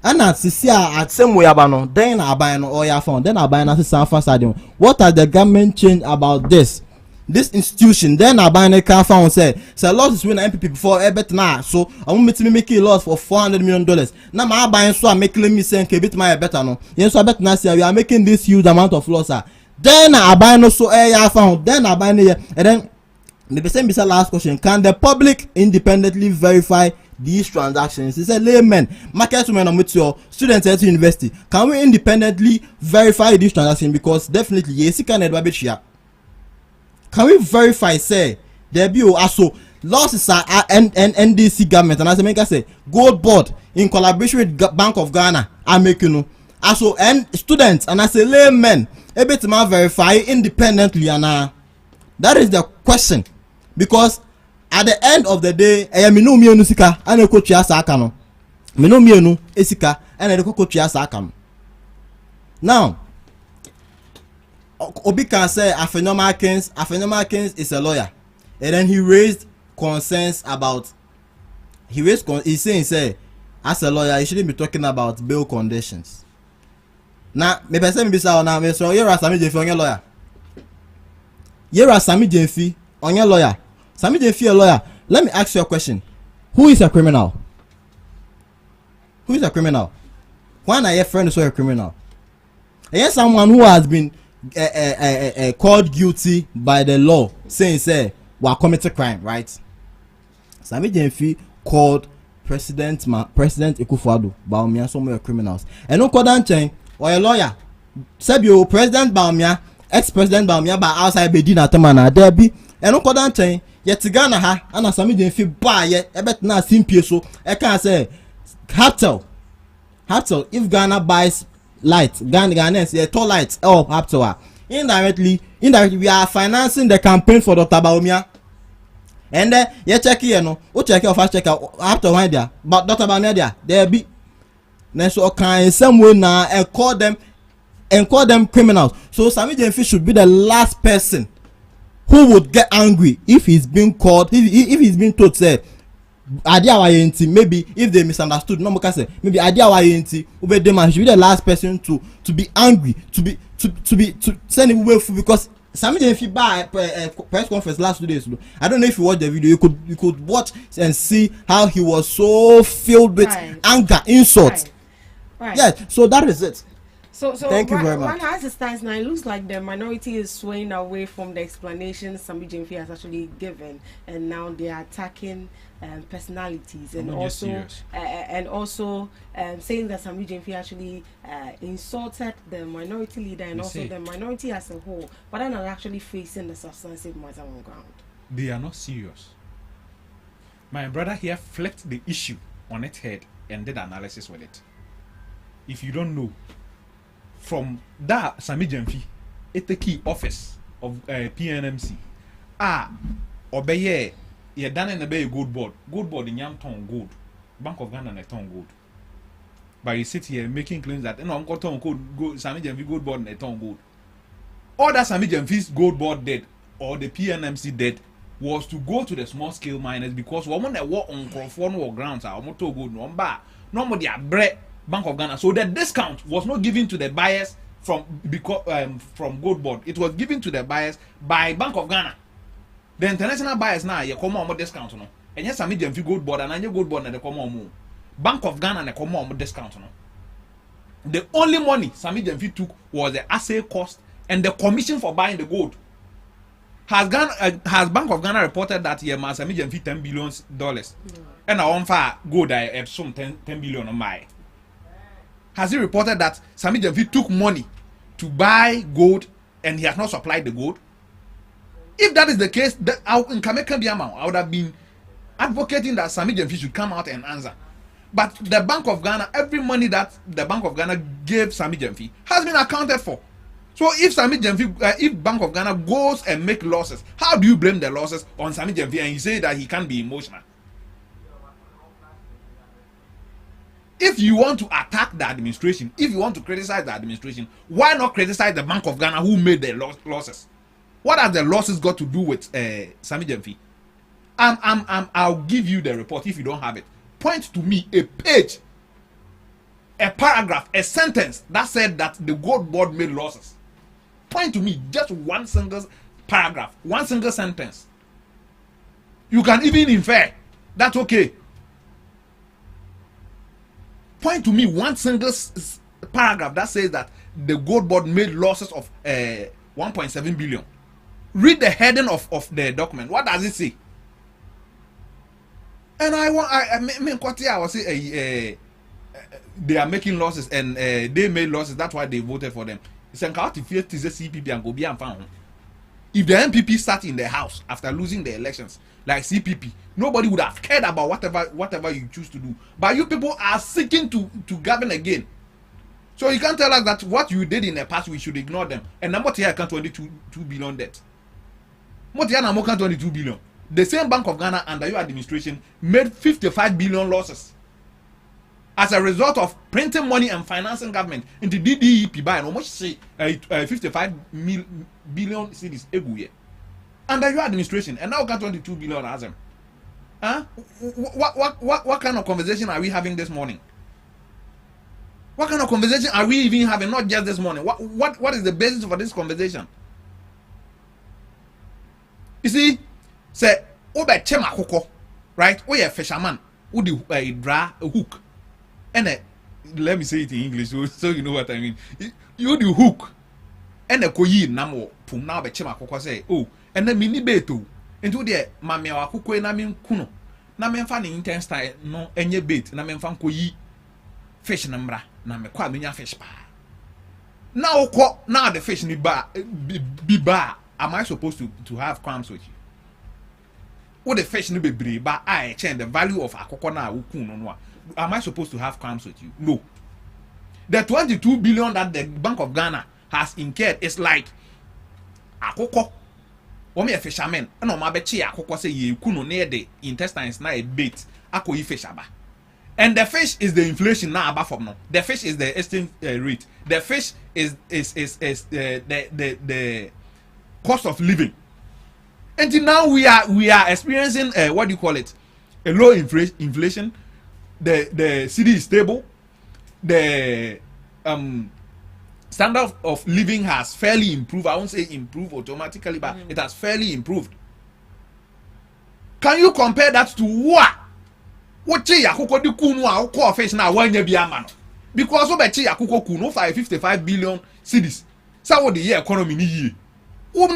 and at same way about then I buy no oil phone then I buy na San Stadium. What has the government changed about this institution? Then I buy a car phone say loss is when MPP before a bet now, so I want me make a loss for $400 million. Now my buying so I make me say bit my better no. Yes, I bet now we are making this huge amount of loss. Then I buy no so a phone then I buy and then maybe same last question, can the public independently verify these transactions? It's a layman, market women with your students at university. Can we independently verify these transactions? Because definitely, yes, can we verify, say, there be also losses are NDC government, and as I say, Gold Board in collaboration with Bank of Ghana are making also and students, and as a layman, a bit more verify independently, and that is the question, because at the end of the day, me no mienu sika and a coach aka no. Me no mienu esika and a coach aka no. Now, Obi can say Afenoma Kings is a lawyer, and then he raised concerns about. He's saying as a lawyer, he shouldn't be talking about bail conditions. Now, maybe say me say now me so you're Sami Jenfi on your lawyer. You're Sami Jenfi on your lawyer. Sami Jenfi a lawyer. Let me ask you a question. Who is a criminal? Who is a criminal? When are your friends who are a criminal? Yes, someone who has been called guilty by the law, saying we are committing crime, right? Sami Jenfi called President Akufo-Addo Bawumia some of criminals. And no call chain or a lawyer. Sebio President Bawumia, ex-President Bawumia by outside Bedina Tamana there be and no call chain. Yet Ghana ha and Sami Jenfi buy yet a bet na simple so I can say Haptel if Ghana buys light Ghanaians a tall lights Haptel indirectly we are financing the campaign for Dr. Bawumia and you check here no o check your fast check Haptel one there but Dr. Bawumia there be then so can some way now and call them criminals. So Sami Jenfi should be the last person who would get angry if he's being called if he's being told say maybe if they misunderstood no more say maybe Ubedema should be the last person to be angry to send him away because Sami Jenfi by press conference last 2 days ago. I don't know if you watched the video, you could watch and see how he was so filled with anger, insults. Right. Yeah, so that is it. So thank you very much. As it stands now, it looks like the minority is swaying away from the explanations Sami Jenfi has actually given, and now they are attacking personalities and also saying that Sami Jenfi actually insulted the minority leader and also the minority as a whole, but are not actually facing the substantive matter on ground. They are not serious. My brother here flipped the issue on its head and did analysis with it. If you don't know, from that Sami Jenfi, it's the key office of PNMC. Obeye, you're done in a bay gold board in Yamton gold, Bank of Ghana and ton gold. But you sit here making claims that no, Uncle Tom gold, Sami Jenfi gold board and a ton gold. All that Sami Jenfi's gold board did or the PNMC did was to go to the small scale miners because woman that work on Crawford or grounds are almost gold no bar, no more their bread. Bank of Ghana. So the discount was not given to the buyers from Gold Board. It was given to the buyers by Bank of Ghana. The international buyers now you come on discount no. And yes, I mean Gold Board and I Gold Board and they come on. Bank of Ghana and they come on discount no. The only money Sami Jemfi took was the assay cost and the commission for buying the gold. Has Bank of Ghana reported that Sami Jemfi $10 billion and I want for gold I some 10 billion on my. Has he reported that Sami Jemfi took money to buy gold and he has not supplied the gold? If that is the case, I would have been advocating that Sami Jemfi should come out and answer. But the Bank of Ghana, every money that the Bank of Ghana gave Sami Jemfi has been accounted for. So if Sami Jemfi, if Bank of Ghana goes and make losses, how do you blame the losses on Sami Jemfi and you say that he can't be emotional? If you want to attack the administration, if you want to criticize the administration, why not criticize the Bank of Ghana who made the losses? What has the losses got to do with Sami Jemfi? I'll give you the report if you don't have it. Point to me a page, a paragraph, a sentence that said that the Gold Board made losses. Point to me just one single paragraph, one single sentence. You can even infer. That's okay. Point to me one single paragraph that says that the Gold Board made losses of 1.7 billion. Read the heading of the document. What does it say? And I was say they are making losses and they made losses. That's why they voted for them. It's an to fear to the CPP and go be and found. If the MPP sat in the house after losing the elections like CPP, nobody would have cared about whatever you choose to do. But you people are seeking to govern again. So you can't tell us that what you did in the past we should ignore them. And number here account 22 billion debt. What here now 22 billion. The same Bank of Ghana under your administration made 55 billion losses as a result of printing money and financing government into DDEP by almost say 55 billion cedis every year under your administration, and now got 22 billion as them. Huh? What kind of conversation are we having this morning? What kind of conversation are we even having? Not just this morning. What is the basis for this conversation? You see. Say, obe chema koko, right? Oh yeah, fisherman, who do draw a hook, and let me say it in English so you know what I mean. You do hook, and a koyi namo pum na be chema koko say oh, and then mini beto into the mamia wa koko na min kuno na men fa ni intense style no enye bait na men fa koyi fish namra na me kwa menya fish pa. Now the fish ni be bar. Am I supposed to have crumbs with you? What the fish no be brave, but I change the value of akoko na ukun no. Am I supposed to have crimes with you? No. The 22 billion that the Bank of Ghana has incurred is like akoko. Omi a fisherman, and on my bechi akoko say ye kuno near the intestines na a bait. Ako yi fish aba. And the fish is the inflation now above from now. The fish is the exchange rate. The fish is the cost of living. Until now we are experiencing what do you call it? A low inflation. The city is stable. The standard of living has fairly improved. I won't say improve automatically, but it has fairly improved. Can you compare that to what? What yakoko di kunu a ko fish na wanya bi ama no? Because obechi yakoko kunu 55 billion cedis. Sa what the year economy ni yie. We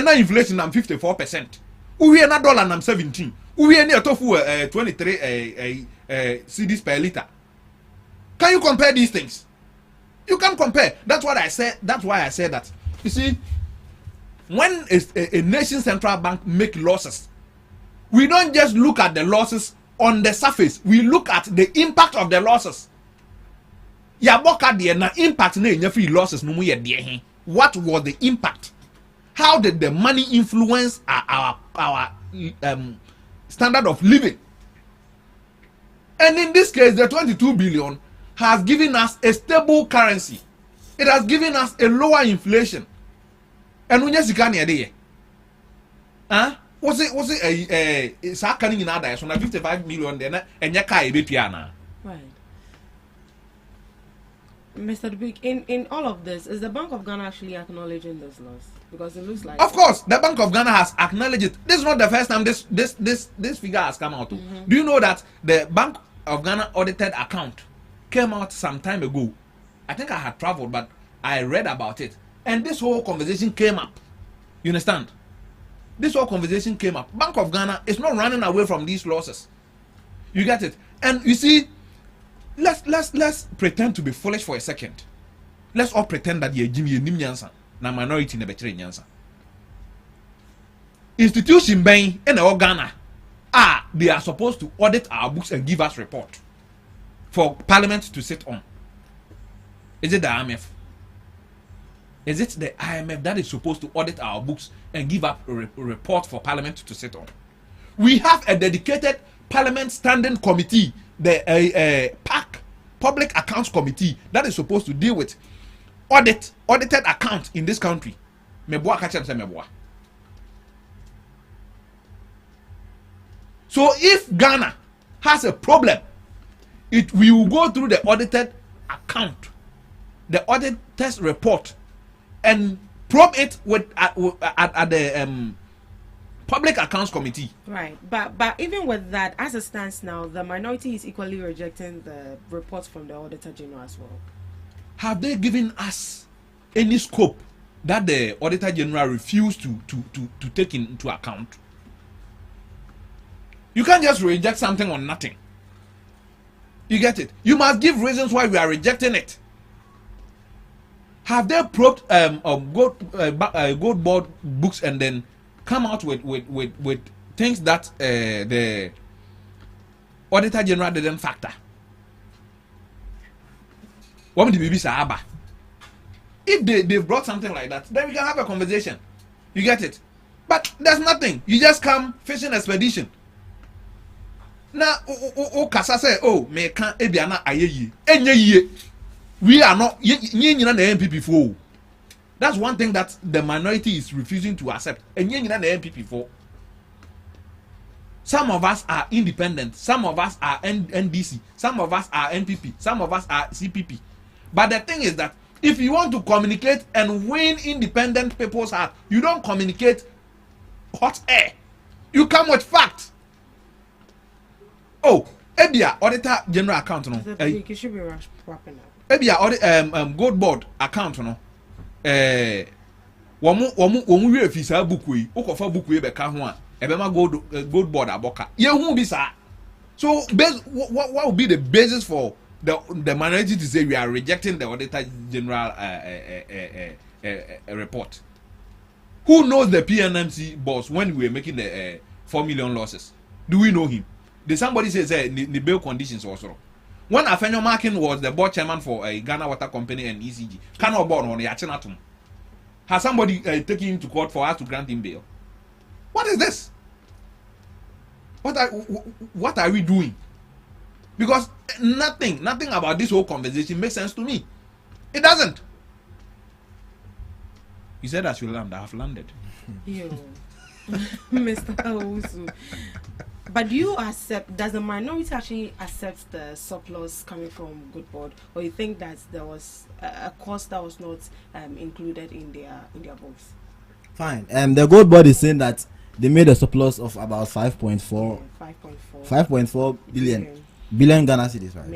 na inflation na 54%. We na dollar na 17. We na tofu 23 cedis per liter. Can you compare these things? You can compare. That's what I said. That's why I said that. You see, when a nation central bank make losses, we don't just look at the losses on the surface. We look at the impact of the losses. Ya boka de na impact na enya free losses no mu ye de. What was the impact? How did the money influence our standard of living? And in this case, the 22 billion has given us a stable currency. It has given us a lower inflation. And when you see can here, huh? Was it a in other so 55 million then and your car be piana? Right. Mr. Dubik, in all of this, is the Bank of Ghana actually acknowledging this loss? Because it looks like. Of course, the Bank of Ghana has acknowledged it. This is not the first time this figure has come out. Do you know that the Bank of Ghana audited account came out some time ago? I think I had traveled, but I read about it, and this whole conversation came up. You understand? This whole conversation came up. Bank of Ghana is not running away from these losses. You get it? And you see, let's pretend to be foolish for a second. Let's all pretend that you're Jimmy Nyansa, na minority in the Betray Nyansa. Institution being in Ghana, they are supposed to audit our books and give us report for Parliament to sit on. Is it the IMF? Is it the IMF that is supposed to audit our books and give up a report for Parliament to sit on? We have a dedicated Parliament Standing Committee, the PAC, Public Accounts Committee, that is supposed to deal with audited accounts in this country. So if Ghana has a problem, we will go through the audited account, the auditor's report, and probe it at the Public Accounts Committee. Right, but even with that, as it stands now, the minority is equally rejecting the reports from the Auditor General as well. Have they given us any scope that the Auditor General refused to take into account? You can't just reject something on nothing. You get it? You must give reasons why we are rejecting it. Have they probed gold board books and then come out with things that the Auditor General didn't factor? If they brought something like that, then we can have a conversation. You get it? But there's nothing. You just come fishing expedition. Now, Kasa say, oh, me can't ebiana ayeyi. Enye we are not the MPP for. That's one thing that the minority is refusing to accept. Enye the MPP for. Some of us are independent, some of us are NDC, some of us are NPP, some of us are CPP. But the thing is that if you want to communicate and win independent people's heart, you don't communicate hot air. You come with facts. Oh, Ebia Auditor General account no. You should be wrapping up. Ebia gold board account no. Womu we fi sa book we. Okofa book we be ka ho a. Ebema gold board aboka. Ye hu bi sa. So what would be the basis for the minority to say we are rejecting the Auditor General report? Who knows the PNMC boss when we were making the 4 million losses? Do we know him? Did somebody say the bail conditions also? When Afenyo Markin was the board chairman for Ghana Water Company and ECG, cannot board on the Achinatum. Has somebody taken him to court for us to grant him bail? What is this? What are we doing? Because nothing about this whole conversation makes sense to me. It doesn't. You said I should land. I have landed. Yo, Mr. Owusu. But do you accept? Does the minority actually accept the surplus coming from Good Board, or you think that there was a cost that was not included in their books? Fine. The Good Board is saying that they made a surplus of about 5.4 billion Ghana cedis, right?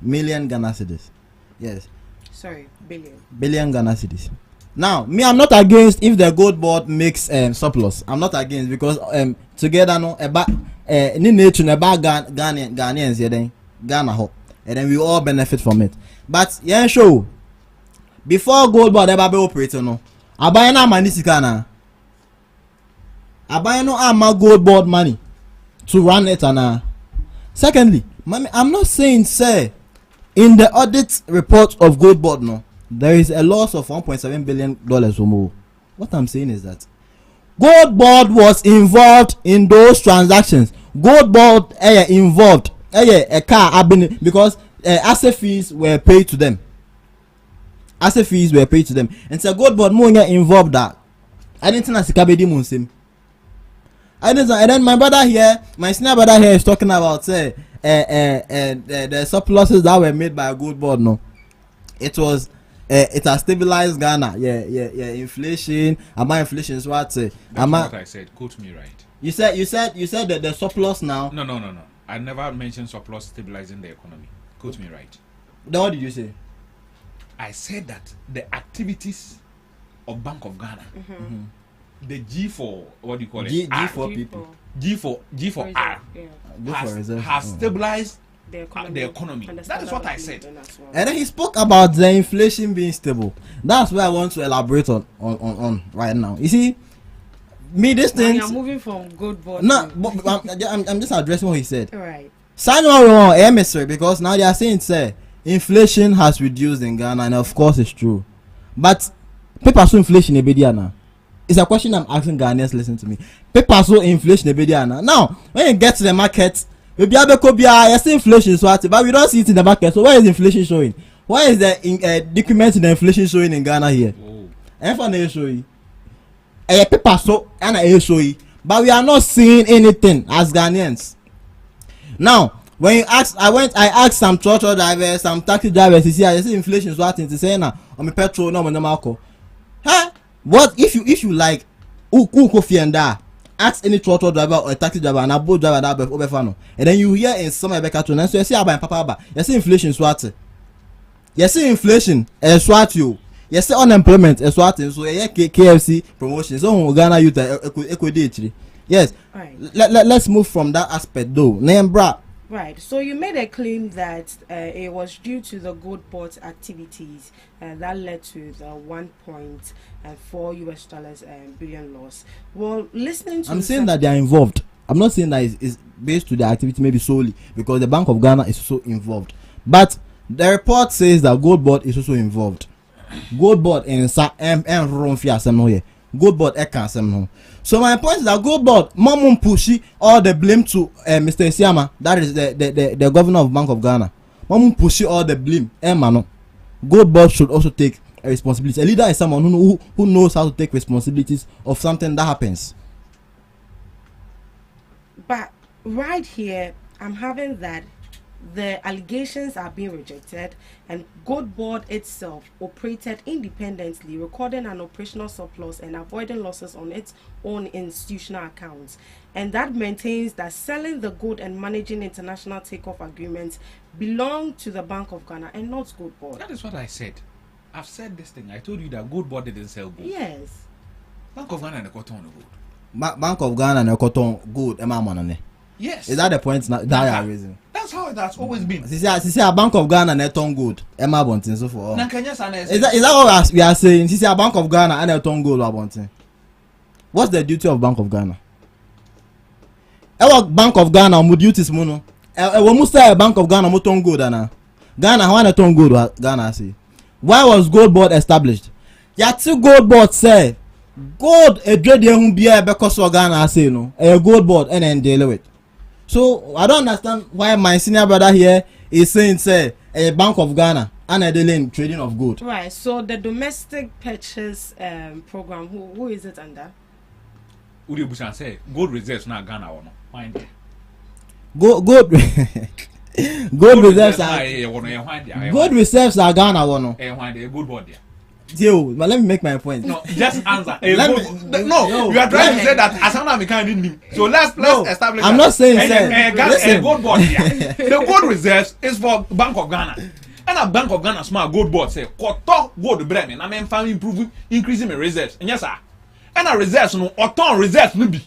Million Ghana cedis. Yes. Sorry, billion Ghana cedis. Now, me, I'm not against if the Gold Board makes surplus. I'm not against, because together no ni nature Ghanaians then Ghana ho, and then we all benefit from it. But yeah, show before Gold Board ever be operating no, abaye na money sikana. Abaye no ama Gold Board money to run it and secondly, I'm not saying say in the audit report of Gold Board no, there is a loss of $1.7 billion or more. What I'm saying is that Gold Board was involved in those transactions. Gold Board involved a car because asset fees were paid to them. And so Gold Board more involved that. I didn't know Sikabedi Munsim. And then my brother here, my senior brother here is talking about the surpluses that were made by Gold Board no. it was it has stabilized Ghana. Yeah. Inflation. Inflation is what? That's what I said. Quote me right. You said that the surplus now. No. I never mentioned surplus stabilizing the economy. Quote me right. Then what did you say? I said that the activities of Bank of Ghana, the G for what do you call it? G for people. G for R has stabilized the economy. That is what I said. And then he spoke about the inflation being stable. That's where I want to elaborate on right now. You see, me this thing. You're moving from good board. No, but I'm just addressing what he said. Right. Sign on emissary because now they are saying say inflation has reduced in Ghana, and of course it's true. But people so inflation now. It's a question I'm asking Ghanaians. Listen to me. People so inflation now. When you get to the market, maybe I see inflation but we don't see it in the market. So where is inflation showing? Why is the decrement in the inflation showing in Ghana here? And for the showing, people so and I show but we are not seeing anything as Ghanaians. Now, when you ask, I asked some truck drivers, some taxi drivers. You see, I see inflation so to say now on my petrol, no, on alcohol. Huh? What if you like? Who coffee and that? Ask any truck driver or a taxi driver and a boat driver that over and then you hear in some Rebecca tone. So you see about Papa, you see inflation swat. You see inflation swat you. You see unemployment swat. So you KFC promotions. So Ghana youth equity. Yes. Right. Let's move from that aspect though. Name bra. Right. So you made a claim that it was due to the gold port activities that led to the $1.4 billion loss. Well, listening to I'm saying that they are involved. I'm not saying that it's based to the activity maybe solely because the Bank of Ghana is also involved. But the report says that gold board is also involved. Gold board and gold board no. So my point is that gold board mom pushy all the blame to Mr. Isiama, that is the governor of Bank of Ghana. Mom pushy all the blame. Mano. Gold board should also take a responsibility. A leader is someone who knows how to take responsibilities of something that happens. But right here, I'm having that the allegations are being rejected and gold board itself operated independently, recording an operational surplus and avoiding losses on its own institutional accounts, and that maintains that selling the gold and managing international takeoff agreements belong to the Bank of Ghana and not gold board. That is what I said. I've said this thing. I told you that gold board didn't sell gold. Yes. Bank of Ghana and the cotton gold. Bank of Ghana and the cotton gold. Yes. Is that the point that you are raising? That's how it has always been. See, a Bank of Ghana and a ton gold. Emma Bontin, so for all. Is that what we are saying? See, a Bank of Ghana and a ton gold. What's the duty of Bank of Ghana? Our Bank of Ghana mu duties mono. We must say a Bank of Ghana mu ton gold ana. Ghana how a ton gold Ghana say. Why was gold board established? Yati gold board say gold a dread yehun biya because of Ghana say no. A gold board and then deal with. So I don't understand why my senior brother here is saying say a Bank of Ghana and a dealing trading of gold. Right. So the domestic purchase program, who is it under? Uri Bushan say gold reserves now Ghana or no? Find it. Gold reserves are gold reserves are Ghana or no? Good board there. Yo, but let me make my point. No, just answer. No, you are trying to say that Asana Mikan didn't. So let's establish. I'm not saying a gold board here. The gold reserves is for Bank of Ghana. And a Bank of Ghana small gold board say, "Koto gold bremen." I mean, found improving, increasing my reserves. And yes, sir. And a reserves no, or ton reserves no be.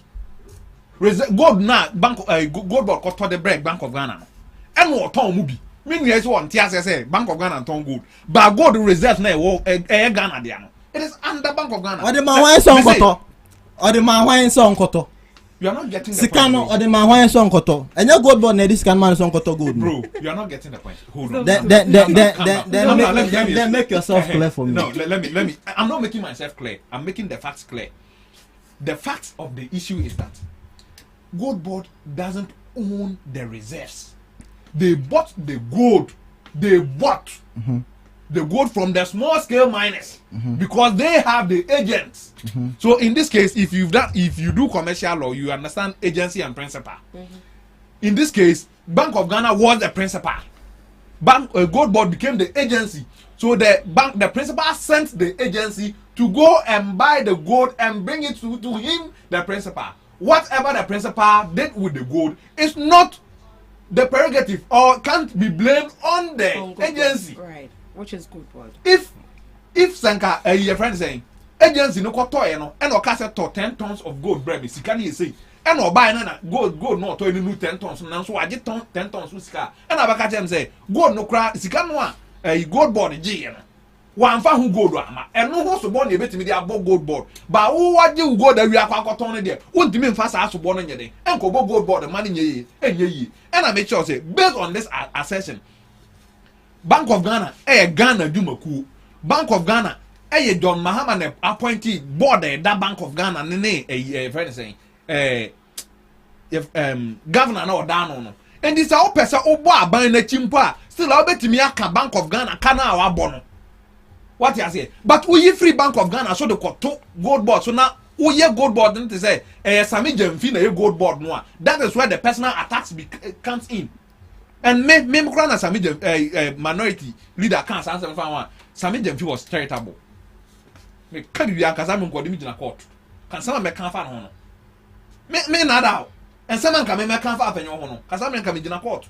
Gold na Bank gold board koto the break Bank of Ghana. And more ton mubi. Meaning yes one say Bank of Ghana and ton gold. But gold reserves na Ghana there. It is under Bank of Ghana. Or the man why son koto. Or the man why son koto. You are not getting the Sikano point. Or the man why son koto. And your gold board na this can man son koto gold. Bro, you are not getting the point. Hold on. Then make yourself clear for me. No, let me. I'm not making myself clear. I'm making the facts clear. The facts of the issue is that gold board doesn't own the reserves. They bought the gold. They bought the gold from the small scale miners because they have the agents. So in this case, if you do commercial law, you understand agency and principal. In this case, Bank of Ghana was the principal, Gold Board became the agency. So the principal sent the agency to go and buy the gold and bring it to him, the principal. Whatever the principal did with the gold is not the prerogative or can't be blamed on the agency. Right, which is good word. If Sanka, your friend saying, agency no kotoy no, and okase to 10 tons of gold bread, sikani say, and or buy na gold no to any 10 tons, now so I get 10 tons with sika, and I them say, gold no cry, sikano a gold board G. One fa who gold ama, and no horse born a bit me the gold board, but who what you go that we are quite there, won't you mean fast as born in your day, and go gold board the money ye, and I make sure say, based on this assertion, Bank of Ghana, Ghana Dumaku. Bank of Ghana, John Mahama appointed board that Bank of Ghana, a friend saying, governor no down on. And this our person oba buying the chimpa, still I'll bet me a Bank of Ghana, Kana our bono. What you say? But we free Bank of Ghana, so the to gold board. So now we gold board, then to say, Sami Jemfina, gold board no. That is where the personal attacks comes in. And me Krana Sami minority leader can't answer one. Sami Jemfi was charitable. Me can't be a Kazam Kodimit in a court. Can someone make comfort honor? Me not out. And someone can make comfort in your honor. Kazam can be in a court.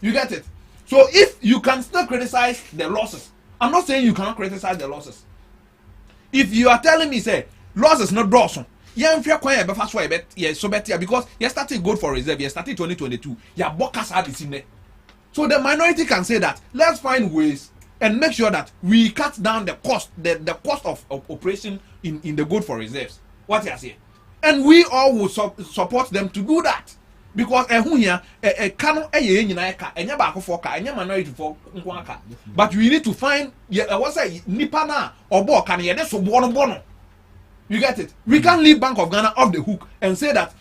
You get it? So if you can still criticize the losses, I'm not saying you cannot criticize the losses. If you are telling me, say, losses not Dawson. Yeah, if you're quiet, but fast way, yeah, so better because you started gold for reserve, you started 2022, your bokas are in there. So the minority can say that let's find ways and make sure that we cut down the cost, the cost of operation in the gold for reserves. What you say? And we all will support them to do that. Because who here cano minority for but we need to find what's say nipana or bo can ye so bono. You get it? We can't leave Bank of Ghana off the hook and say that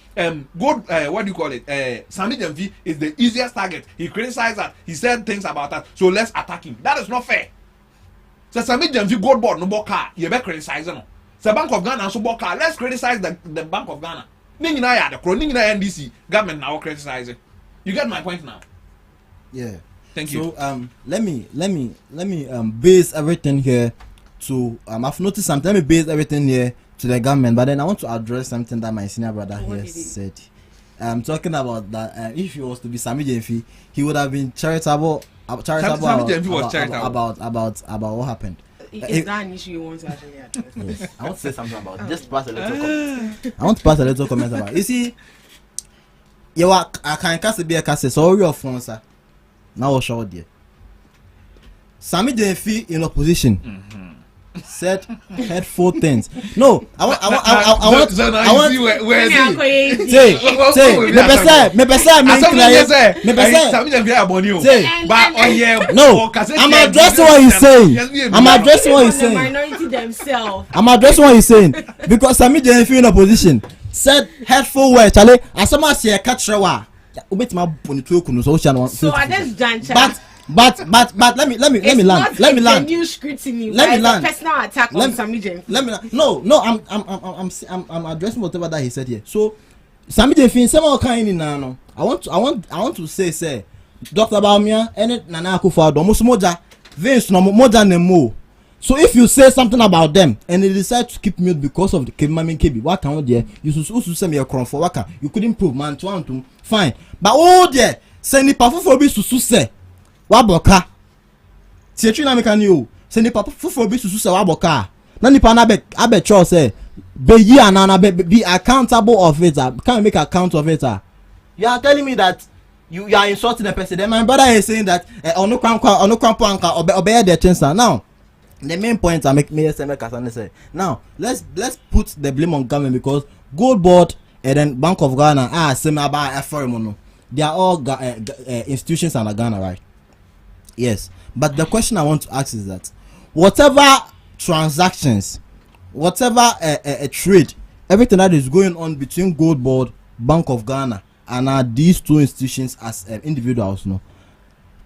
gold what do you call it? Sami Jemfi is the easiest target. He criticized that, he said things about that, so let's attack him. That is not fair. So Sami Jemfi gold board no more car, you better criticize no. So Bank of Ghana so more car, let's criticize the Bank of Ghana. Ningina ya the Ningina NDC government now criticizing. You get my point now? Yeah. Thank you. So let me base everything here to I've noticed something. Let me base everything here to the government, but then I want to address something that my senior brother here said. I'm talking about that if he was to be Sami Jemfi, he would have been charitable. Sami Jemfi was charitable about what happened. Is that an issue you want to actually address? Yes. I want to say something about it. Just pass a little comment. I want to pass a little comment about it. You see, I can't cast a beer cast, so your phone, sir. Now I'll show you. Sami Jemfi in opposition said hurtful things. No, I want I'm addressing what he's saying. The minority themselves. I'm addressing what he's saying because Sami Jemfi in opposition said hurtful words. Charlie, as someone say a catch rawa. So at this juncture. But let me land. Let me land. New scrutiny. Let me land. Personal attack on Sami Jemfi. Let me land. No. I'm addressing whatever that he said here. So Sami Jemfi, someone kind in now. I want to say, Dr. Baumia, and Nana Akufo-Addo, almost moja, Vince no moja nemo. So if you say something about them and they decide to keep mute because of the Kemami Kebi, what can you do? You should send me a crown for waka. You couldn't prove man to fine. But oh dear, send the papa for be to say. Waboka tietwi na meka ni o se nipa fufo bi susu se waboka na nipa na abe cho say be yi anana be accountable of it. Can make account of it. You are telling me that you are insulting the person. Then my brother is saying that ono kwanka obey the chance. Now the main point I make me say now let's put the blame on government because Gold Board and then Bank of Ghana same about FRM. They are all institutions under Ghana, right? Yes, but the question I want to ask is that whatever transactions, whatever a trade, everything that is going on between Gold Board, Bank of Ghana, and these two institutions as individuals,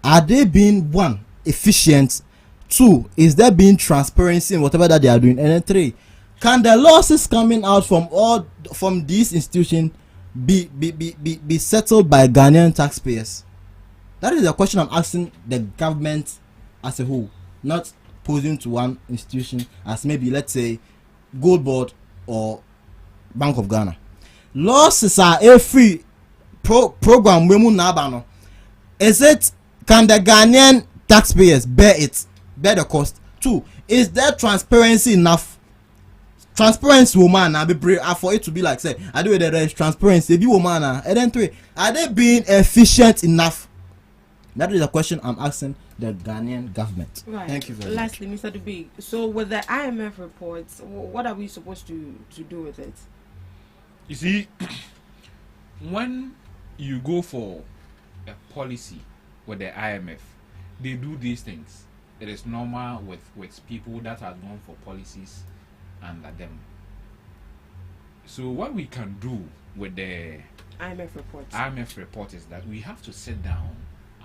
are they being one efficient? Two, is there being transparency in whatever that they are doing? And then three, can the losses coming out from these institutions be settled by Ghanaian taxpayers? That is the question I'm asking the government as a whole, not posing to one institution as maybe, let's say, Gold Board or Bank of Ghana. Losses are a free program. Is it, can the Ghanaian taxpayers bear the cost? 2, is there transparency enough? Transparency woman for it to be like say I do there is transparency be woman and then 3, are they being efficient enough? That is a question I'm asking the Ghanaian government. Right. Thank you very much. Lastly, Mr. Dubé, so with the IMF reports, what are we supposed to do with it? You see, when you go for a policy with the IMF, they do these things. It is normal with people that have gone for policies under them. So what we can do with the IMF report is that we have to sit down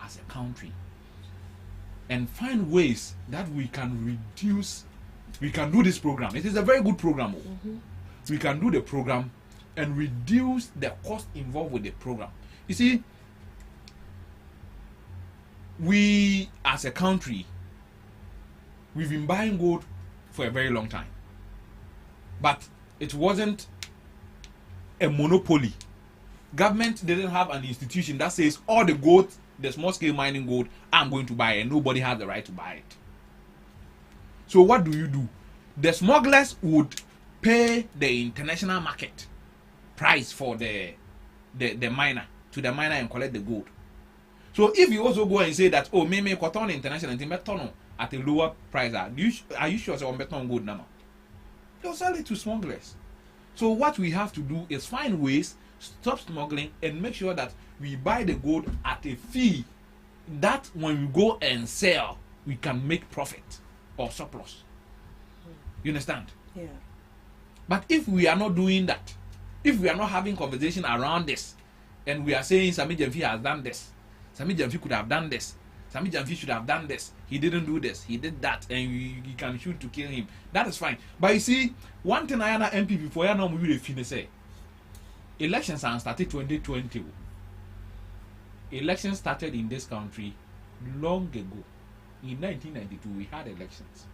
as a country and find ways that we can reduce. We can do this program. It is a very good program. We can do the program and reduce the cost involved with the program. You see, we as a country, we've been buying gold for a very long time, but it wasn't a monopoly. Government didn't have an institution that says all the gold, the small scale mining gold, I'm going to buy, and nobody has the right to buy it. So what do? The smugglers would pay the international market price for the miner to the miner and collect the gold. So if you also go and say that, oh, me cotton international and at a lower price, are you sure it's on beton gold now? They'll sell it to smugglers. So what we have to do is find ways, stop smuggling, and make sure that we buy the gold at a fee that when we go and sell, we can make profit or surplus. You understand? Yeah. But if we are not doing that, if we are not having conversation around this, and we are saying Sami Jamfi has done this, Sami Jamfi could have done this, Sami Jamfi should have done this, he didn't do this, he did that, and you can shoot to kill him, that is fine. But you see, one thing I am MP before I know we will finish. Elections are started 2020. Elections started in this country long ago. In 1992 we had elections.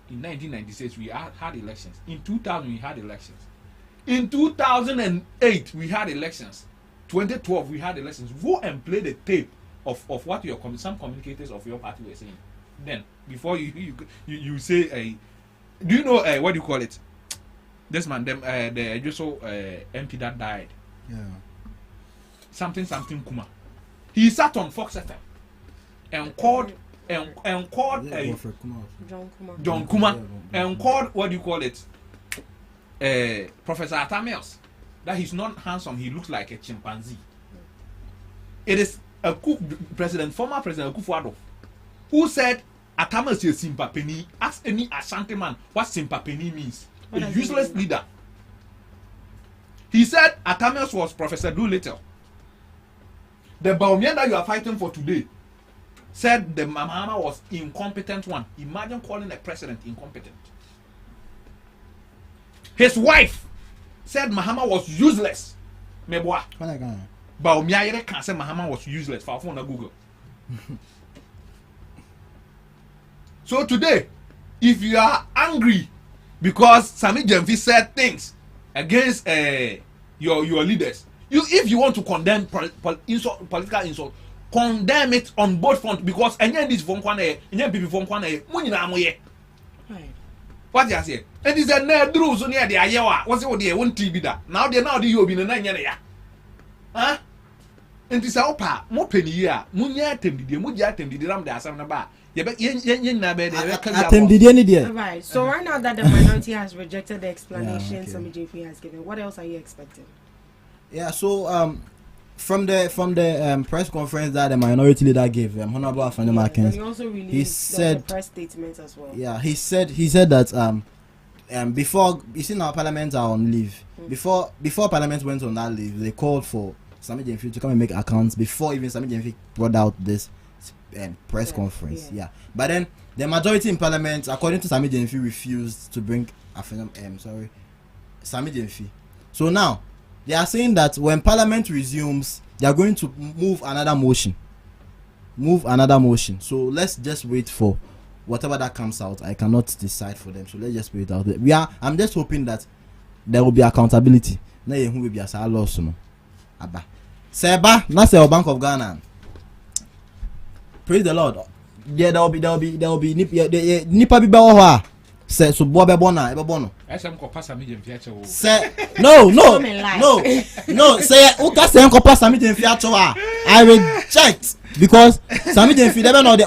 In 1996 we had elections. In 2000 we had elections. In 2008 we had elections. 2012 we had elections. Go and play the tape of what your some communicators of your party were saying. Then before you say do you know what do you call it? This man, the just MP that died. Yeah. Something Kuma. He sat on Fox FM and called John Kuma and called what do you call it? Professor Atamios. That he's not handsome, he looks like a chimpanzee. It is a former President Akufo-Addo who said Atamios is Simpapeni. Ask any Ashanti man what Simpapeni means. A useless leader. He said Atamios was Professor Doolittle. The Baumia that you are fighting for today said the Mahama was incompetent one. Imagine calling a president incompetent. His wife said Mahama was useless. Meboa. Baumia can say Mahama was useless. For phone Google. So today, if you are angry because Sami Jamfi said things against your leaders, if you want to condemn political insult, condemn it on both fronts, because this phone what you say? And is a nerd rules near the Iowa. What's it? They won't TV that. Now you've been a 9 year. Huh? And this opa, more penny year, Munya Tim, the Muja Tim, the Ram, the Asamaba. Right. So right now that the minority has rejected the explanation Sami JP has given, what else are you expecting? Yeah. So from the press conference that the minority leader gave, Honorable Afande Markins, he also released the press statements as well. Yeah. He said that before, you see now Parliament are on leave. Before Parliament went on that leave, they called for Sami Jamfi to come and make accounts before even Sami Jamfi brought out this press conference. Yeah. But then the majority in Parliament, according to Sami Jamfi, refused to bring Sami Jamfi. So now they are saying that when Parliament resumes, they are going to move another motion move another motion. So let's just wait for whatever that comes out. I cannot decide for them. So let's just wait out. I'm just hoping that there will be accountability. Na ye hu be asa loss no. Aba. Seba, na say Bank of Ghana. Praise the Lord. There will be nipa bi be ho a. Say so bo be bona, e be bono. Asam ko pass me dem fiache wo. Say no. Say who can say ko pass me dem fiache a. I reject because Sami dem fi dey no the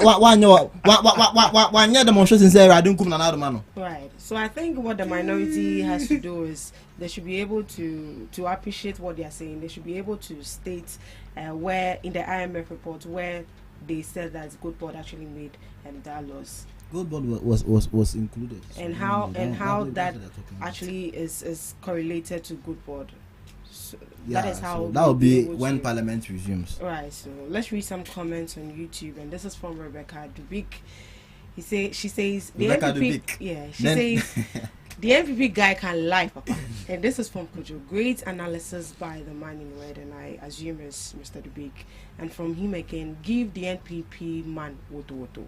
one demonstration say I don't come na na man. Right. So I think what the minority has to do is they should be able to appreciate what they are saying. They should be able to state where in the IMF report where they said that Good Board actually made that loss. Good Board was included. And how that actually is correlated to Good Board. So yeah, that is how so that will be when Parliament resumes. Right. So let's read some comments on YouTube, and this is from Rebecca Dubik. She says the NPP. Yeah, she says the NPP guy can lie, Papa. And this is from Kojo. Great analysis by the man in red, and I assume it's Mr. Dubik. And from him again, give the NPP man woto.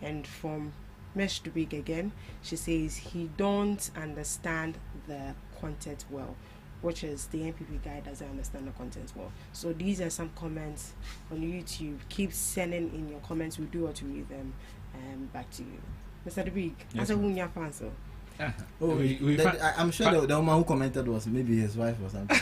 And from Mesh Dubik again, she says he don't understand the content well, which is the NPP guy doesn't understand the content well. So these are some comments on YouTube. Keep sending in your comments. We'll do what to read them. Back to you, Mr. Dubik. As a Wunya fan, so. I'm sure the woman who commented was maybe his wife or something.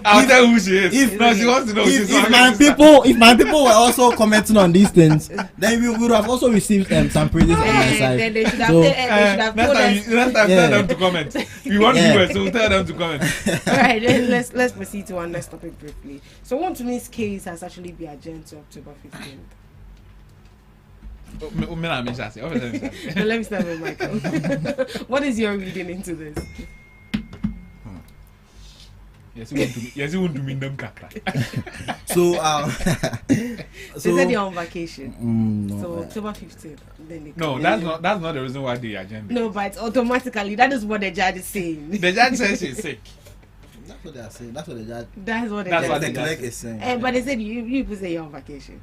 I'll tell who she is. She wants to know. If my people were also commenting on these things, then we would have also received some praises on my side. Then they should have told us. Tell them to comment. We want viewers, so tell them to comment. All right, then let's proceed to our next topic briefly. So, one to me's case has actually been adjourned to October 15th. Let me start with Michael. What is your reading into this? Yes, you want to mean them kaka. So, they said they're on vacation. No, so October 15th. No, that's not the reason why they agenda. No, but automatically that is what the judge is saying. The judge says she's sick. That's what they are saying. That's what the judge. That's what the clerk is saying. But they said you people say you're on vacation.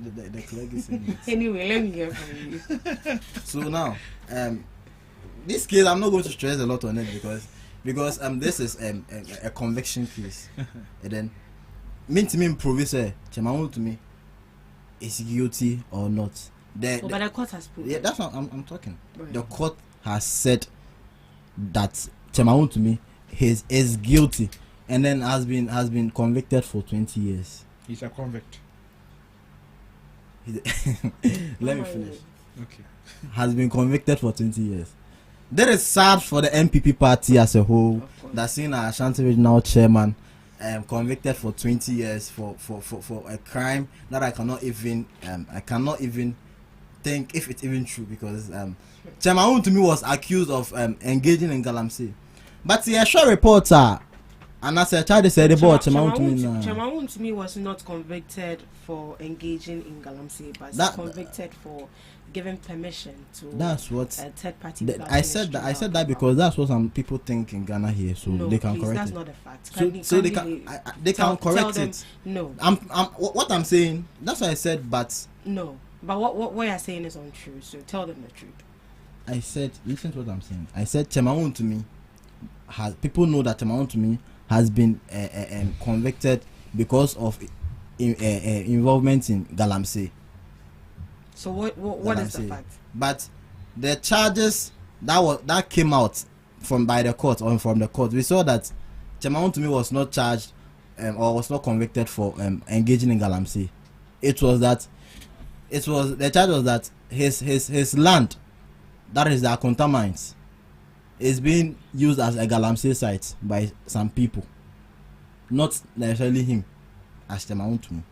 The clerk is saying. Anyway, let me hear from you. So now, this case I'm not going to stress a lot on it because this is a conviction case. And then mean to me provisor Chemaun to me is guilty or not. But the court has proved. Yeah, that's what I'm talking. Right. The court has said that Chemaun to me is guilty and then has been convicted for 20 years. He's a convict. Let me finish. Okay. Has been convicted for 20 years. That is sad for the MPP party as a whole. That's seen our Ashanti Regional Chairman convicted for 20 years for a crime that I cannot even think if it's even true because Chairman to me was accused of engaging in galamsey. But the actual reporter and as a child said about Chairman to me was not convicted for engaging in galamsey, but convicted for giving permission to that's what a third party. I said that because that's what some people think in Ghana here, so no, they can please, correct that's it. Not a fact. So they can correct it. No, what I'm saying. That's what I said, but no. But what you're saying is untrue. So tell them the truth. I said, listen to what I'm saying. I said Chemaun to me people know that Chemaun to me has been convicted because of involvement in galamsey. So what is the fact? But the charges that came out from the court, we saw that Chemaun to me was not charged or was not convicted for engaging in galamsey. The charge was that his land, that is the Akonta mines, is being used as a galamsey site by some people, not necessarily him as Chemaun to me.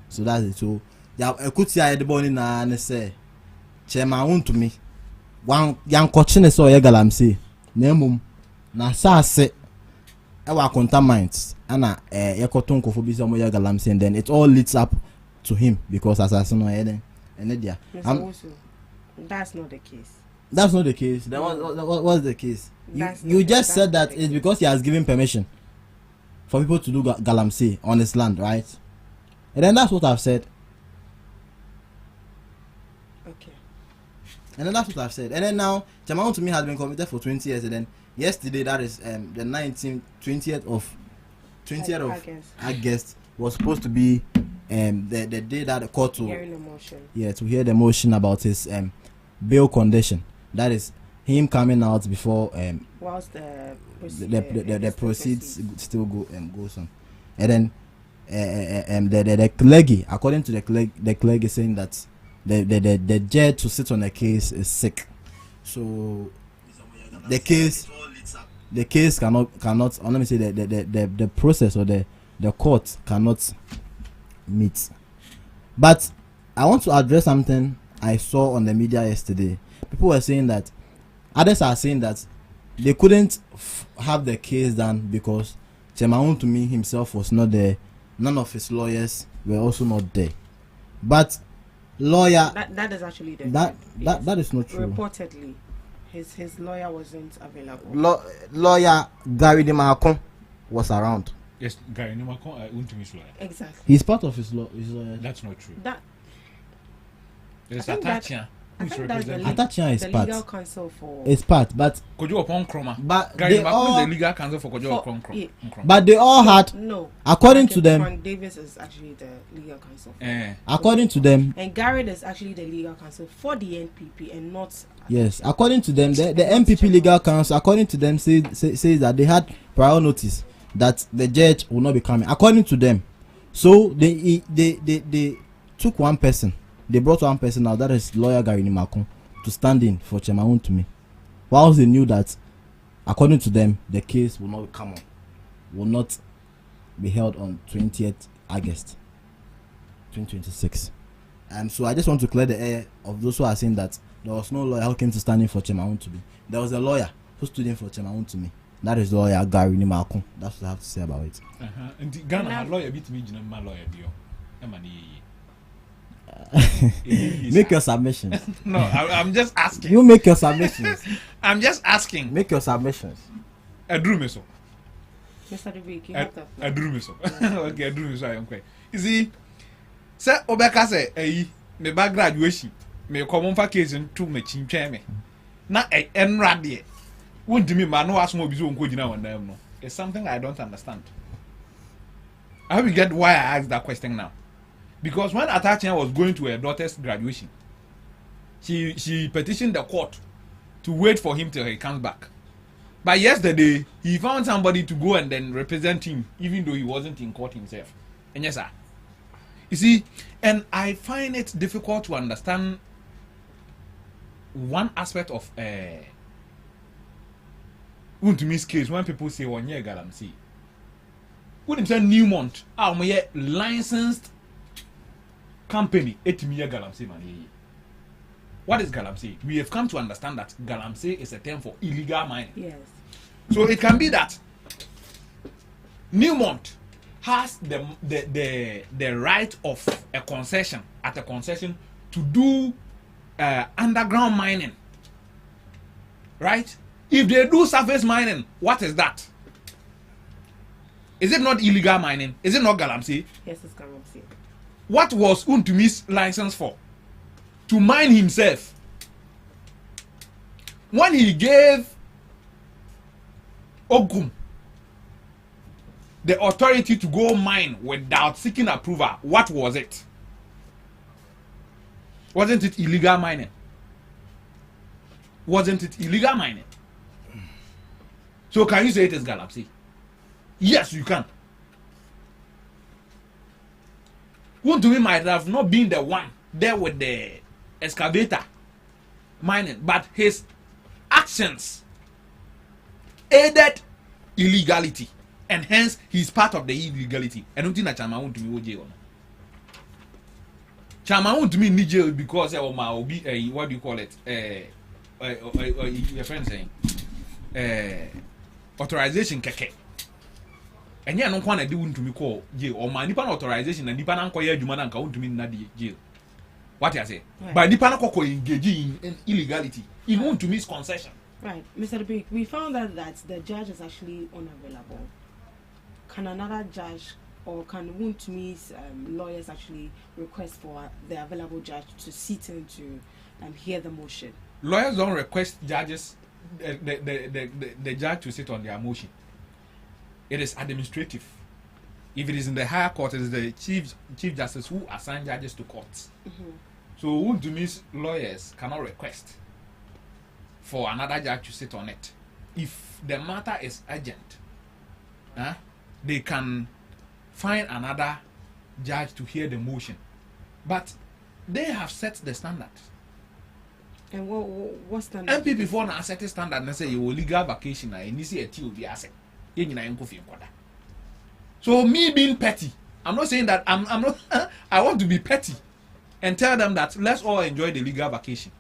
So that's it. So yeah, I could see the body na and say Chemaun to me one young coaching so ye galamsey nemum na sase e wa Akonta mines ana ye koton ko fobi so mo ye galamsey, and then it all leads up to him because assassin no eden and there. That's not the case. That's not the case. Then what's the case? You just said that it's because he has given permission. for people to do galamsey on his land, right? And then that's what I've said. Okay. And then that's what I've said. And then now, Chairman to me has been committed for 20 years. And then yesterday, that is the 20th of August, was supposed to be the day that the court to hear the motion about his bail condition. That is him coming out before whilst the proceeds still goes on. And then the clergy, according to the clergy, saying that the judge to sit on the case is sick, so the case cannot or let me say the process or the court cannot meet. But I want to address something I saw on the media yesterday. People were saying that others are saying that they couldn't have the case done because Chairman to me himself was not there. None of his lawyers were also not there. But lawyer that is actually the that is not true. Reportedly, his lawyer wasn't available. Lawyer Gary Demarcon was around. Yes, Gary Demarcon went to his lawyer. Exactly. He's part of his lawyer. That's not true. There's Atachia. Atachia is the part. Legal counsel for. It's part, but Kojo Opon Kroma. But Gary they Demarcon all is the legal counsel for Kojo Opon Kroma. But they all had according to them. Frank Davis is actually the legal counsel. According to them. And Garrett is actually the legal counsel for the NPP and not. Yes, according to them, the MPP legal counsel, according to them, says that they had prior notice that the judge will not be coming. According to them, so they took one person. They brought one person now, that is lawyer Gary Demarcon, to stand in for Chairman to me. Whilst they knew that, according to them, the case will not come on, will not be held on 20th August 2026. And so I just want to clear the air of those who are saying that there was no lawyer who came to stand in for Chairman to me. There was a lawyer who stood in for Chairman to me. That is lawyer Gary Demarcon. That's what I have to say about it. And Ghana lawyer beat me, my lawyer, Make your submissions. No, I'm just asking. You make your submissions. I'm just asking. Make your submissions. I drew me so. Mr. Debik, you have that. I drew me so. Okay, I drew me so. I am quite. You see, say Obeka say, "Hey, me back graduation, me come on vacation to me chinche me." Na enrade. Won't me man no ask mo bizo onko gina wan dem no. It's something I don't understand. I hope you get why I asked that question now. Because when Atachia was going to her daughter's graduation, she petitioned the court to wait for him till he comes back. But yesterday, he found somebody to go and then represent him, even though he wasn't in court himself. And yes, sir. You see, and I find it difficult to understand one aspect of Untumi's case when people say 1 year galamsey. When you say Newmont, licensed company 8 million galamsey money. What is galamsey? We have come to understand that galamsey is a term for illegal mining. Yes. So it can be that Newmont has the right of a concession at a concession to do underground mining. Right? If they do surface mining, what is that? Is it not illegal mining? Is it not galamsey? Yes, it's galamsey. What was Untumi's license for? To mine himself. When he gave Ogum the authority to go mine without seeking approval, what was it? Wasn't it illegal mining? Wasn't it illegal mining? So can you say it is galamsey? Yes, you can. Untumi might have not been the one there with the excavator mining, but his actions aided illegality, and hence he's part of the illegality. And don't think that Chama Untumi will jail. Chama Untumi need jail because what do you call it? Your friend saying authorization keke. And yeah, no one I do Untumi call jail or my Nipan authorization and Nipan Ankoya Jumana Untumi Nadi jail. What I say? Right. But Nipan Anko engaging in illegality in can another judge or can Wuntumi's lawyers actually request for the available judge to sit in to hear the motion? Lawyers don't request judges, the judge to sit on their motion. It is administrative. If it is in the higher court, it is the chief justice who assign judges to courts. So Wuntumi's lawyers cannot request for another judge to sit on it. If the matter is urgent, they can find another judge to hear the motion. But they have set the standard. And what's the standard? MP before now set the standard and say you will legal vacation and you see a T will be asset. So me being petty, I'm not saying that I'm not I want to be petty and tell them that let's all enjoy the legal vacation.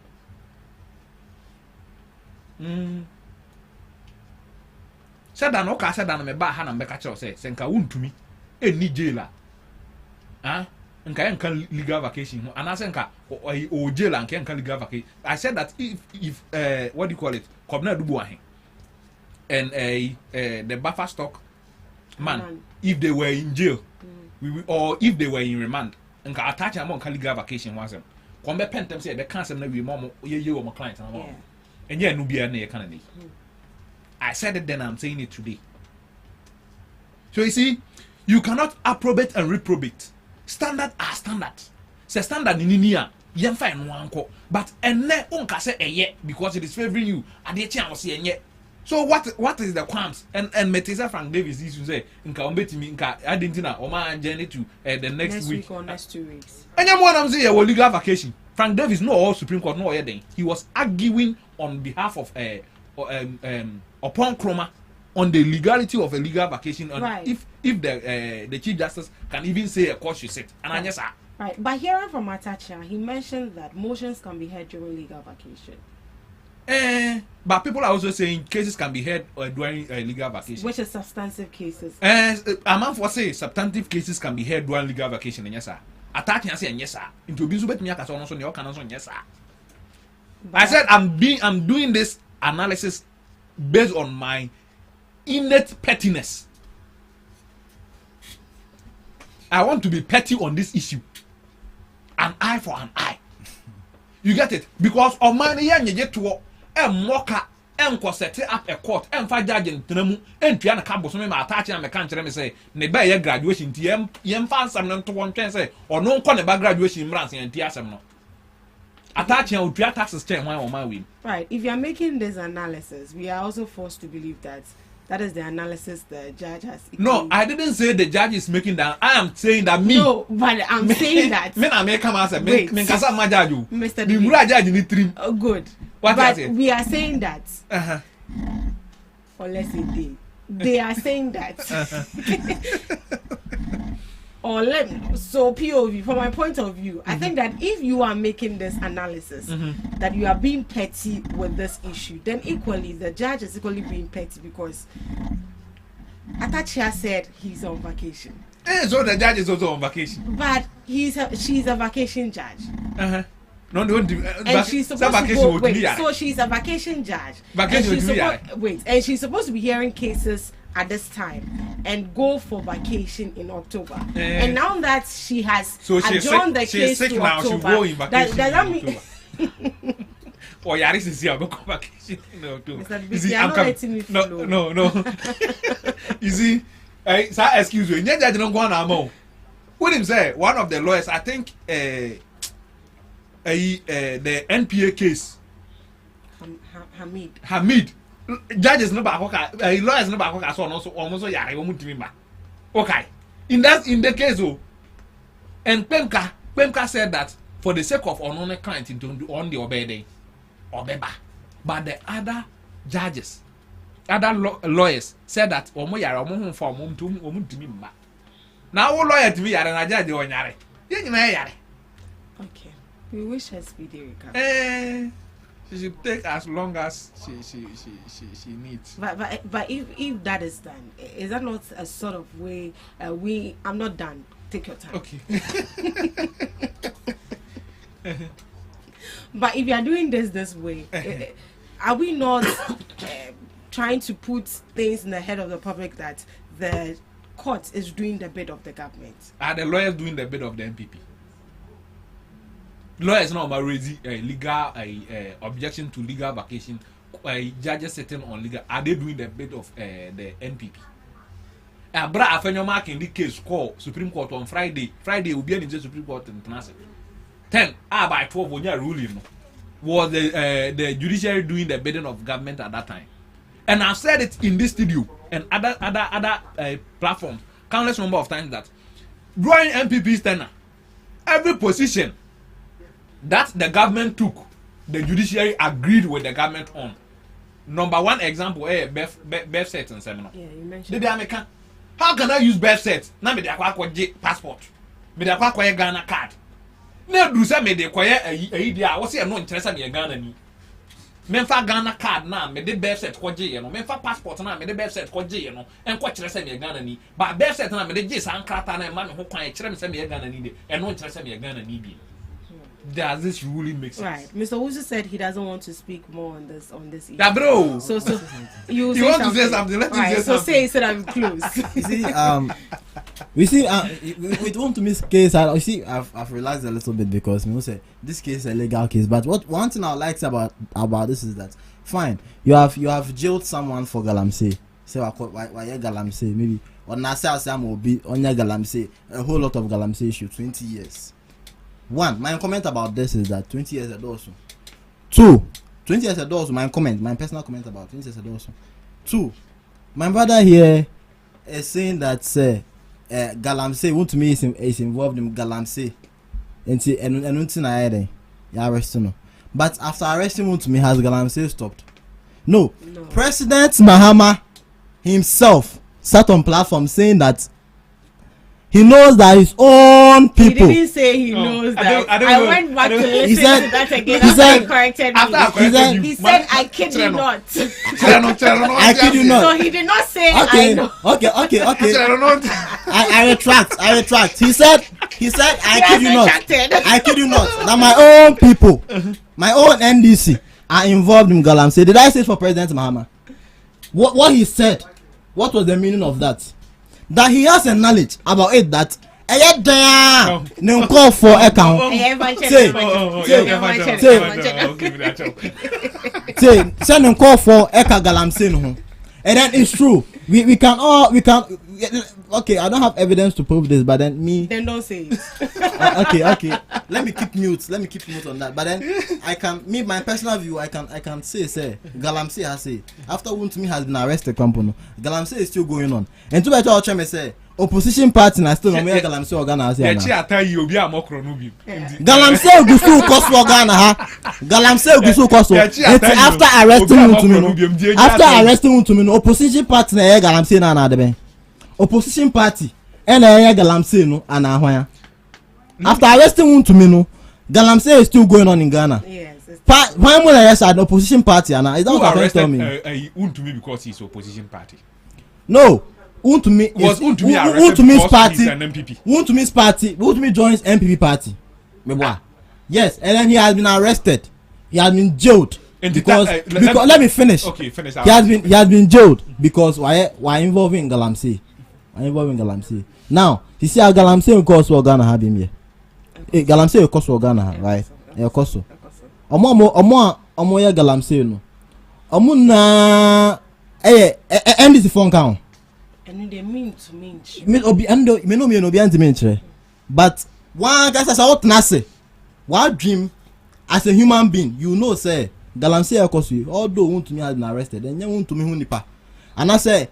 Said that no said that me ba ha na me ka say senka Wuntumi eni jailer. Nka legal vacation and I senka o jailer nka legal vacation. I said that if what do you call it? Kobna dubu ahen. And the buffer stock man, if they were in jail, or if they were in remand, and attach them on legal vacation was them. Come pen them say the cancer na we mom you my client and yeah no be a Canada. I said it then, I'm saying it today. So you see, you cannot approbate and reprobate. Standard are standard. Say standard in India, you find one co, but and ne unka say a because it is favoring you. And the chance see yet. So what is the qualms? And Metesa Frank Davis used to say, "Nka umbeti mi nka adentina oma journey to the next week or next 2 weeks." And then one I'm saying, "Well, legal vacation." Frank Davis no all Supreme Court no then. He was arguing on behalf of upon Chroma on the legality of a legal vacation. And if the Chief Justice can even say a court should sit. And I just right. But hearing from Atachia, he mentioned that motions can be heard during legal vacation. But people are also saying cases can be heard during legal vacation. Which is substantive cases. I'm for say substantive cases can be heard during legal vacation. Yes, sir. Attacking and saying yes, sir. Into Bizubet Miaka on also yes, sir. I said I'm doing this analysis based on my innate pettiness. I want to be petty on this issue. An eye for an eye. You get it? Because on my young you get to mocker and set up a court and fight judge in Tinamu and Tiana Cabo so me attaching and can't me say ne buy a graduation TM fan some to one can say or no con about graduation in France and TSM no. Attaching out taxes chain on my win. Right. If you are making this analysis, we are also forced to believe that is the analysis the judge has. No, I didn't say the judge is making that. I am saying that me. No, but I'm saying that. Me na me come answer. Me kasa ma judge you. Mr. Me mura judge ni trim. Oh, good. What but we are saying that. Or let's say they are saying that. Or so POV, from my point of view, I think that if you are making this analysis, that you are being petty with this issue, then equally the judge is equally being petty because Atachia said he's on vacation. So the judge is also on vacation. But she's a vacation judge. No, and she's supposed to go. Wait, so she's a vacation judge. And she's supposed to be hearing cases at this time and go for vacation in October. And now that she has adjourned the case to now, October, go in vacation does that mean? Or Yaris is here, go vacation in October. No. You see, sir, excuse me. You don't go on. What him say? One of the lawyers, I think, the NPA case. Hamid. Judges no back lawyers no back so almost yare wo mutimi ba. Okay. In the case and Pemka said that for the sake of unknown client on the obey obeba. But the other judges, other lawyers said that omo yare omo ho for omo mutimi ba. Now all lawyer to be yare na judge on yare. You na yare. Okay. We wish her speedy recovery. She should take as long as she needs. But if that is done, is that not a sort of way I'm not done. Take your time. Okay. But if you are doing this way, are we not trying to put things in the head of the public that the court is doing the bid of the government. Are the lawyers doing the bid of the NPP? Lawyers now raising legal objection to legal vacation. Judges sitting on legal. Are they doing the bid of the NPP? Bra Afenyomark in the case call Supreme Court on Friday. Friday will be in the Supreme Court in Tennessee. 10 by 12 when you are ruling. Was the judiciary doing the bidding of government at that time? And I've said it in this studio and other platforms countless number of times that drawing MPP's tenure, every position that the government took, the judiciary agreed with the government on. Number one example, birth set and seminar. Yeah, you mentioned. How can I use birth set? Now me dey akwa passport. Me dey akwa Ghana card. Na do say me dey kwaye dia, wo say no interest me Ghana ni. Memfa Ghana card na me dey birth set kwaje ye no. Memfa passport na me dey birth set kwaje ye no. Enko kire say me Ghana ni. Ba birth set na me dey gye san krata na ma me ho kwan kire me say me Ghana ni de. E no interest me Ghana ni bi. Does this really make sense? Right. Mr. Wusu said he doesn't want to speak more on this issue. Yeah, bro. So you want to say something? Let me say something. So say instead I'm close. You see, we want to miss case. You see, I've realized a little bit because we say this case is a legal case. But one thing I like about this is that fine, you have jailed someone for galamsey. Say why galamsey maybe or nasa Sam will be on your galamsey a whole lot of galamsey issue 20 years. One, my comment about this is that 20 years ago also. 2, 20 years ago also, my personal comment about 20 years ago also. 2, my brother here is saying that galamsey want to me is involved in galamsey and arrest no. But after arresting want to me has galamsey stopped? No. President Mahama himself sat on platform saying that he knows that his own people. He didn't say he knows that. I went back to listen to that again. He said, he corrected me. He said, I kid you not. I kid you not. So he did not say I know. Okay. I retract. He said, I kid you not. I kid you not. That my own people, my own NDC are involved in galamsey. Did I say for President Mahama? What he said, what was the meaning of that? That he has a knowledge about it that no call for account. Say no call for eka galamsey no. And then it's true. We can okay, I don't have evidence to prove this, but then then don't say it. Okay. Let me keep mute on that. But then my personal view, I can say galamsey has say after Wontumi has been arrested company, galamsey is still going on. And to better watch me say opposition party na still no me galamsey organize here. Galamsey gusu koso organ ha. Galamsey gusu koso. After arresting Wontumi no opposition party na galamsey na de ben. Opposition party and galamsey no ana hwan. After arresting Wontumi no galamsey is still going on in Ghana. Yes. Why would I say an opposition party and is that what you tell me? Wontumi because he's opposition party. No. Wontumi's party. Wontumi joins MPP party. Yes, and then he has been arrested. He has been jailed because let me finish. Okay, finish. He has been jailed because why involving galamsey. Now, you see how galamsey will cost for Ghana have him here. Galamsey will cost for Ghana, right? Yeah, cost. Omo ya galamsey no. Omo na end this phone count. And they mean to mean. Me no be anti-mean. But one guy says what nase. What dream as a human being, you know say galamsey ekosu although Wontumi has been arrested then Wontumi hu nipa. And I say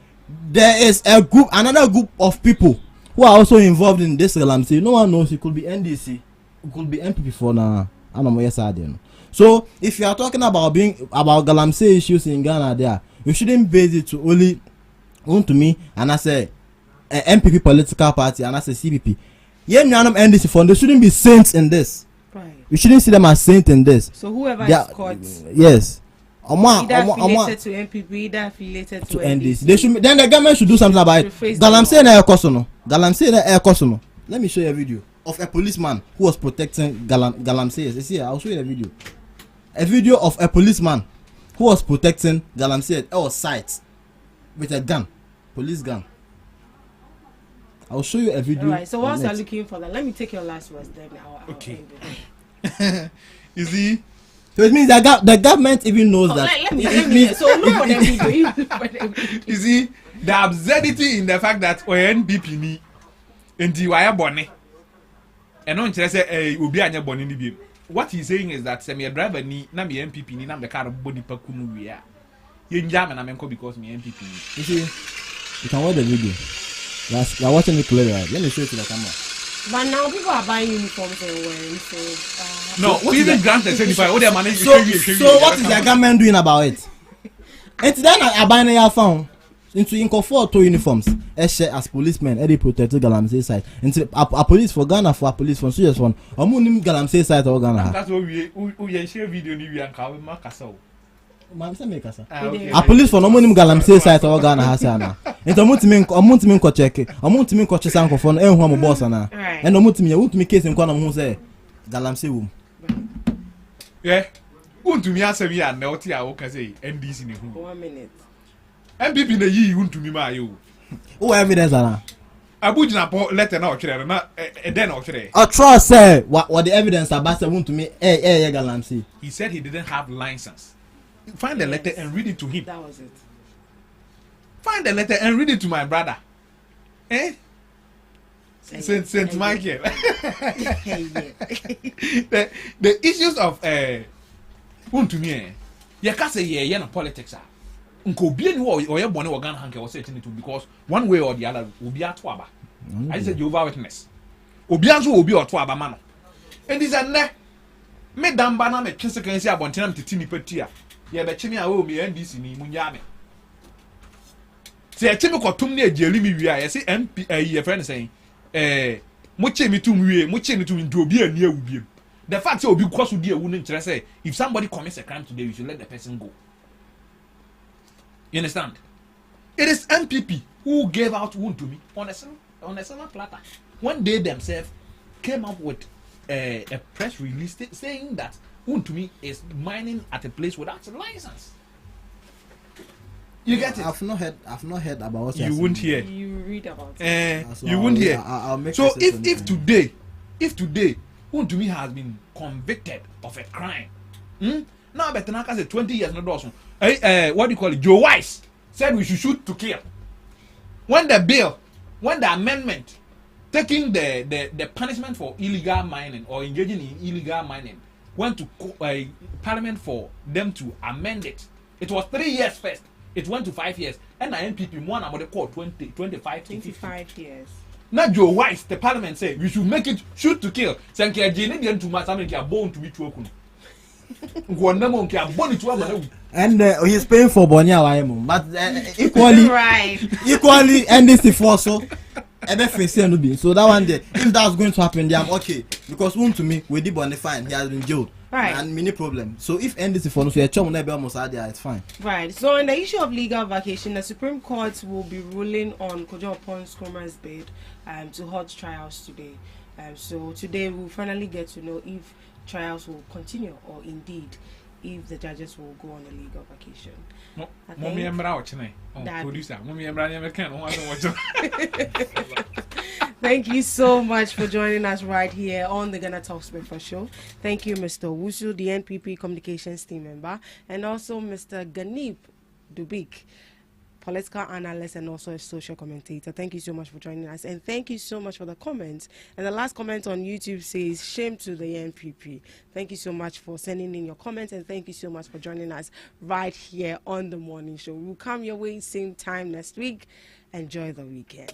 there is another group of people who are also involved in this galamsey. No one knows. It could be NDC, it could be MPP for now. So if you are talking about galamsey issues in Ghana there, you shouldn't base it to only Wontumi and I say MPP political party and I say CPP. NDC fund, they shouldn't be saints in this. Right. You shouldn't see them as saints in this. So whoever is caught, yes, either affiliated to MPP, either affiliated to NDC. They should. Then the government should do something about it. Galamsey na air kosono. Let me show you a video of a policeman who was protecting galamsey. You see, I'll show you the video. A video of a policeman who was protecting galamsey at our site with a gun, police gun. I'll show you a video. All right. So whilst you're looking for that, let me take your last words. Then I'll Okay. end it. You see. So it means that the government even knows that. Let me. So look for the video. You see the absurdity in the fact that NPP ni enti wire bone. And on say obi anya bone ni bi. What he's saying is that say me driver ni na me NPP ni na me car body pakunu wi a. Ye njam na me nko because me NPP ni. You see, you can watch the video. You're watching it clearly, right? Let me show it to the camera. But now people are buying uniforms and wearing. So no, what even grant the 75? What they manage so what is the government doing about it? And then I buy your phone into inco to uniforms. As policemen, they protect Galamsey side. Into a police for Ghana for a police for serious one. Omunim Galamsey side or Ghana. That's what we share video ni we and kawe makasa. A police for Omunim Galamsey side or Ghana hasana. Into Muntimin check. Muntimin coaches uncle for no one boss and Mutimi case in Kwana who say Galamsey womb. Yeah. Want to me answer me and now tia o say NDC ni hu. 1 minute. MPP na yi want to me ma yo. Who evidence ana? Abujina po letter na o kire na den o kire. I trust say what the evidence about say want to me Galamsey. He said he didn't have license. Find the letter and read it to him. That was it. Find the letter and read it to my brother. Eh? Saint Michael. The issues of to me, you can't say yeah, no politics are. Unko be any or your bonnet or gun hanker or setting it because one way or the other will be at Twaba. I said Jehovah Witness. Obianzo will be or Twaba man. And this and that. Me dambana me consequence about tenam to Timmy Petia. Yeah, but Chimmy, I will be NDC ni Munyame. Say a Timmy tum near Jeremy, we are. I say MP, your friend saying, much me to me, much me to do be a near with the fact will be because we wouldn't say if somebody commits a crime today, we should let the person go. You understand? It is MPP who gave out wound to me on a silver platter when they themselves came up with a press release saying that wound to me is mining at a place without a license. You get it? I've not heard about what you won't hear. You read about it. You won't hear. I'll make so if today who to me has been convicted of a crime. Now Betanaka said 20 years no dozen. What do you call it? Joe Weiss said we should shoot to kill. When the amendment taking the punishment for illegal mining or engaging in illegal mining went to Parliament for them to amend it. It was 3 years first. It went to 5 years. And the NPP won about the court 25 years. Now Joe Weiss, the Parliament said we should make it shoot to kill. And he's paying for Bonia, but equally, right? Equally, NDC for so. So that one day, if that's going to happen, then I'm okay because one to me, we did Bonnie fine. He has been jailed. Right. And many problem. So if NDC for no, so it's fine. Right. So on the issue of legal vacation, the Supreme Court will be ruling on Kojo Opon's Cromer's bid to hold trials today. So today we'll finally get to know if trials will continue or indeed if the judges will go on a legal vacation. Thank you so much for joining us right here on the GhanaTalks Breakfast Show. Thank you, Mr. Wusu, the NPP Communications team member, and also Mr. Ganip Dubik, political analyst and also a social commentator. Thank you so much for joining us, and thank you so much for the comments. And the last comment on YouTube says, shame to the NPP. Thank you so much for sending in your comments, and thank you so much for joining us right here on the morning show. We'll come your way same time next week. Enjoy the weekend.